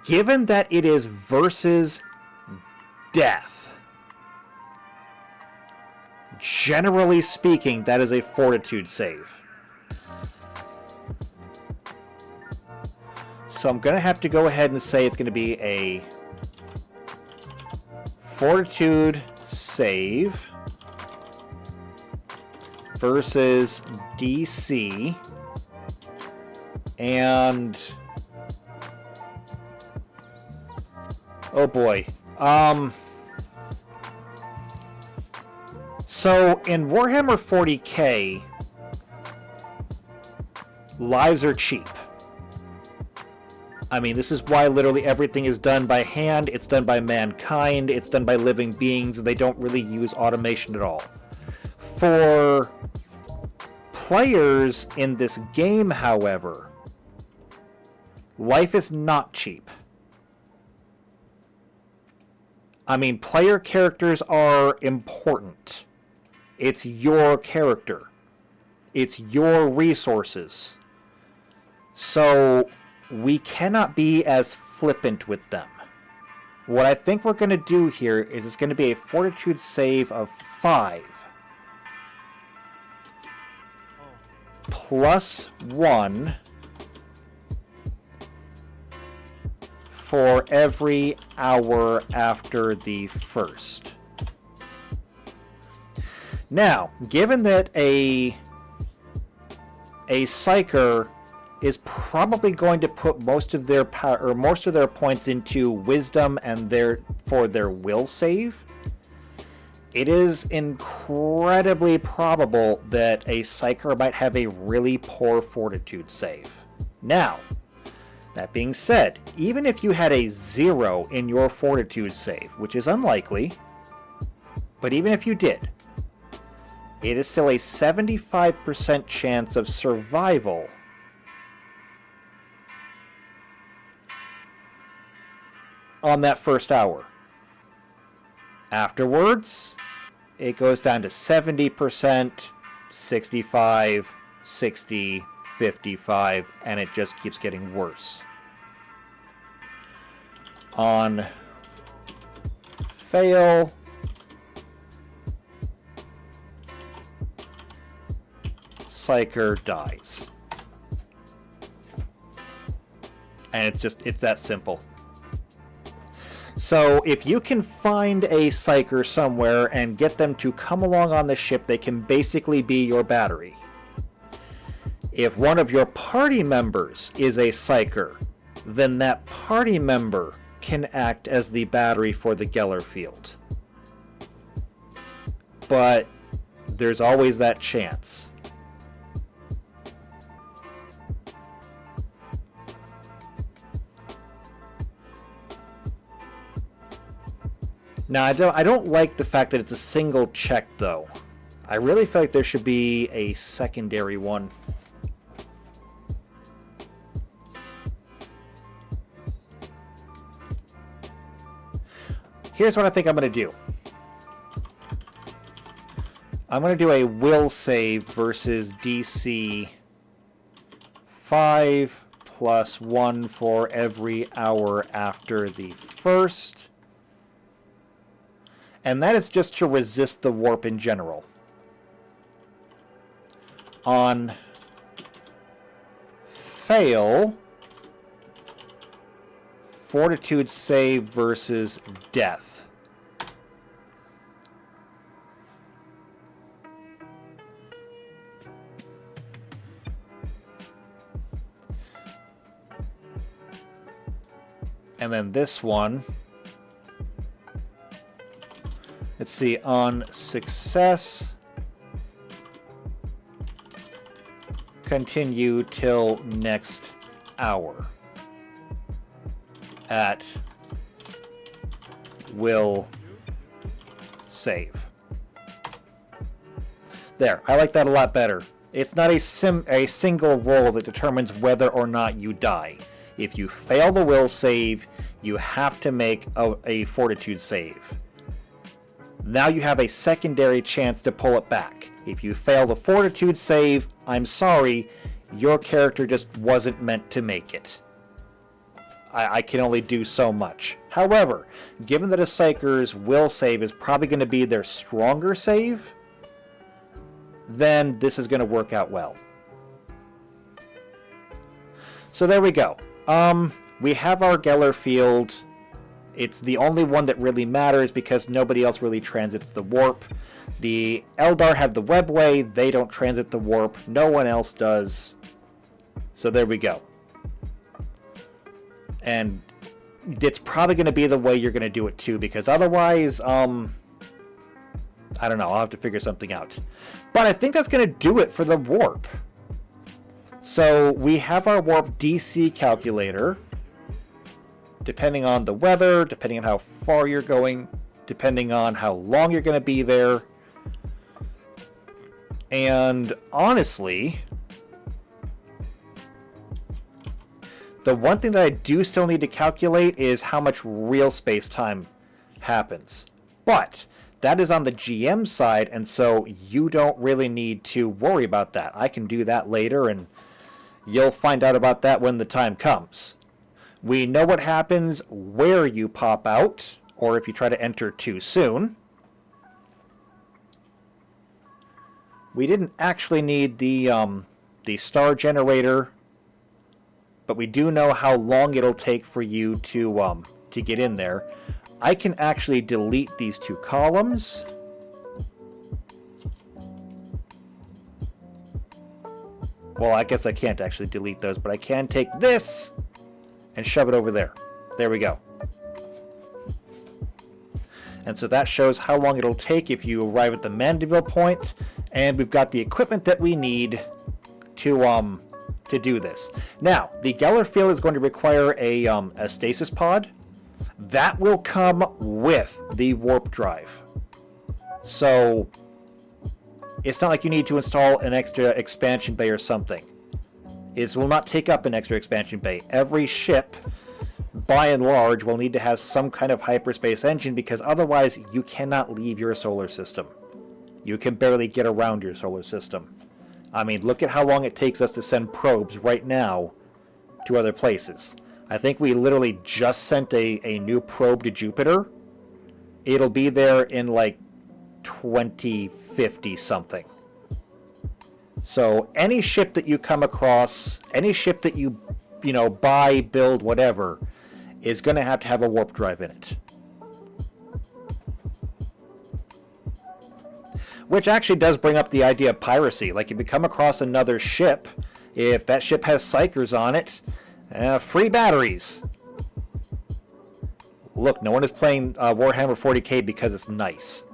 Given that it is versus death, generally speaking, that is a fortitude save. So I'm going to have to go ahead and say it's going to be a fortitude save versus DC, and oh boy. So in Warhammer 40k, lives are cheap. I mean, this is why literally everything is done by hand, it's done by mankind, it's done by living beings, and they don't really use automation at all. For players in this game, however, life is not cheap. I mean, player characters are important. It's your character. It's your resources. So we cannot be as flippant with them. What I think we're going to do here is it's going to be a fortitude save of 5. Plus 1 for every hour after the first. Now, given that a psyker is probably going to put most of their power or most of their points into wisdom and for their will save, it is incredibly probable that a psyker might have a really poor fortitude save. Now, that being said, even if you had a 0 in your fortitude save, which is unlikely, but even if you did, it is still a 75% chance of survival on that first hour. Afterwards, it goes down to 70%, 65, 60, 55, and it just keeps getting worse. On fail, psyker dies. And it's that simple. So if you can find a psyker somewhere and get them to come along on the ship, they can basically be your battery. If one of your party members is a psyker, then that party member can act as the battery for the Geller field. But there's always that chance. Now, I don't like the fact that it's a single check, though. I really feel like there should be a secondary one. Here's what I think I'm going to do. I'm going to do a will save versus DC 5 plus 1 for every hour after the first. And that is just to resist the warp in general. On fail, fortitude save versus death. And then this one, let's see, on success, continue till next hour at will save. There, I like that a lot better. It's not a single roll that determines whether or not you die. If you fail the will save, you have to make a fortitude save. Now you have a secondary chance to pull it back. If you fail the Fortitude save, I'm sorry, your character just wasn't meant to make it. I can only do so much. However, given that a Psyker's will save is probably going to be their stronger save, then this is going to work out well. So there we go. We have our Geller field. It's the only one that really matters because nobody else really transits the warp. The Eldar have the webway. They don't transit the warp. No one else does. So there we go. And it's probably going to be the way you're going to do it too, because otherwise, I don't know. I'll have to figure something out. But I think that's going to do it for the warp. So we have our warp DC calculator. Depending on the weather, depending on how far you're going, depending on how long you're going to be there. And honestly, the one thing that I do still need to calculate is how much real space-time happens. But that is on the GM side, and so you don't really need to worry about that. I can do that later, and you'll find out about that when the time comes. We know what happens where you pop out, or if you try to enter too soon. We didn't actually need the star generator, but we do know how long it'll take for you to get in there. I can actually delete these two columns. Well, I guess I can't actually delete those, but I can take this and shove it over there. There we go. And so that shows how long it'll take if you arrive at the Mandeville point, and we've got the equipment that we need to do this. Now, the Geller field is going to require a stasis pod. That will come with the warp drive. So it's not like you need to install an extra expansion bay or something. It will not take up an extra expansion bay. Every ship, by and large, will need to have some kind of hyperspace engine because otherwise you cannot leave your solar system. You can barely get around your solar system. I mean, look at how long it takes us to send probes right now to other places. I think we literally just sent a new probe to Jupiter. It'll be there in like 2050 something. So any ship that you come across, any ship that you buy, build, whatever, is going to have a warp drive in it. Which actually does bring up the idea of piracy. Like if you come across another ship, if that ship has Psykers on it, free batteries. Look, no one is playing Warhammer 40k because it's nice.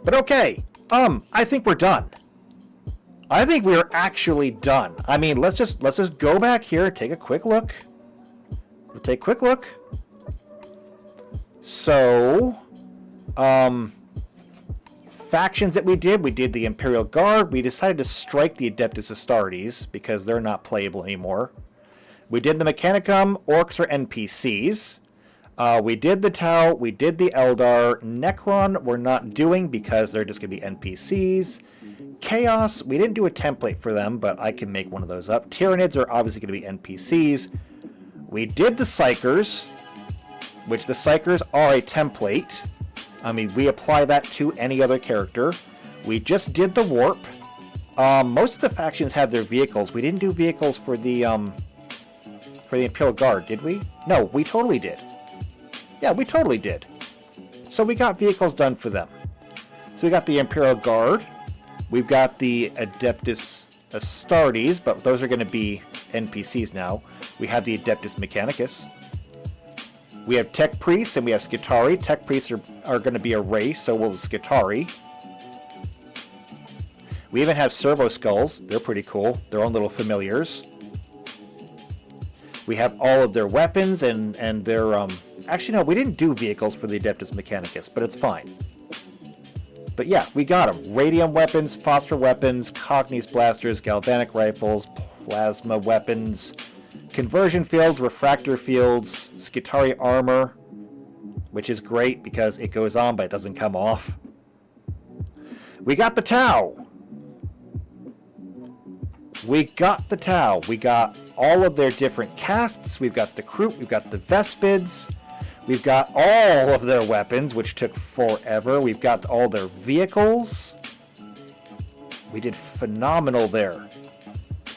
But okay, I think we're done. I think we're actually done. I mean, let's just go back here and take a quick look. We'll take a quick look. So, factions that we did the Imperial Guard. We decided to strike the Adeptus Astartes because they're not playable anymore. We did the Mechanicum. Orcs are NPCs. We did the Tau. We did the Eldar. Necron we're not doing because they're just going to be NPCs. Chaos, we didn't do a template for them, but I can make one of those up. Tyranids are obviously going to be NPCs. We did the Psykers, which the Psykers are a template. I mean, we apply that to any other character. We just did the Warp. Most of the factions had their vehicles. We didn't do vehicles for the Imperial Guard, did we? No, we totally did. Yeah, we totally did. So we got vehicles done for them. So we got the Imperial Guard. We've got the Adeptus Astartes, but those are going to be NPCs now. We have the Adeptus Mechanicus. We have Tech Priests and we have Skitarii. Tech Priests are going to be a race, so will the Skitarii. We even have Servo Skulls. They're pretty cool. Their own little familiars. We have all of their weapons and their... Actually, no, we didn't do vehicles for the Adeptus Mechanicus, but it's fine. But yeah, we got them. Radium weapons, phosphor weapons, Cognis blasters, galvanic rifles, plasma weapons, conversion fields, refractor fields, Skitarii armor. which is great because it goes on but it doesn't come off. We got the Tau. We got the Tau. We got all of their different casts. We've got the Kroot. We've got the Vespids. We've got all of their weapons, which took forever. We've got all their vehicles. We did phenomenal there.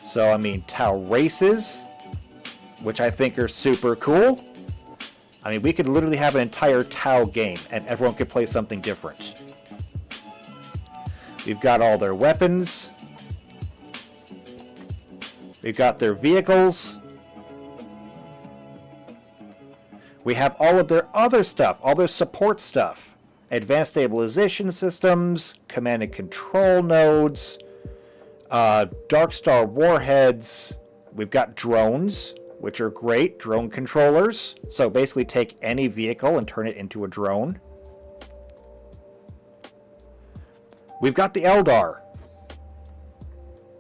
So, I mean, Tau races, which I think are super cool. I mean, we could literally have an entire Tau game, and everyone could play something different. We've got all their weapons. We've got their vehicles. We have all of their other stuff, all their support stuff. Advanced stabilization systems, command and control nodes, Dark Star warheads. We've got drones, which are great, drone controllers. So basically take any vehicle and turn it into a drone. We've got the Eldar.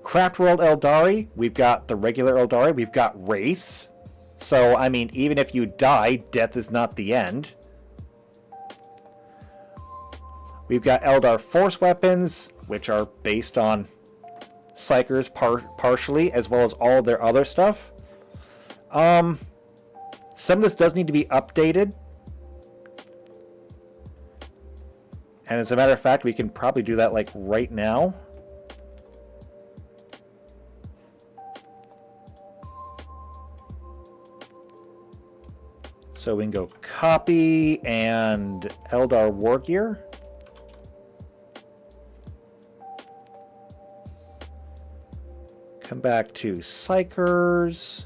Craft World Eldari. We've got the regular Eldari. We've got Wraiths. So, I mean, even if you die, death is not the end. We've got Eldar Force weapons, which are based on Psykers partially, as well as all of their other stuff. Some of this does need to be updated. And as a matter of fact, we can probably do that like right now. So we can go copy and Eldar War Gear. Come back to Psykers.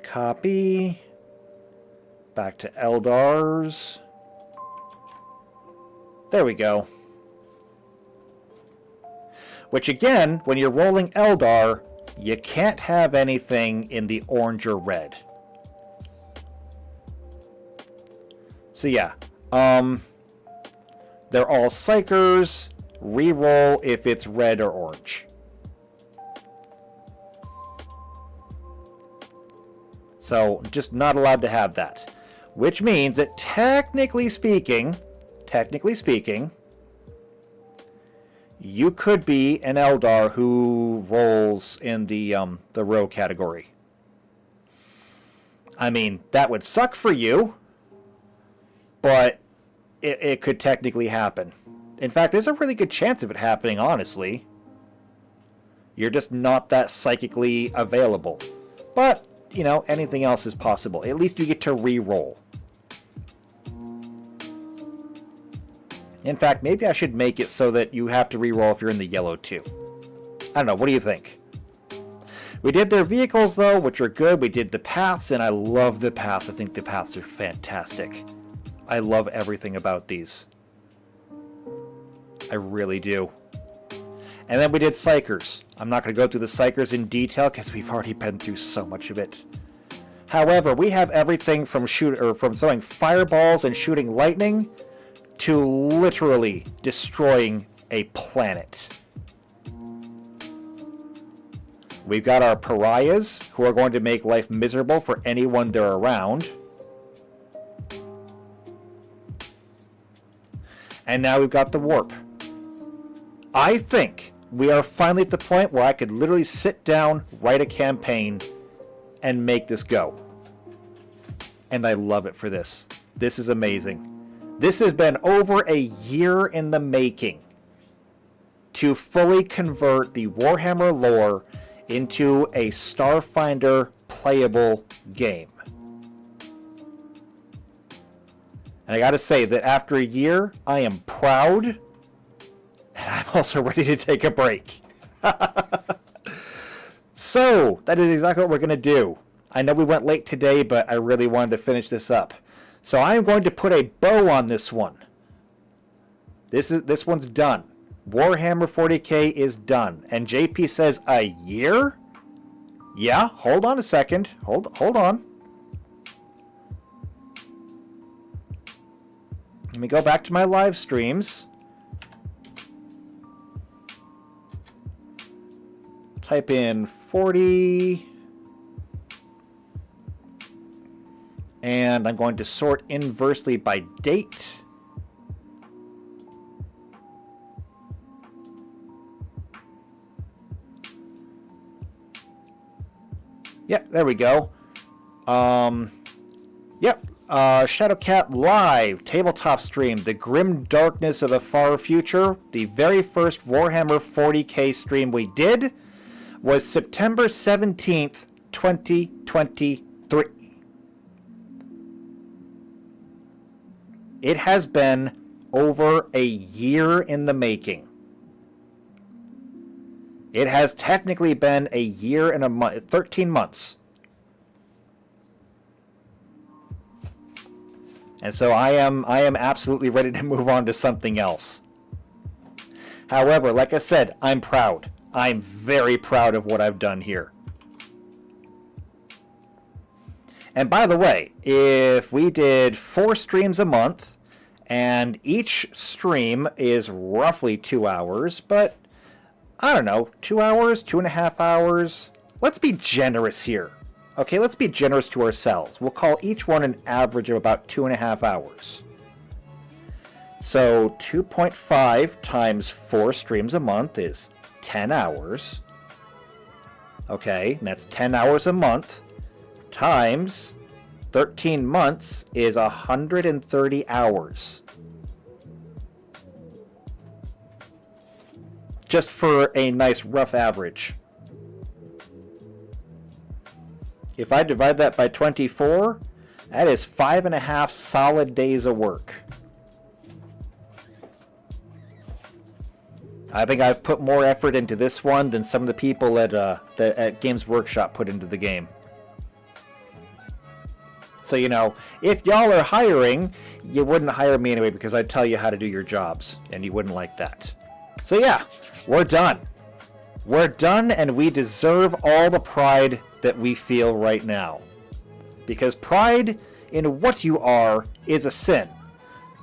Copy. Back to Eldars. There we go. Which again, when you're rolling Eldar, you can't have anything in the orange or red. So yeah, they're all Psykers. Reroll if it's red or orange. So just not allowed to have that. Which means that technically speaking, you could be an Eldar who rolls in the row category. I mean, that would suck for you, but it could technically happen. In fact, there's a really good chance of it happening, honestly. You're just not that psychically available. But, you know, anything else is possible. At least you get to re-roll. In fact, maybe I should make it so that you have to re-roll if you're in the yellow too. I don't know, what do you think? We did their vehicles though, which are good. We did the paths, and I love the paths. I think the paths are fantastic. I love everything about these. I really do. And then we did Psykers. I'm not going to go through the Psykers in detail because we've already been through so much of it. However, we have everything from throwing fireballs and shooting lightning to literally destroying a planet. We've got our pariahs who are going to make life miserable for anyone they're around. And now we've got the warp. I think we are finally at the point where I could literally sit down, write a campaign, and make this go. And I love it for this. This is amazing. This has been over a year in the making to fully convert the Warhammer lore into a Starfinder playable game. And I gotta say that after a year, I am proud, and I'm also ready to take a break. So, that is exactly what we're gonna do. I know we went late today, but I really wanted to finish this up. So I am going to put a bow on this one. This one's done. Warhammer 40k is done. And JP says a year? Yeah, hold on a second. Hold on. Let me go back to my live streams. Type in 40 And I'm going to sort inversely by date. Yeah, there we go. Yep. Shadowcat Live, tabletop stream, The Grim Darkness of the Far Future. The very first Warhammer 40k stream we did was September 17th, 2023. It has been over a year in the making. It has technically been a year and a month, 13 months. And so I am absolutely ready to move on to something else. However, like I said, I'm proud. I'm very proud of what I've done here. And by the way, if we did 4 streams a month, and each stream is roughly 2 hours, but I don't know, 2 hours, 2.5 hours. Let's be generous here. Okay, let's be generous to ourselves. We'll call each one an average of about 2.5 hours. So 2.5 times 4 streams a month is 10 hours. Okay, and that's 10 hours a month times 13 months is 130 hours. Just for a nice rough average. If I divide that by 24, that is 5.5 solid days of work. I think I've put more effort into this one than some of the people at Games Workshop put into the game. So, you know, if y'all are hiring, you wouldn't hire me anyway because I'd tell you how to do your jobs, and you wouldn't like that. So yeah, we're done. We're done, and we deserve all the pride that we feel right now. Because pride in what you are is a sin,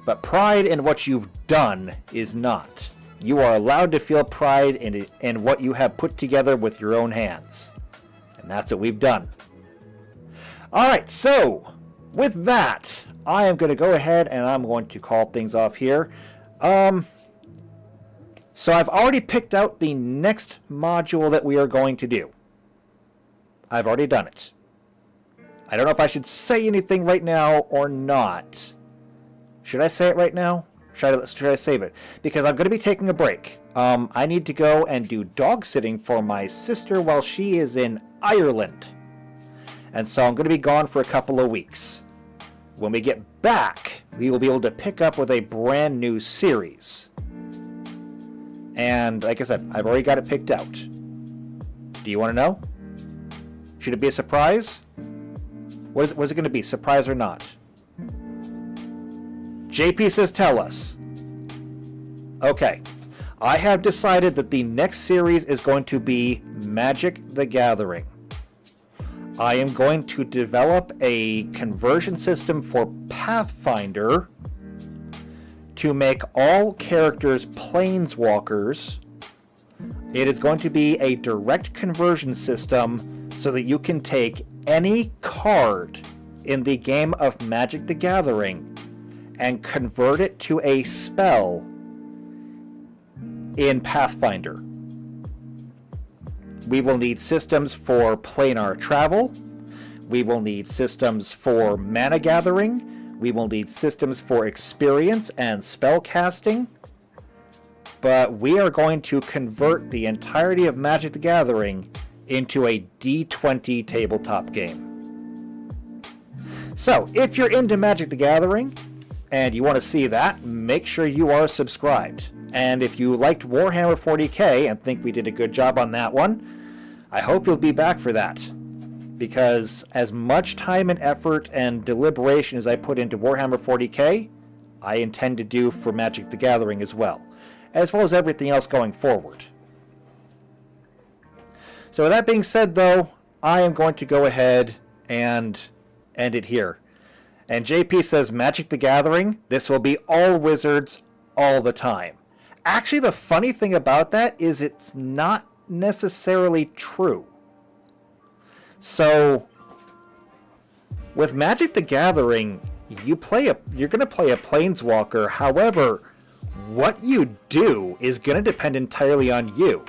but pride in what you've done is not. You are allowed to feel pride in what you have put together with your own hands. And that's what we've done. Alright, so with that, I am going to go ahead and I'm going to call things off here. So I've already picked out the next module that we are going to do. I've already done it. I don't know if I should say anything right now or not. Should I say it right now? Should I save it? Because I'm going to be taking a break. I need to go and do dog sitting for my sister while she is in Ireland. And so I'm going to be gone for a couple of weeks. When we get back, we will be able to pick up with a brand new series. And like I said, I've already got it picked out. Do you want to know? Should it be a surprise? What is it going to be, surprise or not? JP says tell us. Okay. I have decided that the next series is going to be Magic the Gathering. I am going to develop a conversion system for Pathfinder to make all characters planeswalkers. It is going to be a direct conversion system so that you can take any card in the game of Magic the Gathering and convert it to a spell in Pathfinder. We will need systems for planar travel. We will need systems for mana gathering. We will need systems for experience and spell casting. But we are going to convert the entirety of Magic the Gathering into a D20 tabletop game. So, if you're into Magic the Gathering and you want to see that, make sure you are subscribed. And if you liked Warhammer 40k and think we did a good job on that one, I hope you'll be back for that. Because as much time and effort and deliberation as I put into Warhammer 40k, I intend to do for Magic the Gathering as well as everything else going forward. So with that being said, though, I am going to go ahead and end it here. And JP says, Magic the Gathering, this will be all wizards all the time. Actually, the funny thing about that is it's not necessarily true. So, With Magic the Gathering, you're going to play a Planeswalker. However, what you do is going to depend entirely on you.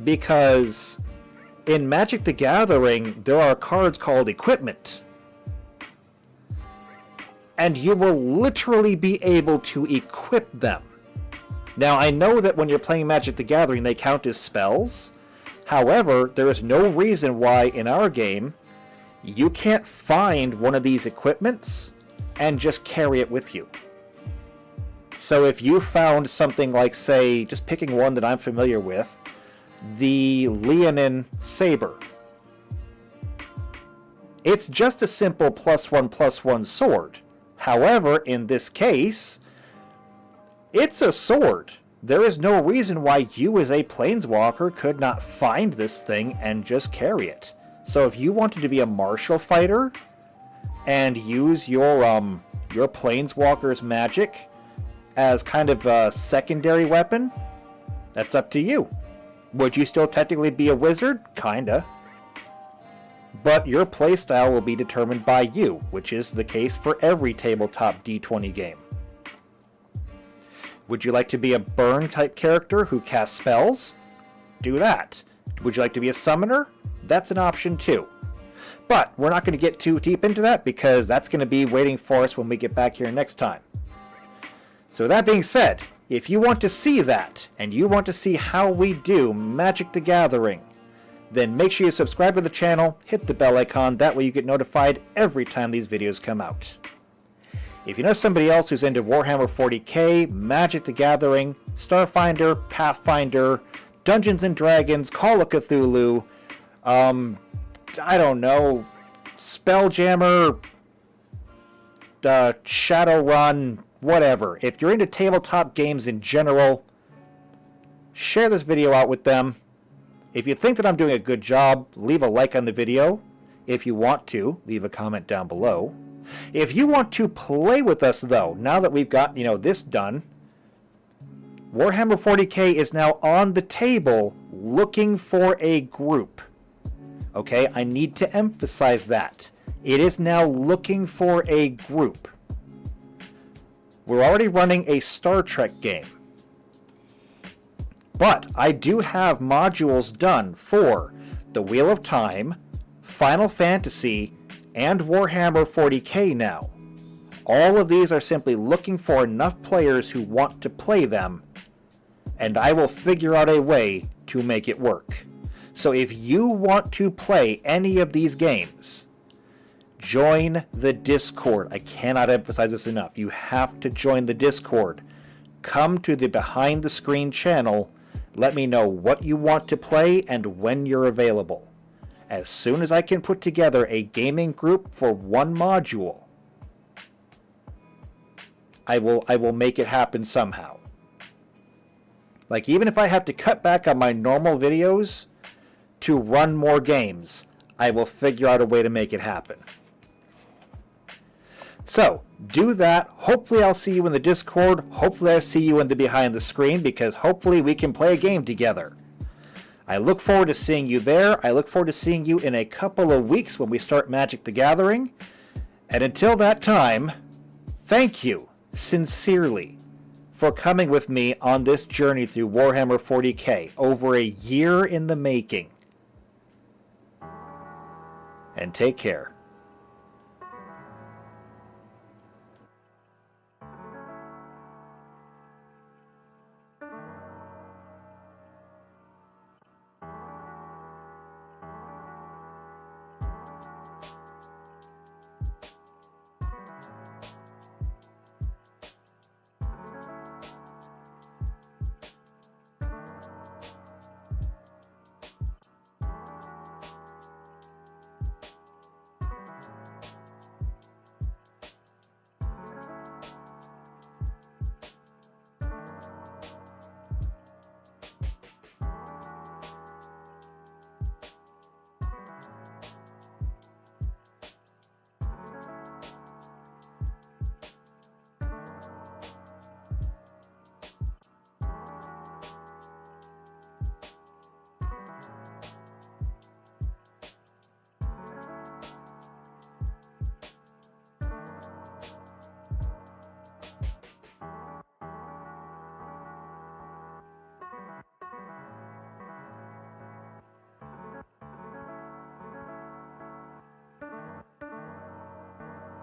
Because in Magic the Gathering, there are cards called Equipment. And you will literally be able to equip them. Now, I know that when you're playing Magic the Gathering, they count as spells. However, there is no reason why in our game you can't find one of these equipments and just carry it with you. So if you found something like, say, just picking one that I'm familiar with, the Leonin Saber. It's just a simple +1/+1 sword. However, in this case, it's a sword. There is no reason why you as a Planeswalker could not find this thing and just carry it. So if you wanted to be a martial fighter and use your Planeswalker's magic as kind of a secondary weapon, that's up to you. Would you still technically be a wizard? Kinda. But your playstyle will be determined by you, which is the case for every tabletop D20 game. Would you like to be a burn type character who casts spells? Do that. Would you like to be a summoner? That's an option too. But we're not going to get too deep into that because that's going to be waiting for us when we get back here next time. So with that being said, if you want to see that, and you want to see how we do Magic the Gathering, then make sure you subscribe to the channel, hit the bell icon, that way you get notified every time these videos come out. If you know somebody else who's into Warhammer 40k, Magic the Gathering, Starfinder, Pathfinder, Dungeons & Dragons, Call of Cthulhu, I don't know, Spelljammer, Shadowrun, whatever. If you're into tabletop games in general, share this video out with them. If you think that I'm doing a good job, leave a like on the video. If you want to, leave a comment down below. If you want to play with us, though, now that we've got, this done, Warhammer 40k is now on the table looking for a group. Okay, I need to emphasize that. It is now looking for a group. We're already running a Star Trek game. But I do have modules done for the Wheel of Time, Final Fantasy, and Warhammer 40k now. All of these are simply looking for enough players who want to play them, and I will figure out a way to make it work. So if you want to play any of these games, join the Discord. I cannot emphasize this enough. You have to join the Discord. Come to the Behind the Screen channel. Let me know what you want to play and when you're available. As soon as I can put together a gaming group for one module, I will make it happen somehow. Like, even if I have to cut back on my normal videos to run more games, I will figure out a way to make it happen. So, do that. Hopefully I'll see you in the Discord. Hopefully I see you in the Behind the Screen, because hopefully we can play a game together. I look forward to seeing you there. I look forward to seeing you in a couple of weeks when we start Magic the Gathering. And until that time, thank you sincerely for coming with me on this journey through Warhammer 40k, over a year in the making. And take care.